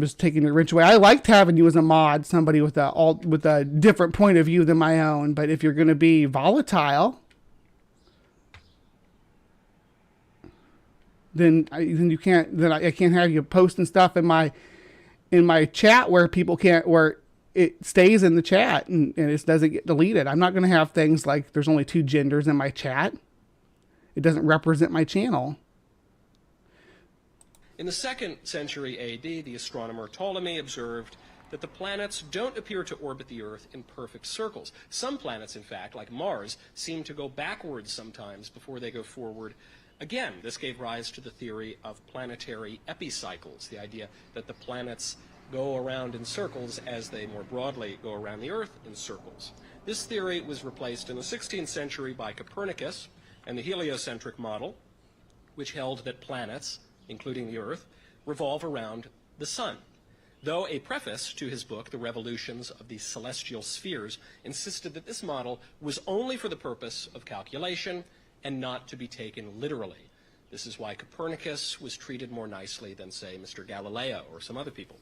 just taking your wrench away. I liked having you as a mod, somebody with a different point of view than my own. But if you're going to be volatile, then you can't. Then I can't have you posting stuff in my chat where people can't, where it stays in the chat and it doesn't get deleted. I'm not going to have things like there's only 2 genders in my chat. It doesn't represent my channel. In the 2nd century AD, the astronomer Ptolemy observed that the planets don't appear to orbit the Earth in perfect circles. Some planets, in fact, like Mars, seem to go backwards sometimes before they go forward. Again, this gave rise to the theory of planetary epicycles, the idea that the planets go around in circles as they more broadly go around the Earth in circles. This theory was replaced in the 16th century by Copernicus and the heliocentric model, which held that planets, including the Earth, revolve around the Sun. Though a preface to his book, The Revolutions of the Celestial Spheres, insisted that this model was only for the purpose of calculation and not to be taken literally. This is why Copernicus was treated more nicely than, say, Mr. Galileo or some other people.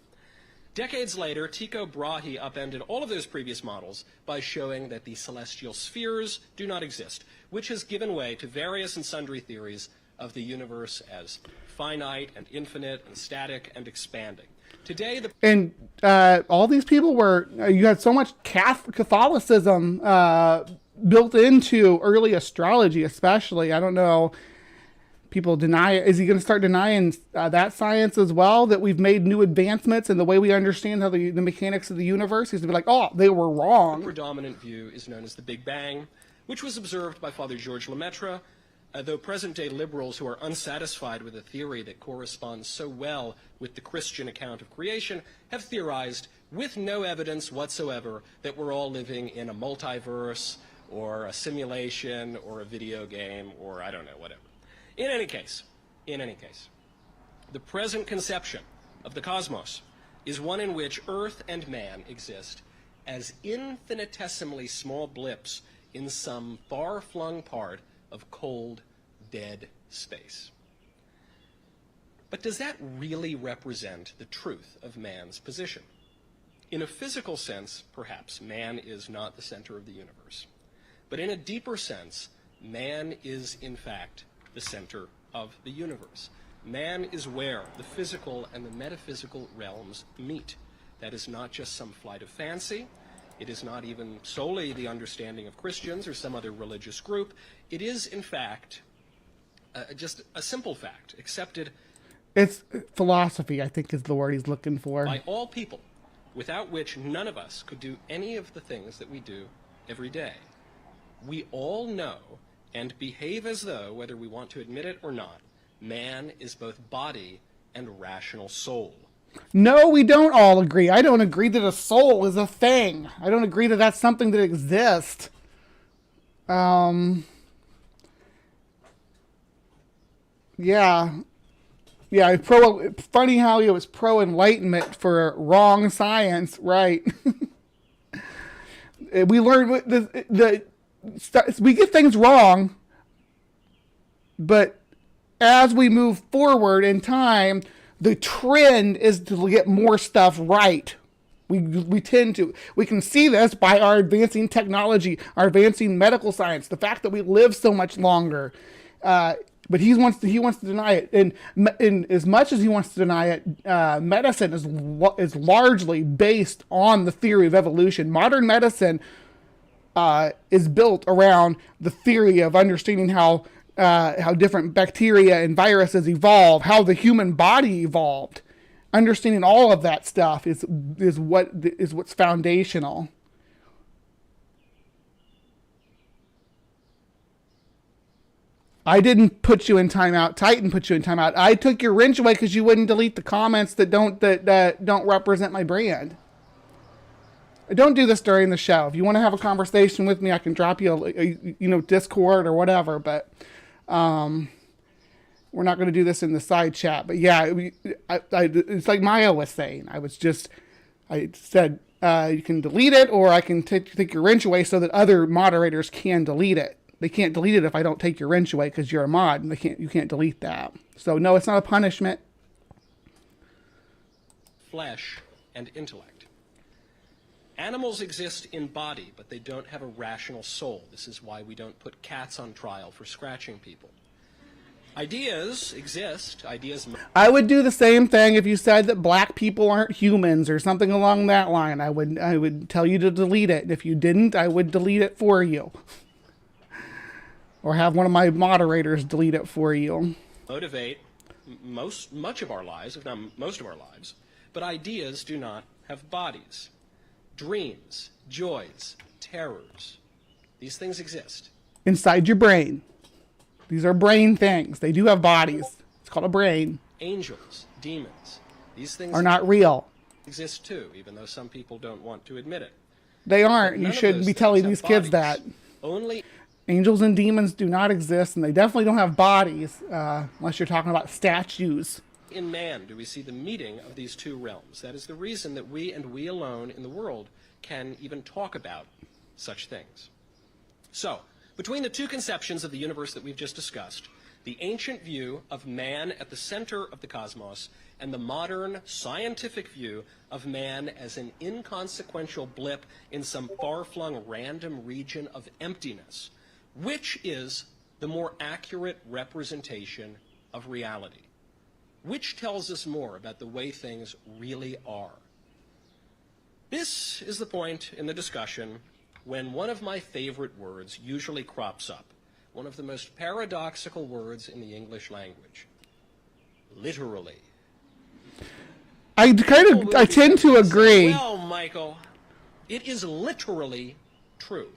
Decades later, Tycho Brahe upended all of those previous models by showing that the celestial spheres do not exist, which has given way to various and sundry theories of the universe as finite and infinite and static and expanding. Today, all these people you had so much Catholicism built into early astrology, especially. I don't know. People deny it. Is he going to start denying that science as well? That we've made new advancements in the way we understand how the mechanics of the universe? He's going to be like, oh, they were wrong. The predominant view is known as the Big Bang, which was observed by Father George Lemaitre, though present-day liberals who are unsatisfied with a theory that corresponds so well with the Christian account of creation have theorized, with no evidence whatsoever, that we're all living in a multiverse or a simulation or a video game or I don't know, whatever. In any case, the present conception of the cosmos is one in which Earth and man exist as infinitesimally small blips in some far-flung part of cold, dead space. But does that really represent the truth of man's position? In a physical sense, perhaps, man is not the center of the universe. But in a deeper sense, man is, in fact, the center of the universe. Man is where the physical and the metaphysical realms meet. That is not just some flight of fancy. It is not even solely the understanding of Christians or some other religious group. It is, in fact, just a simple fact, accepted It's philosophy, I think, is the word he's looking for. by all people, without which none of us could do any of the things that we do every day. We all know and behave as though, whether we want to admit it or not, man is both body and rational soul. No, we don't all agree. I don't agree that a soul is a thing. I don't agree that that's something that exists. Yeah. Yeah, funny how he was pro-enlightenment for wrong science, right? We learn we get things wrong, but as we move forward in time, the trend is to get more stuff right. We tend to. We can see this by our advancing technology, our advancing medical science, the fact that we live so much longer. But he wants to deny it, and as much as he wants to deny it, medicine is largely based on the theory of evolution. Modern medicine is built around the theory of understanding how different bacteria and viruses evolve, how the human body evolved. Understanding all of that stuff is what's foundational. I didn't put you in timeout. Titan put you in timeout. I took your wrench away because you wouldn't delete the comments that don't represent my brand. I don't do this during the show. If you want to have a conversation with me, I can drop you a Discord or whatever. But we're not going to do this in the side chat. But yeah, it's like Maya was saying. I said you can delete it, or I can take your wrench away so that other moderators can delete it. They can't delete it if I don't take your wrench away because you're a mod, and you can't delete that. So no, it's not a punishment. Flesh and intellect. Animals exist in body, but they don't have a rational soul. This is why we don't put cats on trial for scratching people. Ideas exist. I would do the same thing if you said that black people aren't humans or something along that line. I would tell you to delete it. And if you didn't, I would delete it for you. Or have one of my moderators delete it for you. Motivate much of our lives, if not most of our lives, but ideas do not have bodies. Dreams, joys, terrors, these things exist. Inside your brain. These are brain things. They do have bodies. It's called a brain. Angels, demons, these things are not real. Exist too, even though some people don't want to admit it. They aren't. You shouldn't be telling these kids that. Only angels and demons do not exist, and they definitely don't have bodies, unless you're talking about statues. In man do we see the meeting of these two realms. That is the reason that we and we alone in the world can even talk about such things. So, between the two conceptions of the universe that we've just discussed, the ancient view of man at the center of the cosmos and the modern scientific view of man as an inconsequential blip in some far-flung random region of emptiness, which is the more accurate representation of reality? Which tells us more about the way things really are? This is the point in the discussion when one of my favorite words usually crops up, one of the most paradoxical words in the English language. Literally. I tend to agree. Well, Michael, it is literally true.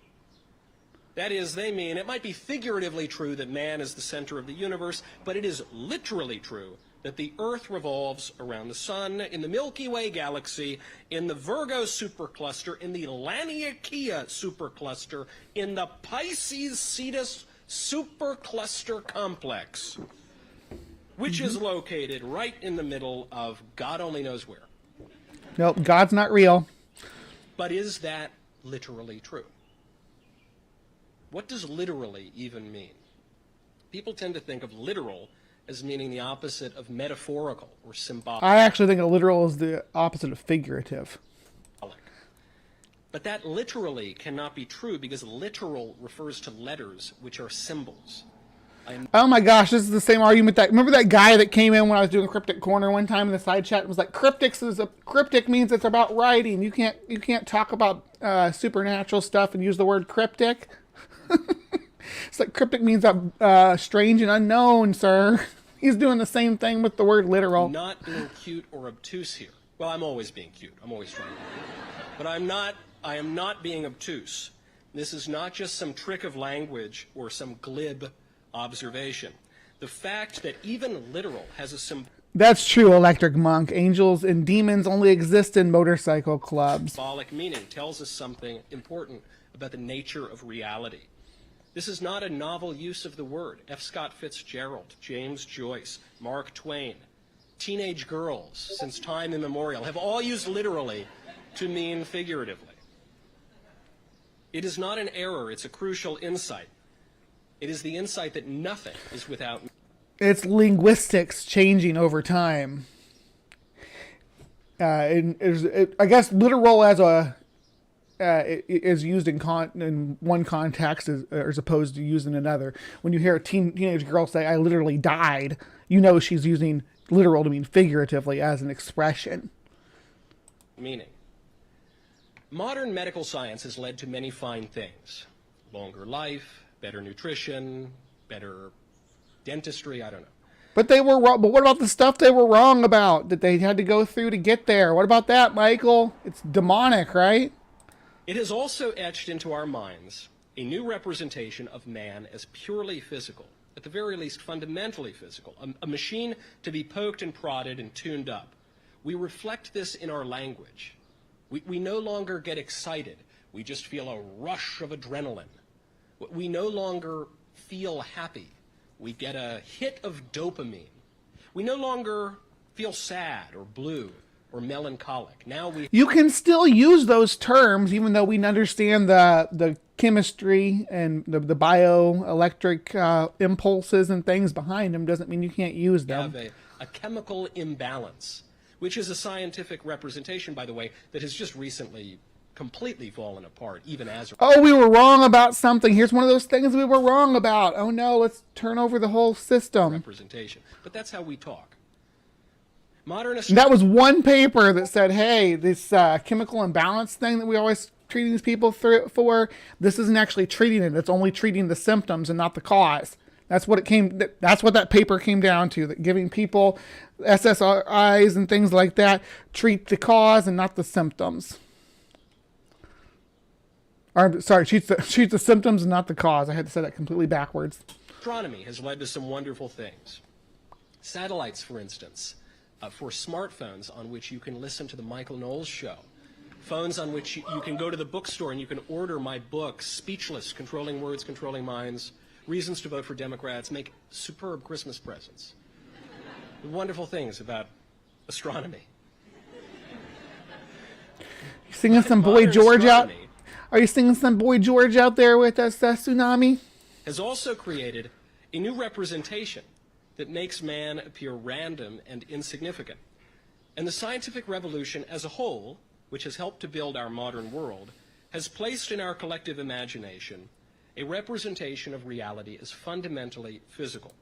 That is, they mean it might be figuratively true that man is the center of the universe, but it is literally true that the Earth revolves around the Sun, in the Milky Way galaxy, in the Virgo supercluster, in the Laniakea supercluster, in the Pisces Cetus supercluster complex, which is located right in the middle of God only knows where. Nope, God's not real. But is that literally true? What does literally even mean? People tend to think of literal as meaning the opposite of metaphorical or symbolic. I actually think a literal is the opposite of figurative. But that literally cannot be true because literal refers to letters, which are symbols. Oh my gosh, this is the same argument that, remember that guy that came in when I was doing Cryptic Corner one time in the side chat and was like, cryptic means it's about writing. You can't talk about supernatural stuff and use the word cryptic. It's like cryptic means strange and unknown, sir. He's doing the same thing with the word literal. Not being cute or obtuse here. Well, I'm always being cute. I'm always trying to be cute. But I am not being obtuse. This is not just some trick of language or some glib observation. The fact that even literal has a That's true, Electric Monk. Angels and demons only exist in motorcycle clubs. symbolic meaning tells us something important about the nature of reality. This is not a novel use of the word. F. Scott Fitzgerald, James Joyce, Mark Twain, teenage girls, since time immemorial, have all used literally to mean figuratively. It is not an error, it's a crucial insight. It is the insight that nothing is without meaning. It's linguistics changing over time. I guess literal as a is used in one context as opposed to used in another. When you hear a teenage girl say, "I literally died," you know she's using literal to mean figuratively as an expression. Meaning. Modern medical science has led to many fine things. Longer life, better nutrition, better dentistry, I don't know. But they were wrong. But what about the stuff they were wrong about that they had to go through to get there? What about that, Michael? It's demonic, right? It has also etched into our minds a new representation of man as purely physical, at the very least fundamentally physical, a machine to be poked and prodded and tuned up. We reflect this in our language. We no longer get excited. We just feel a rush of adrenaline. We no longer feel happy. We get a hit of dopamine. We no longer feel sad or blue or melancholic. Now we... You can still use those terms even though we understand the chemistry and the bioelectric impulses and things behind them. Doesn't mean you can't use them. Have a chemical imbalance, which is a scientific representation, by the way, that has just recently completely fallen apart, even as... Oh, we were wrong about something. Here's one of those things we were wrong about. Oh no, let's turn over the whole system. Representation. But that's how we talk. Modern that was one paper that said, hey, this chemical imbalance thing that we always treating these people for, this isn't actually treating it. It's only treating the symptoms and not the cause. That's what that's what that paper came down to, that giving people SSRIs and things like that treat the cause and not the symptoms. Or, sorry, treats the symptoms and not the cause. I had to say that completely backwards. Astronomy has led to some wonderful things. Satellites, for instance, for smartphones on which you can listen to the Michael Knowles Show. Phones on which you can go to the bookstore and you can order my book, Speechless, Controlling Words, Controlling Minds, Reasons to Vote for Democrats, make superb Christmas presents. Wonderful things about astronomy. You singing some Boy George out? Are you singing some Boy George out there with us, Tsunami? Has also created a new representation that makes man appear random and insignificant. And the scientific revolution as a whole, which has helped to build our modern world, has placed in our collective imagination a representation of reality as fundamentally physical.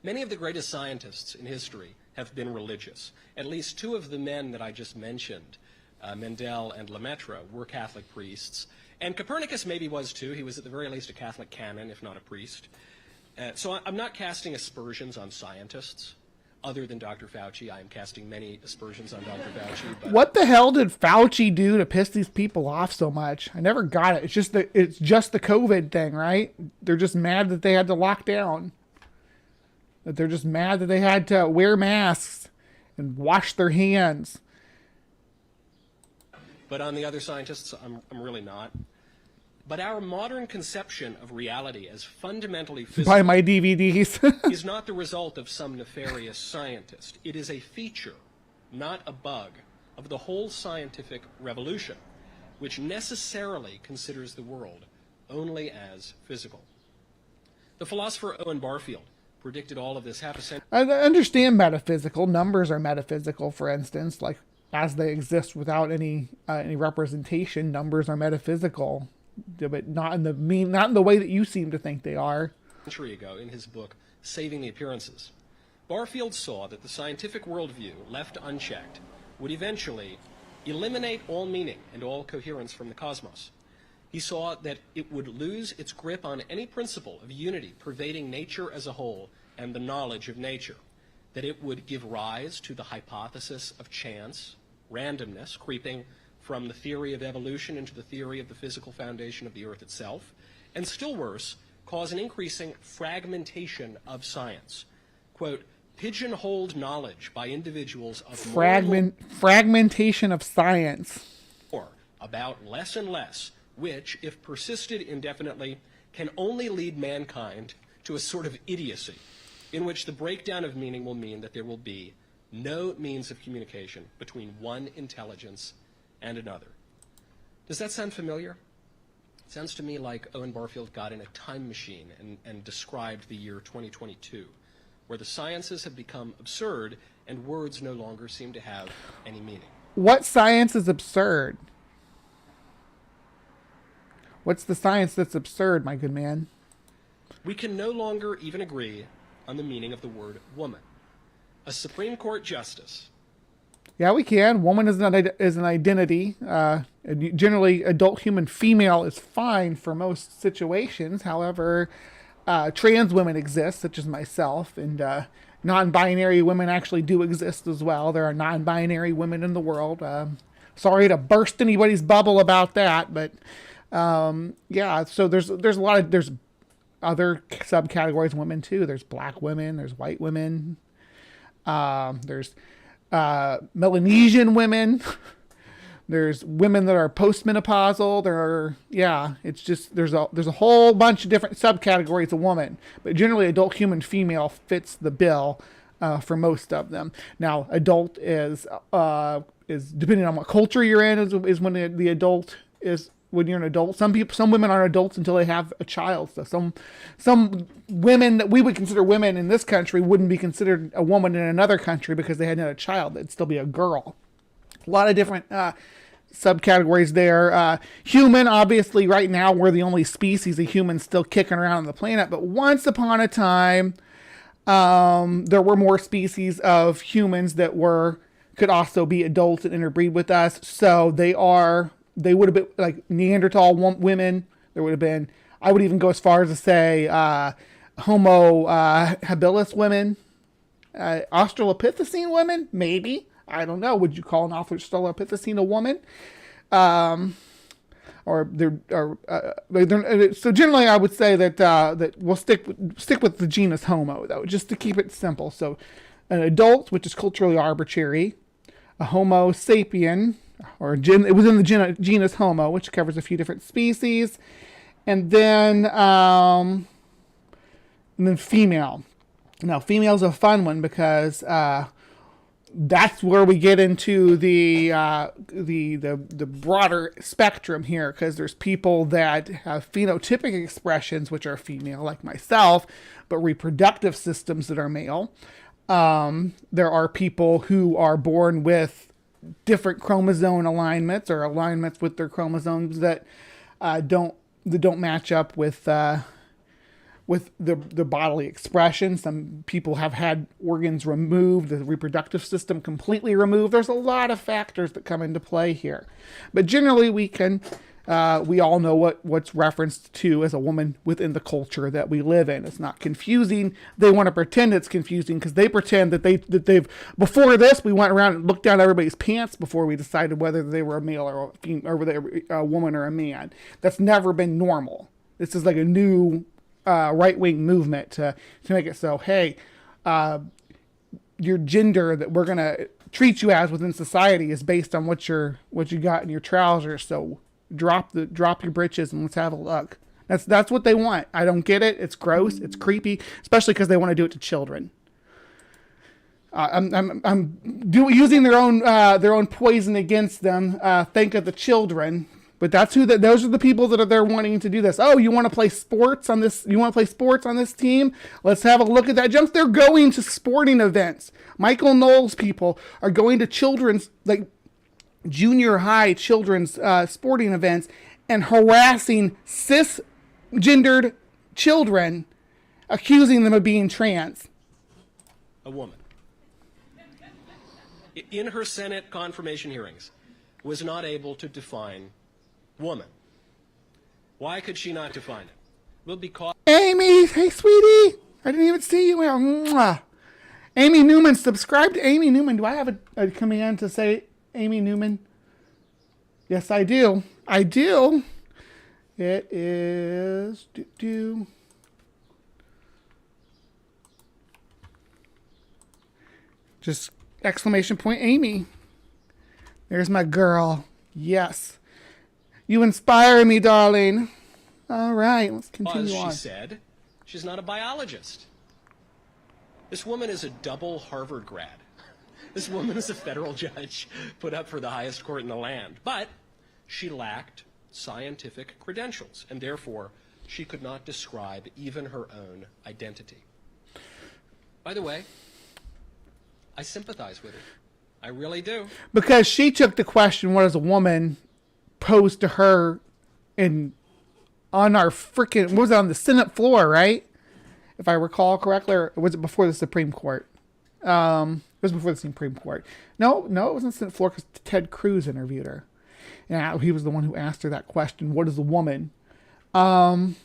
Many of the greatest scientists in history have been religious. At least two of the men that I just mentioned, Mendel and Lemaitre, were Catholic priests. And Copernicus maybe was too. He was at the very least a Catholic canon, if not a priest. So I'm not casting aspersions on scientists. Other than Dr. Fauci, I am casting many aspersions on Dr. Fauci. But what the hell did Fauci do to piss these people off so much? I never got it. It's just the COVID thing, right? They're just mad that they had to lock down. That they're just mad that they had to wear masks and wash their hands. But on the other scientists, I'm really not. But our modern conception of reality as fundamentally physical... Buy my DVDs. ...is not the result of some nefarious scientist. It is a feature, not a bug, of the whole scientific revolution, which necessarily considers the world only as physical. The philosopher Owen Barfield predicted all of this half a century... I understand metaphysical. Numbers are metaphysical, for instance. Like, as they exist without any representation, numbers are metaphysical. But not in the way that you seem to think they are. A century ago, in his book, Saving the Appearances, Barfield saw that the scientific worldview, left unchecked, would eventually eliminate all meaning and all coherence from the cosmos. He saw that it would lose its grip on any principle of unity pervading nature as a whole and the knowledge of nature, that it would give rise to the hypothesis of chance, randomness, creeping from the theory of evolution into the theory of the physical foundation of the Earth itself, and still worse, cause an increasing fragmentation of science. Quote, pigeonholed knowledge by individuals of fragmentation of science. More about less and less, which, if persisted indefinitely, can only lead mankind to a sort of idiocy, in which the breakdown of meaning will mean that there will be no means of communication between one intelligence and another. Does that sound familiar? It sounds to me like Owen Barfield got in a time machine and described the year 2022, where the sciences have become absurd and words no longer seem to have any meaning. What science is absurd? What's the science that's absurd, my good man? We can no longer even agree on the meaning of the word woman. A Supreme Court justice. Yeah, we can. Woman is an identity. Generally, adult human female is fine for most situations. However, trans women exist, such as myself, and non-binary women actually do exist as well. There are non-binary women in the world. Sorry to burst anybody's bubble about that, but yeah. So there's a lot of there's other subcategories of women too. There's black women. There's white women. There's Melanesian women. There's women that are postmenopausal. There are, yeah, it's just, there's a whole bunch of different subcategories of woman, but generally adult human female fits the bill, for most of them. Now, adult is depending on what culture you're in is when the adult is, when you're an adult. Some women aren't adults until they have a child. So some women that we would consider women in this country wouldn't be considered a woman in another country because they hadn't had a child. They'd still be a girl. A lot of different subcategories there. Human, obviously, right now we're the only species of humans still kicking around on the planet. But once upon a time, there were more species of humans that could also be adults and interbreed with us. So they would have been like Neanderthal women. There would have been, I would even go as far as to say, Homo habilis women, Australopithecine women, maybe. I don't know. Would you call an Australopithecine a woman? So generally, I would say that we'll stick with the genus Homo, though, just to keep it simple. So, an adult, which is culturally arbitrary, a Homo sapien, it was in the genus Homo, which covers a few different species, and then female. Now, female's a fun one because that's where we get into the broader spectrum here, because there's people that have phenotypic expressions which are female, like myself, but reproductive systems that are male. There are people who are born with different chromosome alignments or alignments with their chromosomes that don't match up with the bodily expression. Some people have had organs removed, the reproductive system completely removed. There's a lot of factors that come into play here. But generally we all know what's referenced to as a woman within the culture that we live in. It's not confusing. They want to pretend it's confusing because they pretend that they've, before this, we went around and looked down everybody's pants before we decided whether they were a male or whether they were a woman or a man. That's never been normal. This is like a new right-wing movement to make it so, hey, your gender that we're going to treat you as within society is based on what you got in your trousers. So drop your britches and let's have a look. That's what they want. I don't get it. It's gross. It's creepy, especially because they want to do it to children. I'm using their own poison against them. Think of the children. But those are the people that are there wanting to do this. Oh, you want to play sports on this? You want to play sports on this team? Let's have a look at that. They're going to sporting events. Michael Knowles people are going to children's, like junior high children's sporting events and harassing cisgendered children, accusing them of being trans. A woman, in her Senate confirmation hearings, was not able to define woman. Why could she not define it? Well, because... Amy, hey, sweetie. I didn't even see you. Mwah. Amy Newman, subscribe to Amy Newman. Do I have a command to say Amy Newman? Yes, I do. I do. It is... Just exclamation point Amy. There's my girl. Yes. You inspire me, darling. All right, let's continue on. She said she's not a biologist. This woman is a double Harvard grad. This woman is a federal judge put up for the highest court in the land. But she lacked scientific credentials, and therefore she could not describe even her own identity. By the way, I sympathize with her. I really do. Because she took the question, what is a woman, posed to her on our freaking, what was it, on the Senate floor, right? If I recall correctly, or was it before the Supreme Court? It was before the Supreme Court. No, it wasn't the Senate floor because Ted Cruz interviewed her. And he was the one who asked her that question, what is a woman? And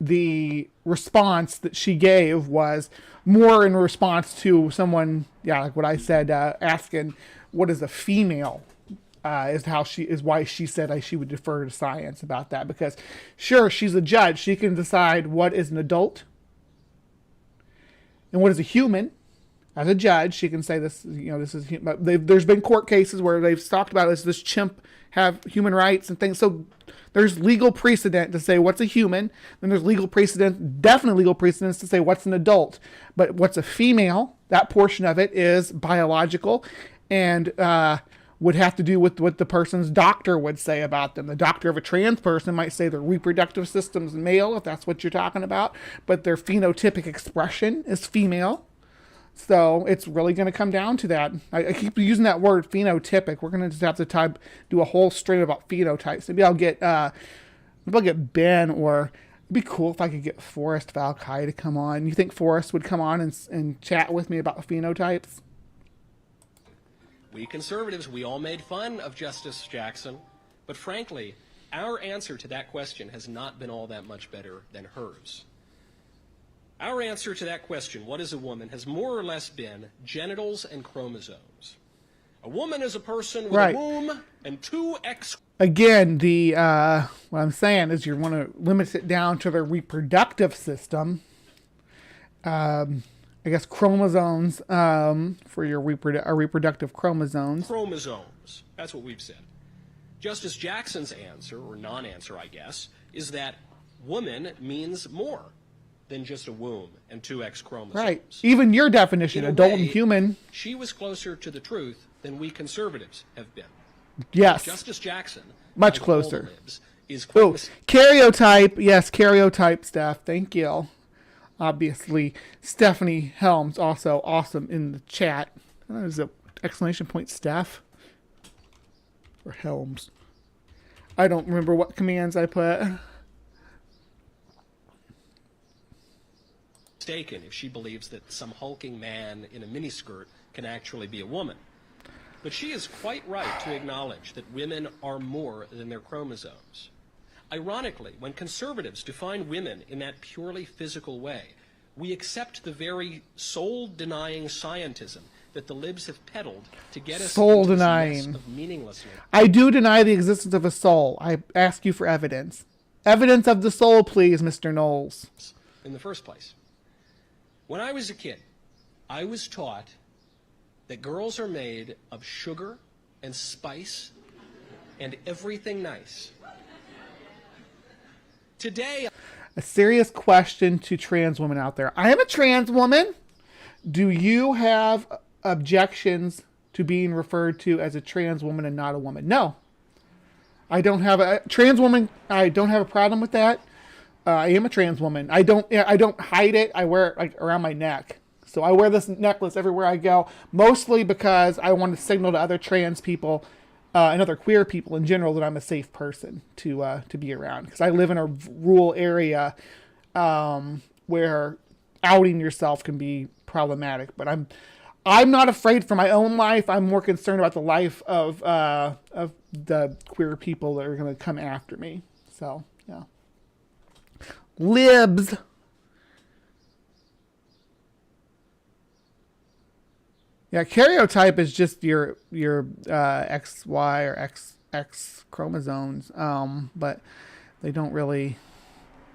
the response that she gave was more in response to someone, like what I said, asking what is a female, is why she said she would defer to science about that, because sure, she's a judge, she can decide what is an adult and what is a human. As a judge, she can say this, this is, but there's been court cases where they've talked about this chimp have human rights and things. So there's legal precedent to say what's a human. Then there's legal precedent, definitely legal precedents to say what's an adult. But what's a female, that portion of it is biological and would have to do with what the person's doctor would say about them. The doctor of a trans person might say their reproductive system's male, if that's what you're talking about, but their phenotypic expression is female. So it's really going to come down to that. I keep using that word phenotypic. We're going to just have to do a whole stream about phenotypes. Maybe I'll get Ben, or it'd be cool if I could get Forrest Valkai to come on. You think Forrest would come on and chat with me about phenotypes? We conservatives, we all made fun of Justice Jackson, but frankly, our answer to that question has not been all that much better than hers. Our answer to that question, what is a woman, has more or less been genitals and chromosomes. A woman is a person with a womb and 2 X. Again, what I'm saying is you want to limit it down to their reproductive system. I guess chromosomes for your reproductive chromosomes. Chromosomes. That's what we've said. Justice Jackson's answer, or non-answer, I guess, is that woman means more than just a womb and 2 X chromosomes. Right. Even your definition, adult and human. She was closer to the truth than we conservatives have been. Yes. Justice Jackson, much closer. Is karyotype. Yes, karyotype staff. Thank you. Obviously, Stephanie Helms, also awesome in the chat. There's an exclamation point staff. Or Helms. I don't remember what commands I put. Mistaken if she believes that some hulking man in a miniskirt can actually be a woman. But she is quite right to acknowledge that women are more than their chromosomes. Ironically, when conservatives define women in that purely physical way, we accept the very soul-denying scientism that the libs have peddled to get us into this mess of meaninglessness. I do deny the existence of a soul. I ask you for evidence. Evidence of the soul, please, Mr. Knowles. In the first place. When I was a kid, I was taught that girls are made of sugar and spice and everything nice. Today, a serious question to trans women out there. I am a trans woman. Do you have objections to being referred to as a trans woman and not a woman? No. I don't have a trans woman. I don't have a problem with that. I am a trans woman. I don't hide it. I wear it like around my neck. So I wear this necklace everywhere I go, mostly because I want to signal to other trans people and other queer people in general that I'm a safe person to be around. Because I live in a rural area where outing yourself can be problematic. But I'm not afraid for my own life. I'm more concerned about the life of the queer people that are going to come after me. So, yeah. Libs. Yeah, karyotype is just your XY or XX chromosomes, but they don't really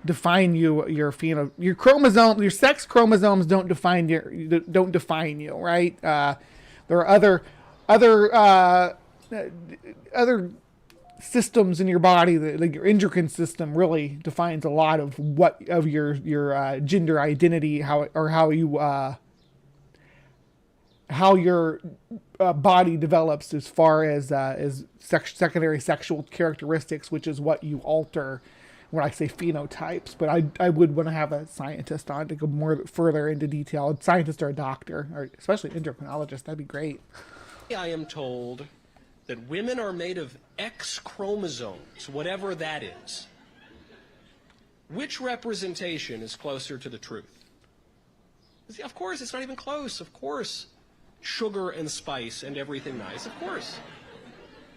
define you. Your chromosome, your sex chromosomes don't define you, right? There are other systems in your body that, like your endocrine system, really defines a lot of your gender identity, how your body develops as far as secondary sexual characteristics, which is what you alter when I say phenotypes. But I would want to have a scientist on to go more further into detail. A scientist or a doctor, or especially an endocrinologist. That'd be great. I am told that women are made of X chromosomes, whatever that is. Which representation is closer to the truth? Of course, it's not even close. Of course, sugar and spice and everything nice. Of course.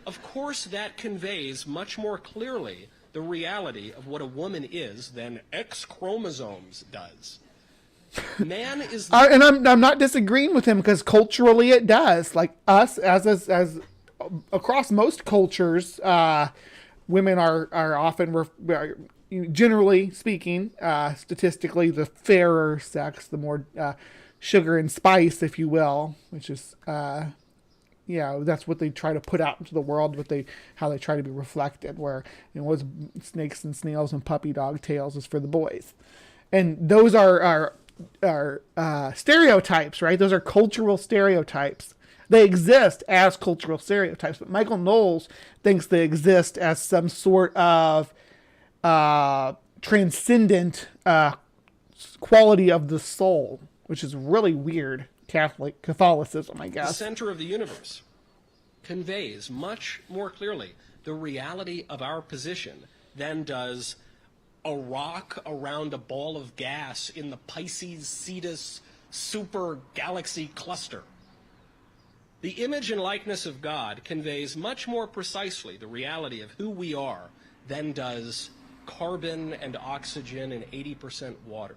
Of course, that conveys much more clearly the reality of what a woman is than X chromosomes does. Man is... and I'm not disagreeing with him, because culturally it does. Like us, as across most cultures, women are often, generally speaking, statistically, the fairer sex, the more sugar and spice, if you will, which is, that's what they try to put out into the world, how they try to be reflected, where, what's snakes and snails and puppy dog tails is for the boys. And those are stereotypes, right? Those are cultural stereotypes. They exist as cultural stereotypes, but Michael Knowles thinks they exist as some sort of transcendent quality of the soul, which is really weird. Catholicism, I guess. The center of the universe conveys much more clearly the reality of our position than does a rock around a ball of gas in the Pisces-Cetus super galaxy cluster. The image and likeness of God conveys much more precisely the reality of who we are than does carbon and oxygen and 80% water.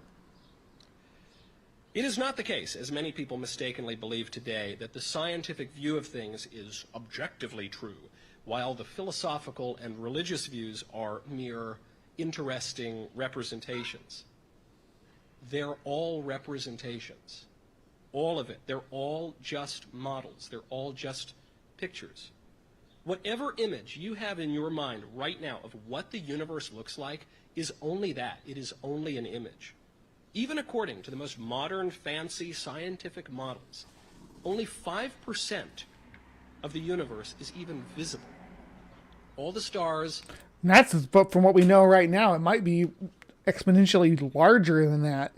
It is not the case, as many people mistakenly believe today, that the scientific view of things is objectively true, while the philosophical and religious views are mere interesting representations. They're all representations. All of it. They're all just models. They're all just pictures. Whatever image you have in your mind right now of what the universe looks like is only that. It is only an image. Even according to the most modern, fancy scientific models, only 5% of the universe is even visible. All the stars... And that's, but from what we know right now, it might be exponentially larger than that.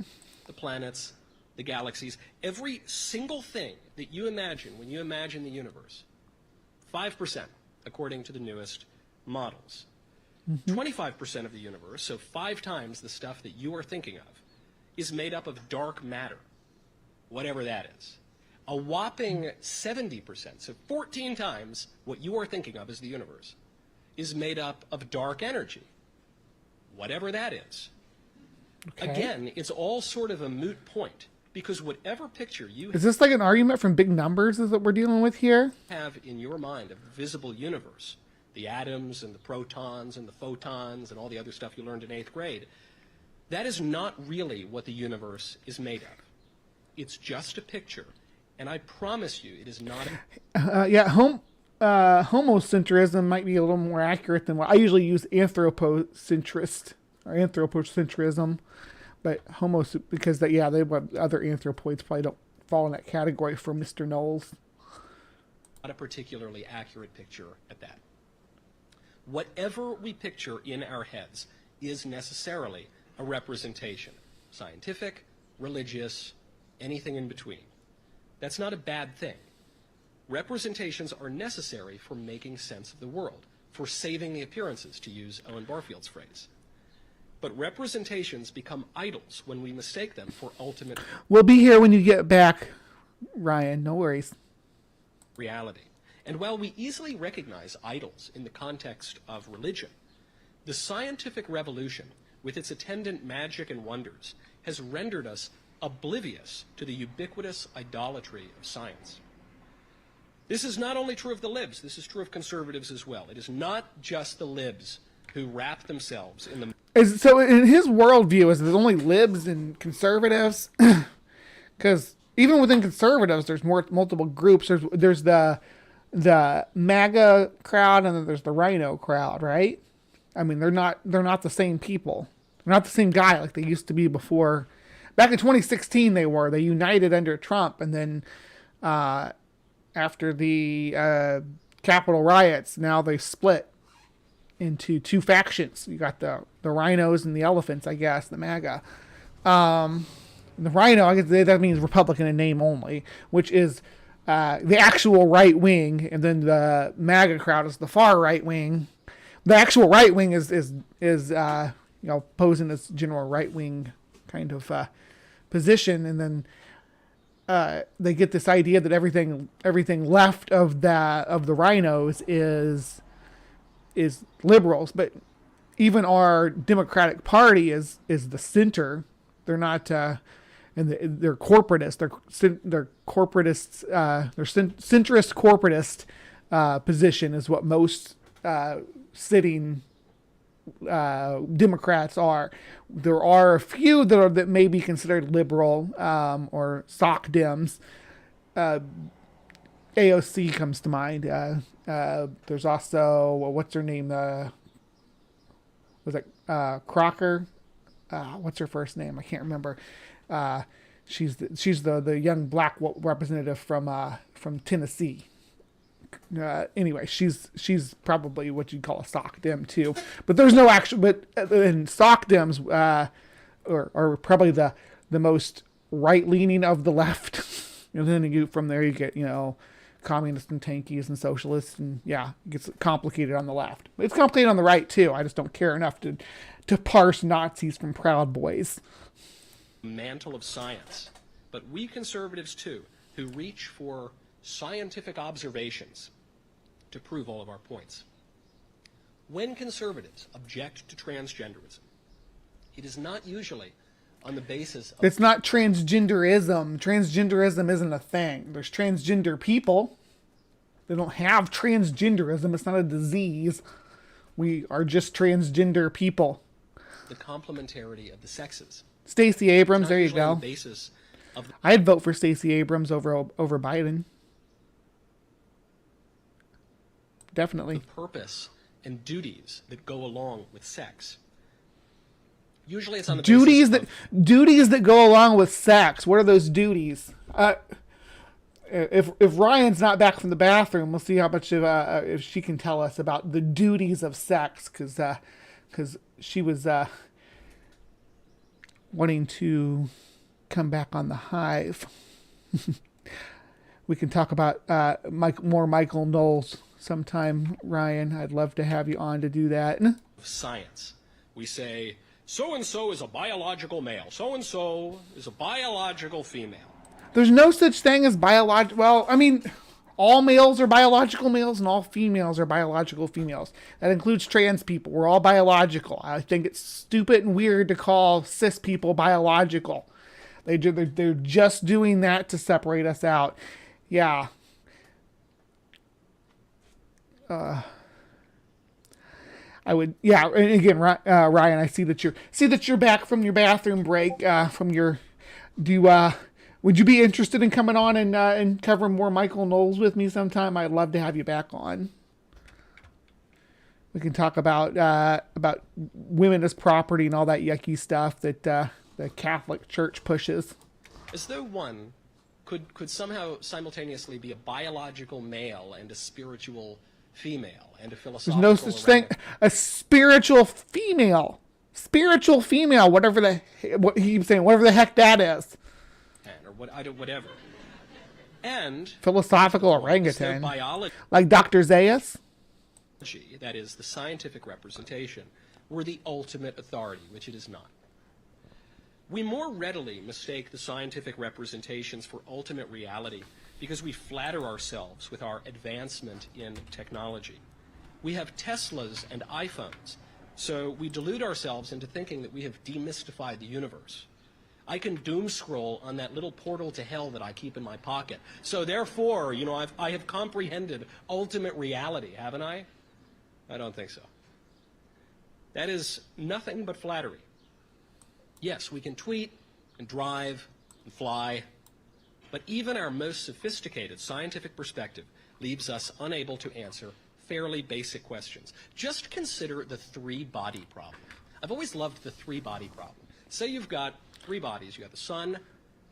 The planets, the galaxies, every single thing that you imagine when you imagine the universe, 5%, according to the newest models. 25% of the universe, so 5 times the stuff that you are thinking of, is made up of dark matter, whatever that is. A whopping 70%, so 14 times what you are thinking of as the universe, is made up of dark energy, whatever that is. Okay. Again, it's all sort of a moot point, because whatever picture you Is this like an argument from big numbers is what we're dealing with here? Have in your mind a visible universe, the atoms and the protons and the photons and all the other stuff you learned in 8th grade, that is not really what the universe is made of. It's just a picture, and I promise you it is not homocentrism might be a little more accurate than what I usually use. Anthropocentrist or anthropocentrism, but because they other anthropoids probably don't fall in that category for Mr. Knowles. Not a particularly accurate picture at that. Whatever we picture in our heads is necessarily a representation, scientific, religious, anything in between. That's not a bad thing. Representations are necessary for making sense of the world, for saving the appearances, to use Owen Barfield's phrase. But representations become idols when we mistake them for ultimate... We'll be here when you get back, Ryan. No worries. Reality. And while we easily recognize idols in the context of religion, the scientific revolution, with its attendant magic and wonders, has rendered us oblivious to the ubiquitous idolatry of science. This is not only true of the libs, this is true of conservatives as well. It is not just the libs who wrap themselves in the... So in his worldview, is there's only libs and conservatives? Because even within conservatives, there's multiple groups. There's the MAGA crowd, and then there's the Rhino crowd, right? I mean, they're not the same people. They're not the same guy like they used to be before. Back in 2016, they united under Trump, and then after the Capitol riots, now they split into two factions. You got the rhinos and the elephants, I guess, the MAGA. The rhino, I guess that means Republican in name only, which is the actual right wing, and then the MAGA crowd is the far right wing. The actual right wing is posing this general right wing kind of position, and then they get this idea that everything left of the rhinos is liberals, but even our Democratic Party is the center. They're not, and they're corporatists. They're corporatists. Their centrist corporatist position is what most sitting Democrats are. There are a few that may be considered liberal or sock Dems. AOC comes to mind. There's also what's her name? Was it Crocker? What's her first name? I can't remember. She's the young black representative from Tennessee. Anyway, she's probably what you'd call a sock dem too, but there's no actual. But and sock dems are probably the most right leaning of the left, and then from there you get communists and tankies and socialists, and it gets complicated on the left. It's complicated on the right too. I just don't care enough to parse Nazis from Proud Boys. Mantle of science, but we conservatives too, who reach for scientific observations to prove all of our points. When conservatives object to transgenderism, it is not usually on the basis of... It's not transgenderism. Transgenderism isn't a thing. There's transgender people. They don't have transgenderism. It's not a disease. We are just transgender people. The complementarity of the sexes. Stacey Abrams, there you go. The basis of I'd vote for Stacey Abrams over Biden. Definitely. The purpose and duties that go along with sex. Usually it's on the duties that go along with sex. What are those duties? If Ryan's not back from the bathroom, we'll see how much of if she can tell us about the duties of sex, because she was wanting to come back on the Hive. We can talk about more Michael Knowles sometime, Ryan. I'd love to have you on to do that. Science. We say, so-and-so is a biological male. So-and-so is a biological female. There's no such thing as biological... Well, I mean, all males are biological males and all females are biological females. That includes trans people. We're all biological. I think it's stupid and weird to call cis people biological. They're just doing that to separate us out. Yeah. I would, and again, Ryan, I see that you're back from your bathroom break. Would you be interested in coming on and covering more Michael Knowles with me sometime? I'd love to have you back on. We can talk about women as property and all that yucky stuff that the Catholic Church pushes. As though one could somehow simultaneously be a biological male and a spiritual female and a philosophical... There's no such thing. A spiritual female. Spiritual female, whatever the heck that is. Or whatever. And... philosophical orangutan. Like Dr. Zayas? That is, the scientific representation, were the ultimate authority, which it is not. We more readily mistake the scientific representations for ultimate reality because we flatter ourselves with our advancement in technology. We have Teslas and iPhones, so we delude ourselves into thinking that we have demystified the universe. I can doom scroll on that little portal to hell that I keep in my pocket. So therefore, you know, I have comprehended ultimate reality, haven't I? I don't think so. That is nothing but flattery. Yes, we can tweet and drive and fly, but even our most sophisticated scientific perspective leaves us unable to answer fairly basic questions. Just consider the three-body problem. I've always loved the three-body problem. Say you've got three bodies. You got the sun,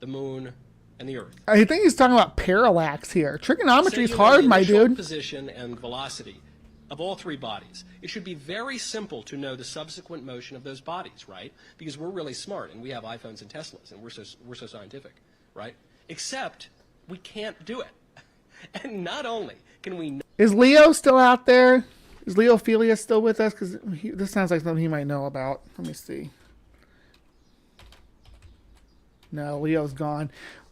the moon, and the earth. I think he's talking about parallax here. Trigonometry is hard, my dude. Position and velocity of all three bodies. It should be very simple to know the subsequent motion of those bodies, right? Because we're really smart and we have iPhones and Teslas and we're so scientific, right? Except we can't do it. And not only can we... Is Leo still out there? Is Leophilia still with us? Because this sounds like something he might know about. Let me see. No, Leo's gone.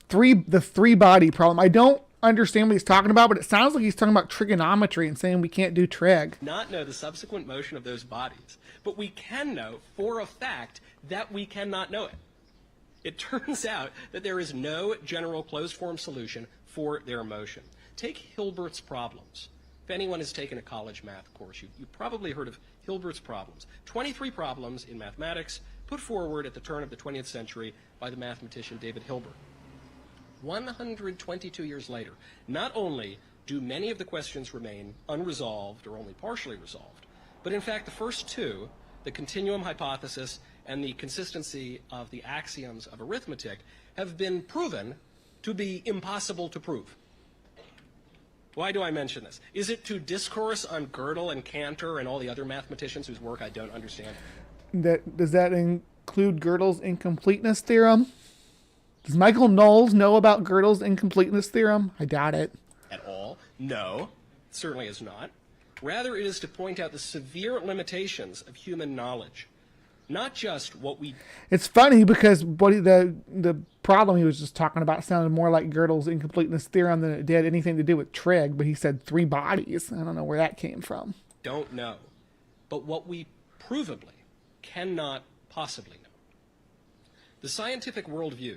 The three-body problem. I don't understand what he's talking about, but it sounds like he's talking about trigonometry and saying we can't do trig. Not know the subsequent motion of those bodies, but we can know for a fact that we cannot know it. It turns out that there is no general closed-form solution for their motion. Take Hilbert's problems. If anyone has taken a college math course, you've probably heard of Hilbert's problems. 23 problems in mathematics put forward at the turn of the 20th century by the mathematician David Hilbert. 122 years later, not only do many of the questions remain unresolved or only partially resolved, but in fact the first two, the continuum hypothesis and the consistency of the axioms of arithmetic, have been proven to be impossible to prove. Why do I mention this? Is it to discourse on Gödel and Cantor and all the other mathematicians whose work I don't understand? Does that include Gödel's incompleteness theorem? Does Michael Knowles know about Gödel's incompleteness theorem? I doubt it. At all? No, it certainly is not. Rather, it is to point out the severe limitations of human knowledge. Not just what we... It's funny because the problem he was just talking about sounded more like Gödel's incompleteness theorem than it did anything to do with trig, but he said three bodies. I don't know where that came from. Don't know. But what we provably cannot possibly know. The scientific worldview,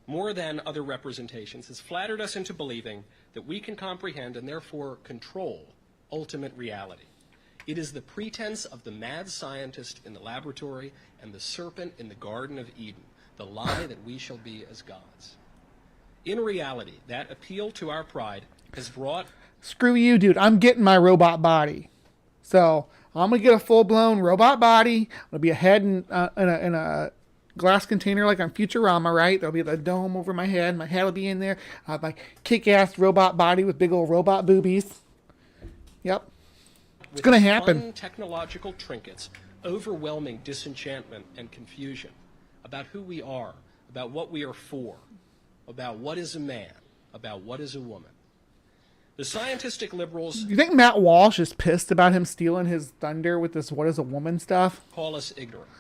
more than other representations, has flattered us into believing that we can comprehend and therefore control ultimate reality. It is the pretense of the mad scientist in the laboratory and the serpent in the Garden of Eden, the lie that we shall be as gods. In reality, that appeal to our pride has brought... Screw you, dude. I'm getting my robot body. So I'm going to get a full-blown robot body. I'm going to be a head in a glass container like on Futurama, right? There'll be the dome over my head. My head will be in there. I'll have my kick-ass robot body with big old robot boobies. Yep. It's going to happen. Fun technological trinkets, overwhelming disenchantment and confusion about who we are, about what we are for, about what is a man, about what is a woman. The scientific liberals... You think Matt Walsh is pissed about him stealing his thunder with this what is a woman stuff? Call us ignorant.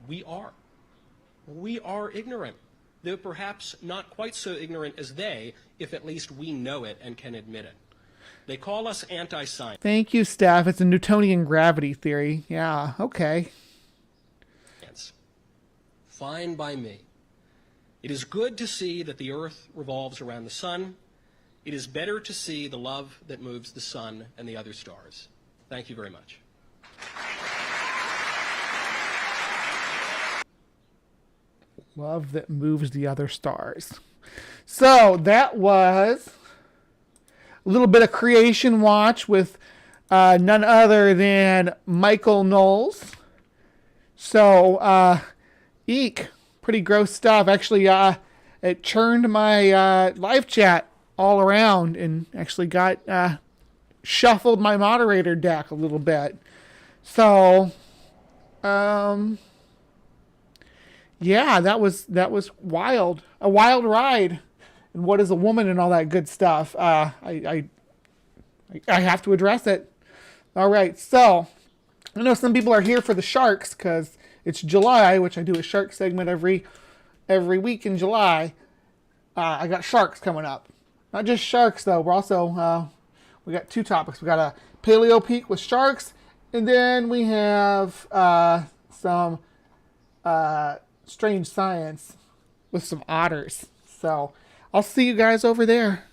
We are. We are ignorant, though perhaps not quite so ignorant as they, if at least we know it and can admit it. They call us anti-science. Thank you, Steph. It's a Newtonian gravity theory. Yeah, okay. Fine by me. It is good to see that the earth revolves around the sun. It is better to see the love that moves the sun and the other stars. Thank you very much. Love that moves the other stars. So that was a little bit of Creation Watch with none other than Michael Knowles. So, eek, pretty gross stuff. Actually, it churned my live chat all around and actually got shuffled my moderator deck a little bit. So, yeah, that was wild. A wild ride. And what is a woman and all that good stuff. I have to address it. All right, so I know some people are here for the sharks because it's July, which I do a shark segment every week in July. I got sharks coming up. Not just sharks, though. We're also, we got two topics. We got a paleo peak with sharks, and then we have some strange science with some otters. So I'll see you guys over there.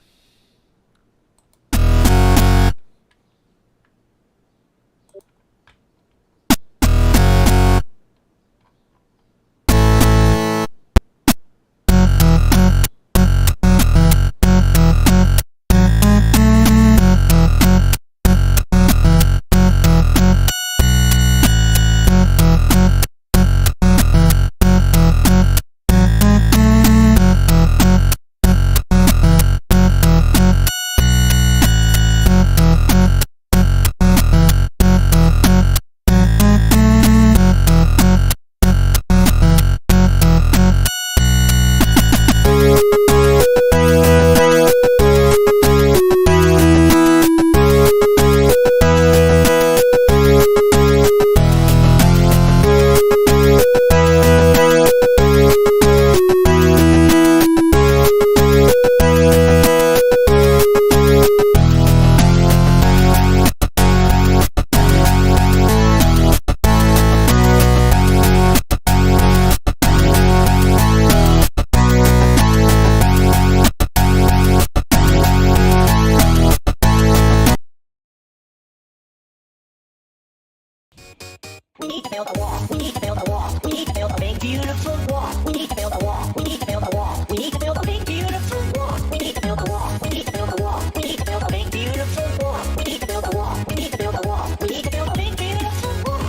We need to build a wall. We need to build a wall. We need to build a big, beautiful wall. We need to build a wall. We need to build a wall. We need to build a big, beautiful wall. We need to build a wall. We need to build a wall. We need to build a big, beautiful wall. We need to build a wall. We need to build a wall. We need to build a big, beautiful wall.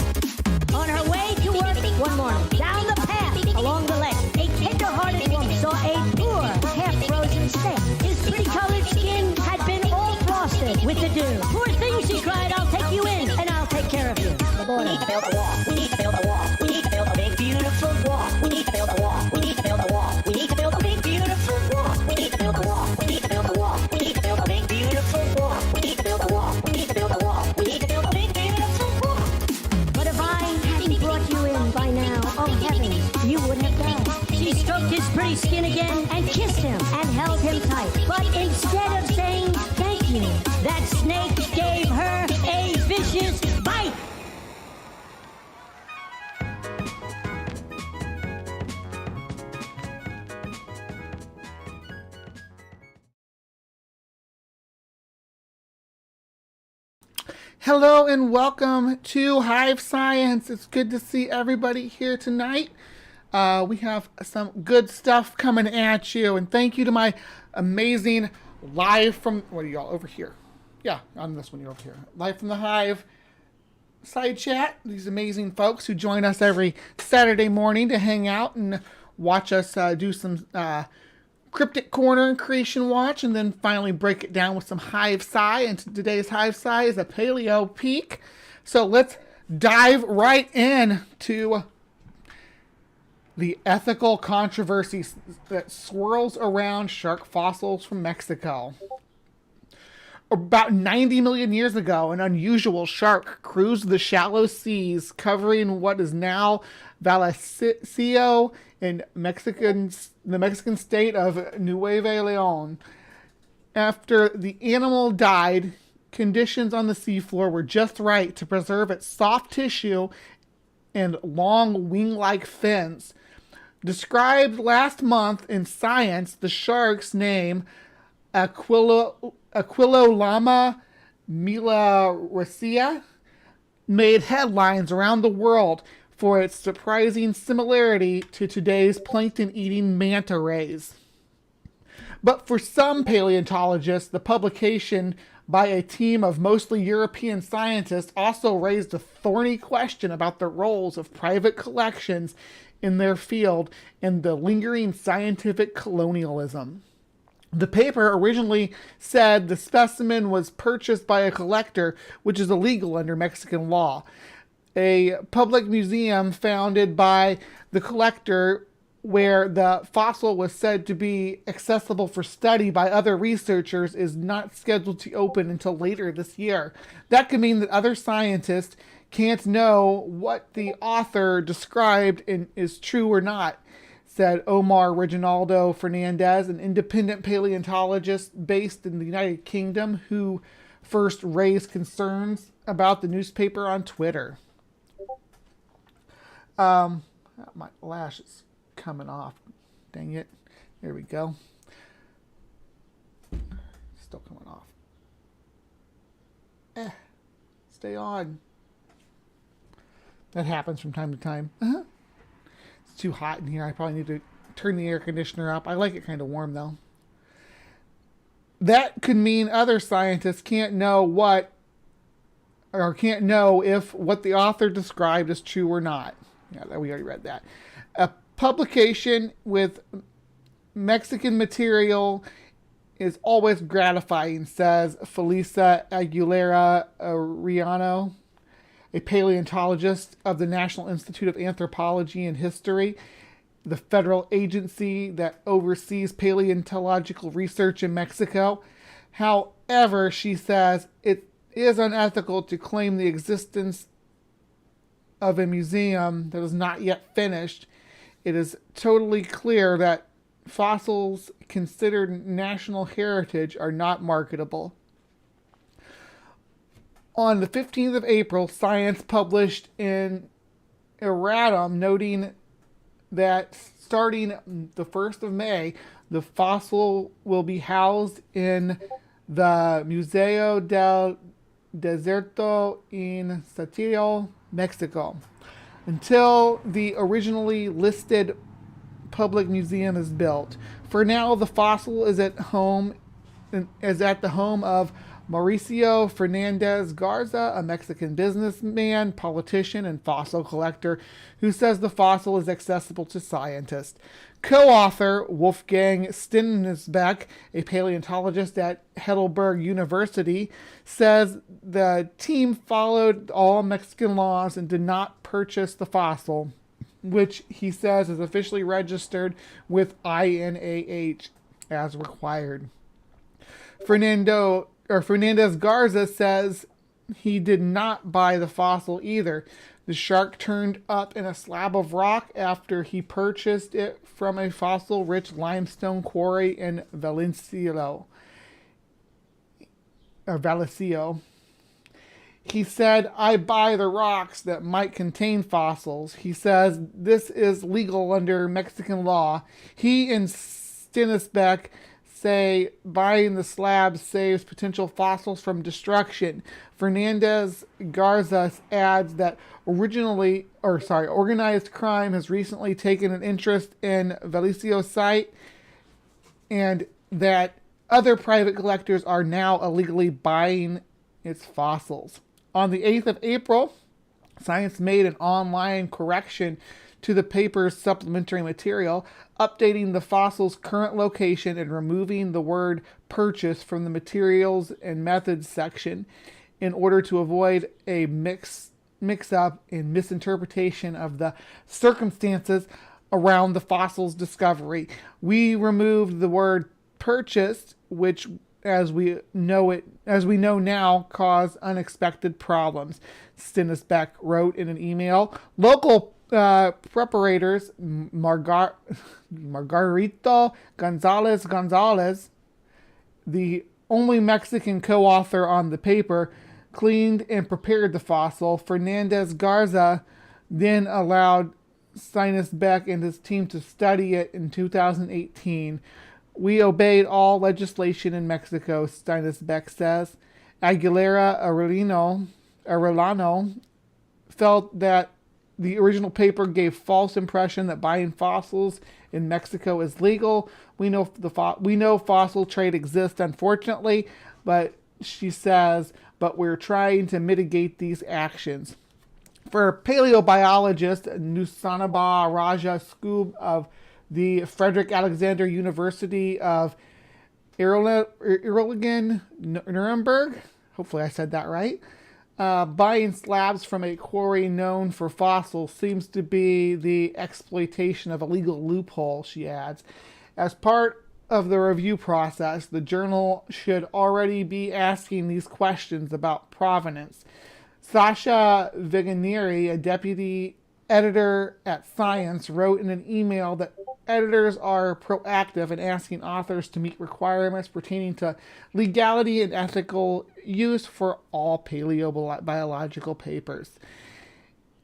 On her way to work one morning, down the path along the lake, a tender-hearted woman saw a poor, half-frozen steak. His pretty colored skin had been all frosted with the dew. Poor thing, she cried, I'll take you in, and I'll take care of you. We need to build a wall. We need to build a wall. We need to build a big, beautiful wall. We need to build a wall. We need to build a wall. We need to build a big, beautiful wall. We need to build a wall. We need to build a wall. We need to build a big, beautiful wall. We need to build a wall. We need to build a wall. We need to build a big, beautiful wall. But if I hadn't brought you in by now, oh heavens, you would have died. She stroked his pretty skin again and kissed him and held him tight. But instead of saying thank you, that snake gave her a vicious bite. Hello and welcome to HiveScience. It's good to see everybody here tonight. We have some good stuff coming at you, and thank you to my amazing live from, what are y'all over here? Yeah, on this one, you're over here. Live from the Hive side chat. These amazing folks who join us every Saturday morning to hang out and watch us do some CryptoCorner and Creation Watch, and then finally break it down with some HiveSci. And today's HiveSci is a paleo peak. So let's dive right in to the ethical controversy that swirls around shark fossils from Mexico. About 90 million years ago, an unusual shark cruised the shallow seas, covering what is now Vallecillo in the Mexican state of Nuevo Leon. After the animal died, conditions on the seafloor were just right to preserve its soft tissue and long wing-like fins. Described last month in Science, the shark's name, Aquilolama milaracea, made headlines around the world for its surprising similarity to today's plankton-eating manta rays. But for some paleontologists, the publication by a team of mostly European scientists also raised a thorny question about the roles of private collections in their field and the lingering scientific colonialism. The paper originally said the specimen was purchased by a collector, which is illegal under Mexican law. A public museum founded by the collector, where the fossil was said to be accessible for study by other researchers, is not scheduled to open until later this year. That could mean that other scientists can't know what the author described is true or not, said Omar Reginaldo Fernandez, an independent paleontologist based in the United Kingdom who first raised concerns about the newspaper on Twitter. My lash is coming off. Dang it. There we go. Still coming off. Stay on. That happens from time to time. It's too hot in here. I probably need to turn the air conditioner up. I like it kind of warm though. That could mean other scientists can't know if what the author described is true or not. Yeah, we already read that. A publication with Mexican material is always gratifying, says Felisa Aguilera Riano, a paleontologist of the National Institute of Anthropology and History, the federal agency that oversees paleontological research in Mexico. However, she says it is unethical to claim the existence of a museum that is not yet finished. It is totally clear that fossils considered national heritage are not marketable. On the 15th of April, Science published an erratum noting that starting the 1st of May, the fossil will be housed in the Museo del Desierto in Saltillo, Mexico, until the originally listed public museum is built. For now, the fossil is at the home of Mauricio Fernandez Garza, a Mexican businessman, politician, and fossil collector who says the fossil is accessible to scientists. Co-author Wolfgang Stinsbeck, a paleontologist at Heidelberg University, says the team followed all Mexican laws and did not purchase the fossil, which he says is officially registered with INAH as required. Fernandez Garza says he did not buy the fossil either. The shark turned up in a slab of rock after he purchased it from a fossil-rich limestone quarry in Vallecillo. He said, "I buy the rocks that might contain fossils." He says this is legal under Mexican law. He and Stinsbeck say buying the slab saves potential fossils from destruction. Fernandez Garza adds that organized crime has recently taken an interest in Vallecillo site and that other private collectors are now illegally buying its fossils. On the 8th of April, Science made an online correction to the paper's supplementary material, updating the fossil's current location and removing the word purchase from the materials and methods section in order to avoid a mix-up and misinterpretation of the circumstances around the fossil's discovery. We removed the word purchased, which as we know now, caused unexpected problems, Stinsbeck wrote in an email. Local preparators Margarito Gonzalez, the only Mexican co-author on the paper, cleaned and prepared the fossil. Fernandez Garza then allowed Stinsbeck and his team to study it in 2018. We obeyed all legislation in Mexico, Stinsbeck says. Aguilera Arellano felt that the original paper gave false impression that buying fossils in Mexico is legal. We know fossil trade exists, unfortunately, but she says, but we're trying to mitigate these actions. For paleobiologist Nusanaba Raja Skoob of the Frederick Alexander University of Erlangen, Nuremberg, hopefully I said that right, buying slabs from a quarry known for fossils seems to be the exploitation of a legal loophole, she adds. As part of the review process, the journal should already be asking these questions about provenance. Sasha Viganieri, a deputy editor at Science, wrote in an email that editors are proactive in asking authors to meet requirements pertaining to legality and ethical use for all paleobiological papers.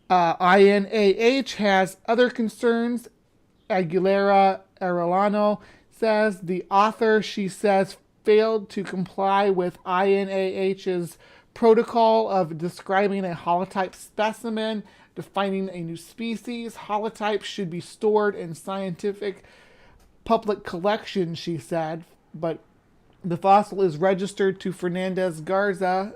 INAH has other concerns. Aguilera Arellano says the author, she says, failed to comply with INAH's protocol of describing a holotype specimen, defining a new species. Holotypes should be stored in scientific public collections, she said, but the fossil is registered to Fernandez Garza's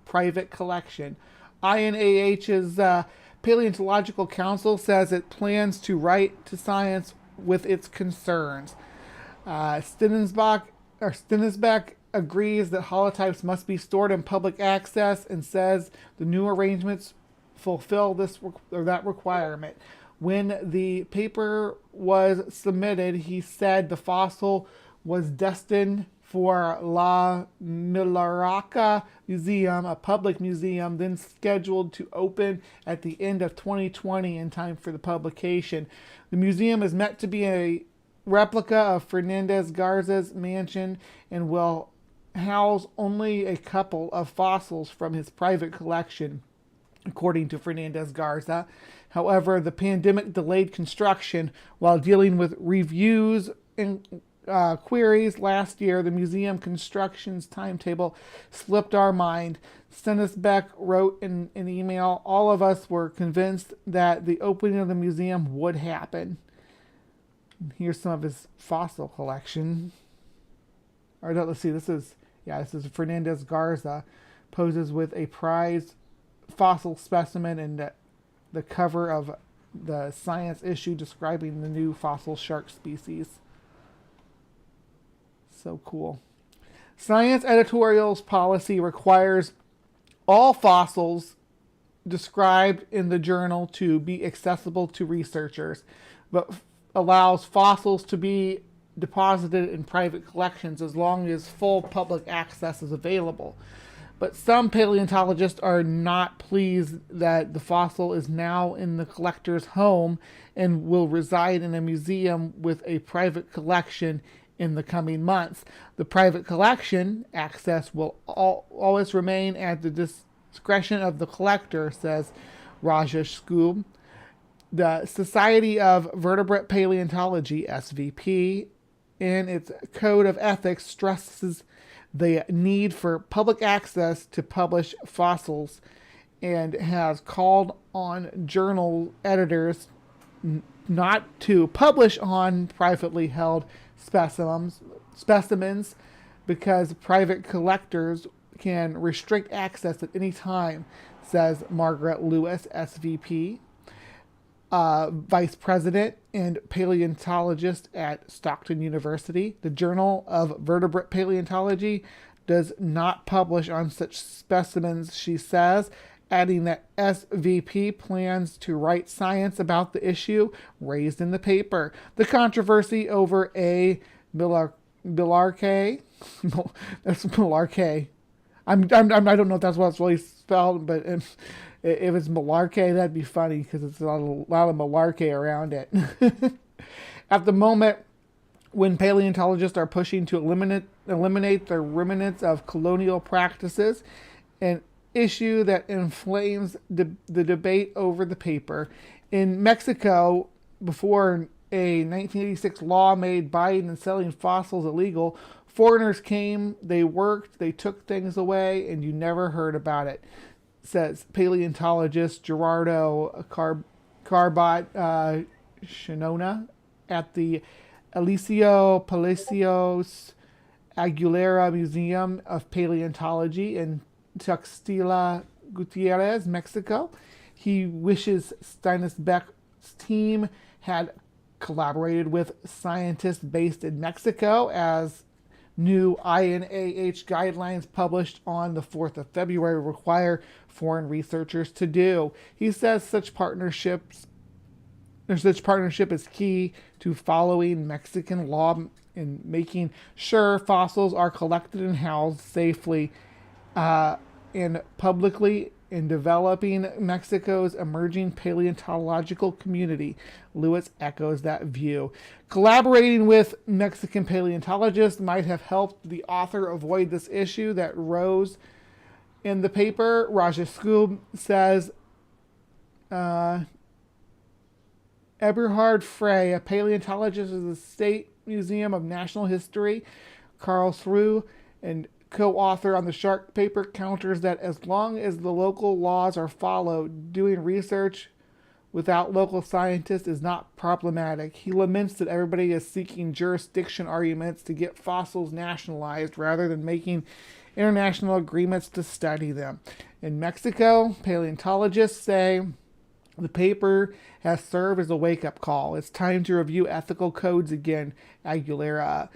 private collection. INAH's Paleontological Council says it plans to write to Science with its concerns. Stinisbeck agrees that holotypes must be stored in public access and says the new arrangements fulfill this or that requirement. When the paper was submitted, he said the fossil was destined for La Milaraca Museum, a public museum, then scheduled to open at the end of 2020 in time for the publication. The museum is meant to be a replica of Fernandez Garza's mansion and will house only a couple of fossils from his private collection, according to Fernandez Garza. However, the pandemic delayed construction while dealing with reviews and queries last year. The museum construction's timetable slipped our mind. Stinisbeck wrote in an email, all of us were convinced that the opening of the museum would happen. Here's some of his fossil collection. Or no, let's see, this is Fernandez Garza poses with a prized fossil specimen in the cover of the Science issue describing the new fossil shark species. So cool. Science editorial's policy requires all fossils described in the journal to be accessible to researchers, but allows fossils to be deposited in private collections as long as full public access is available. But some paleontologists are not pleased that the fossil is now in the collector's home and will reside in a museum with a private collection in the coming months. The private collection access will always remain at the discretion of the collector, says Rajesh Skoob. The Society of Vertebrate Paleontology, SVP, in its Code of Ethics stresses the need for public access to publish fossils and has called on journal editors not to publish on privately held specimens because private collectors can restrict access at any time, says Margaret Lewis, SVP, Vice President and paleontologist at Stockton University. The Journal of Vertebrate Paleontology does not publish on such specimens, she says, adding that SVP plans to write science about the issue raised in the paper. The controversy over A. Millarque, that's Millarque. I don't know if that's what it's really spelled, but if it's Millarque, that'd be funny because it's a lot of Millarque around it. At the moment, when paleontologists are pushing to eliminate the remnants of colonial practices, an issue that inflames the debate over the paper. In Mexico, before a 1986 law made buying and selling fossils illegal, foreigners came, they worked, they took things away, and you never heard about it, says paleontologist Gerardo Carbat Shinona at the Eliseo Palacios Aguilera Museum of Paleontology in Tuxtla Gutierrez, Mexico. He wishes Stinisbeck's team had collaborated with scientists based in Mexico, as new INAH guidelines published on the 4th of February require foreign researchers to do. He says such partnership is key to following Mexican law and making sure fossils are collected and housed safely and publicly in developing Mexico's emerging paleontological community. Lewis echoes that view. Collaborating with Mexican paleontologists might have helped the author avoid this issue that rose in the paper. Rajeskub says, Eberhard Frey, a paleontologist of the State Museum of National History, Karlsruhe, and co-author on the shark paper, counters that as long as the local laws are followed, doing research without local scientists is not problematic. He laments that everybody is seeking jurisdiction arguments to get fossils nationalized rather than making international agreements to study them. In Mexico, paleontologists say the paper has served as a wake-up call. It's time to review ethical codes again, Aguilera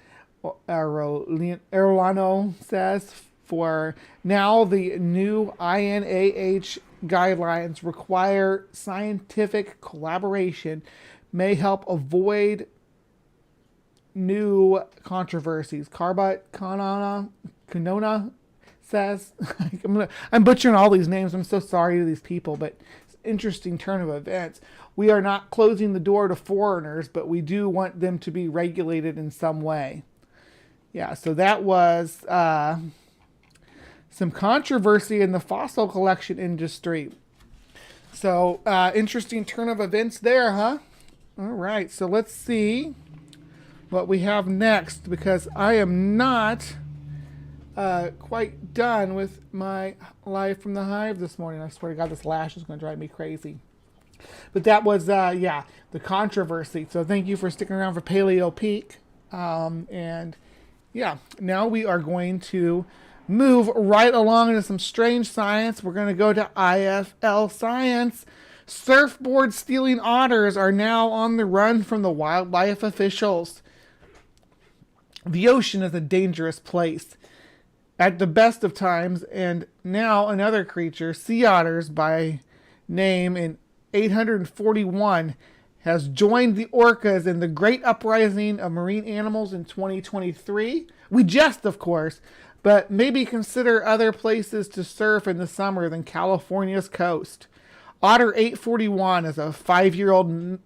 Arellano says. For now, the new INAH guidelines require scientific collaboration, may help avoid new controversies. Carbat Canona says, I'm butchering all these names. I'm so sorry to these people, but it's an interesting turn of events. We are not closing the door to foreigners, but we do want them to be regulated in some way. Yeah, so that was some controversy in the fossil collection industry. So, interesting turn of events there, huh? All right, so let's see what we have next, because I am not quite done with my live from the hive this morning. I swear to God, this lash is going to drive me crazy. But that was, the controversy. So thank you for sticking around for Paleo Peak. And yeah, now we are going to move right along into some strange science. We're going to go to IFL Science. Surfboard stealing otters are now on the run from the wildlife officials. The ocean is a dangerous place at the best of times, and now another creature, sea otters by name in 841, has joined the orcas in the great uprising of marine animals in 2023. We jest, of course, but maybe consider other places to surf in the summer than California's coast. Otter 841 is a 5-year-old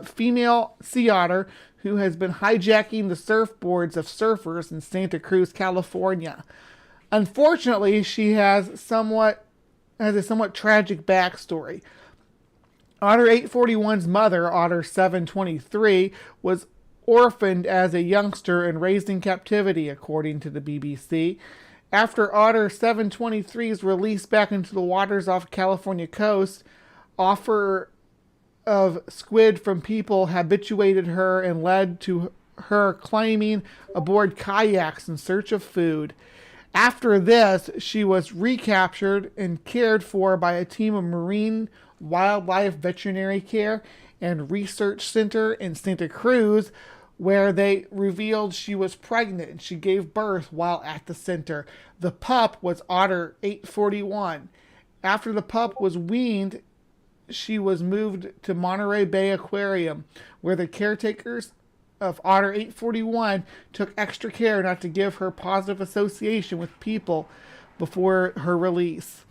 female sea otter who has been hijacking the surfboards of surfers in Santa Cruz, California. Unfortunately, she has a somewhat tragic backstory. Otter 841's mother, Otter 723, was orphaned as a youngster and raised in captivity, according to the BBC. After Otter 723's release back into the waters off California coast, offer of squid from people habituated her and led to her climbing aboard kayaks in search of food. After this, she was recaptured and cared for by a team of marine wildlife veterinary care and research center in Santa Cruz, where they revealed she was pregnant and she gave birth while at the center. The pup was Otter 841. After the pup was weaned, she was moved to Monterey Bay Aquarium, where the caretakers of Otter 841 took extra care not to give her positive association with people before her release.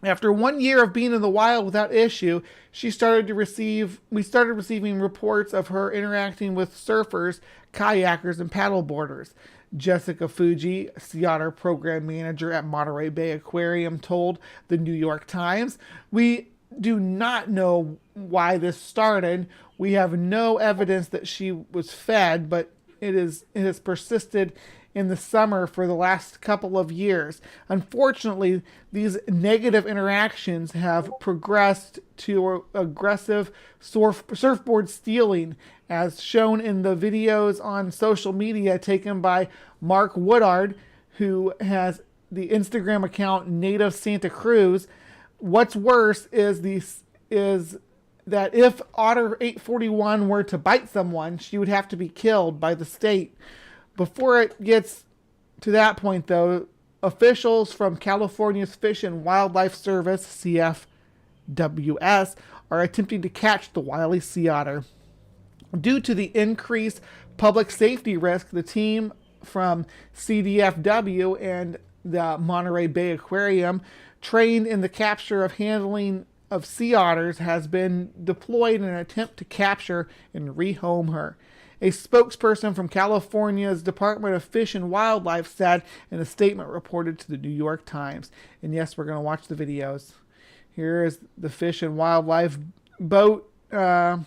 After 1 year of being in the wild without issue, we started receiving reports of her interacting with surfers, kayakers, and paddleboarders. Jessica Fuji, sea otter program manager at Monterey Bay Aquarium, told the New York Times, "We do not know why this started. We have no evidence that she was fed, but it has persisted in the summer for the last couple of years. Unfortunately, these negative interactions have progressed to aggressive surfboard stealing, as shown in the videos on social media taken by Mark Woodard, who has the Instagram account Native Santa Cruz. What's worse is that if Otter 841 were to bite someone, she would have to be killed by the state. Before it gets to that point, though, officials from California's Fish and Wildlife Service, CFWS, are attempting to catch the wily sea otter. Due to the increased public safety risk, the team from CDFW and the Monterey Bay Aquarium trained in the capture of handling of sea otters has been deployed in an attempt to capture and rehome her. A spokesperson from California's Department of Fish and Wildlife said in a statement reported to the New York Times. And yes, we're going to watch the videos. Here is the Fish and Wildlife boat, the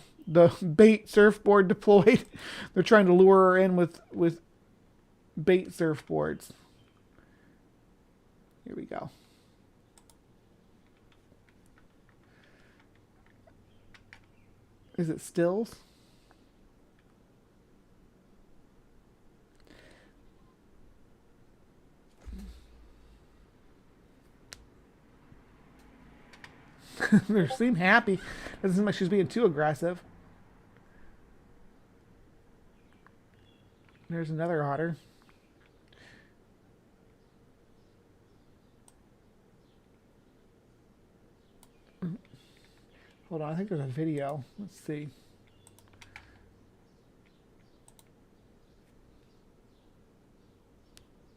bait surfboard deployed. They're trying to lure her in with bait surfboards. Here we go. Is it stills? They seem happy. Doesn't seem like she's being too aggressive. There's another otter. Hold on, I think there's a video. Let's see.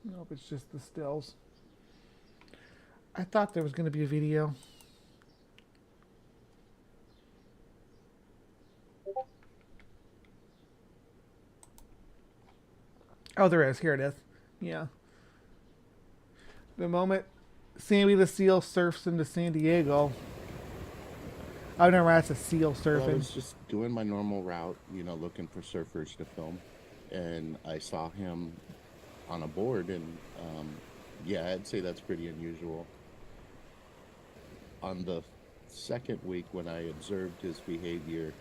Nope, it's just the stills. I thought there was going to be a video. Oh, there is. Here it is. Yeah. The moment Sammy the Seal surfs into San Diego. I've never asked a seal surfing. Well, I was just doing my normal route, you know, looking for surfers to film. And I saw him on a board, and yeah, I'd say that's pretty unusual. On the second week when I observed his behavior,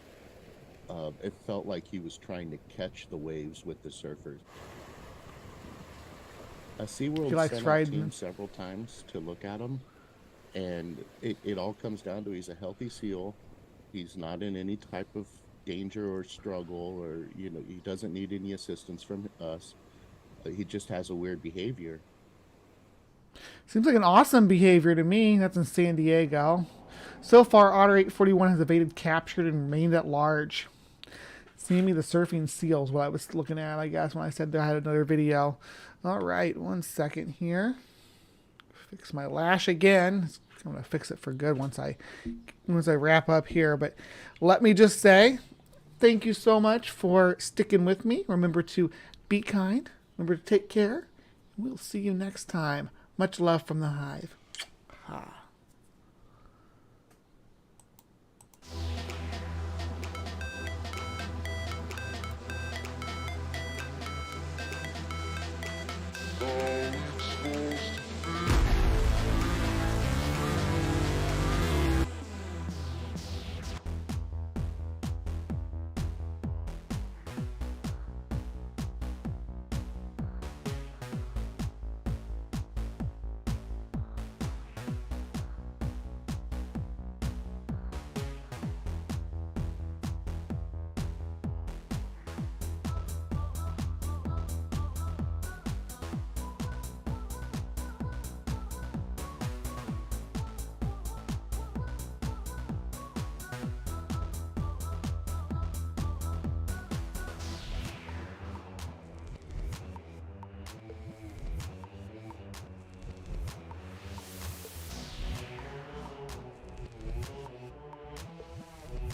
it felt like he was trying to catch the waves with the surfers. SeaWorld sent out teams several times to look at him, and it all comes down to he's a healthy seal. He's not in any type of danger or struggle, or, you know, he doesn't need any assistance from us. He just has a weird behavior. Seems like an awesome behavior to me. That's in San Diego. So far, Otter 841 has evaded captured and remained at large. Sammy the Surfing Seal is what I was looking at, I guess, when I said that I had another video. All right, 1 second here. Fix my lash again. I'm going to fix it for good once I wrap up here. But let me just say, thank you so much for sticking with me. Remember to be kind. Remember to take care. We'll see you next time. Much love from the Hive. Ha.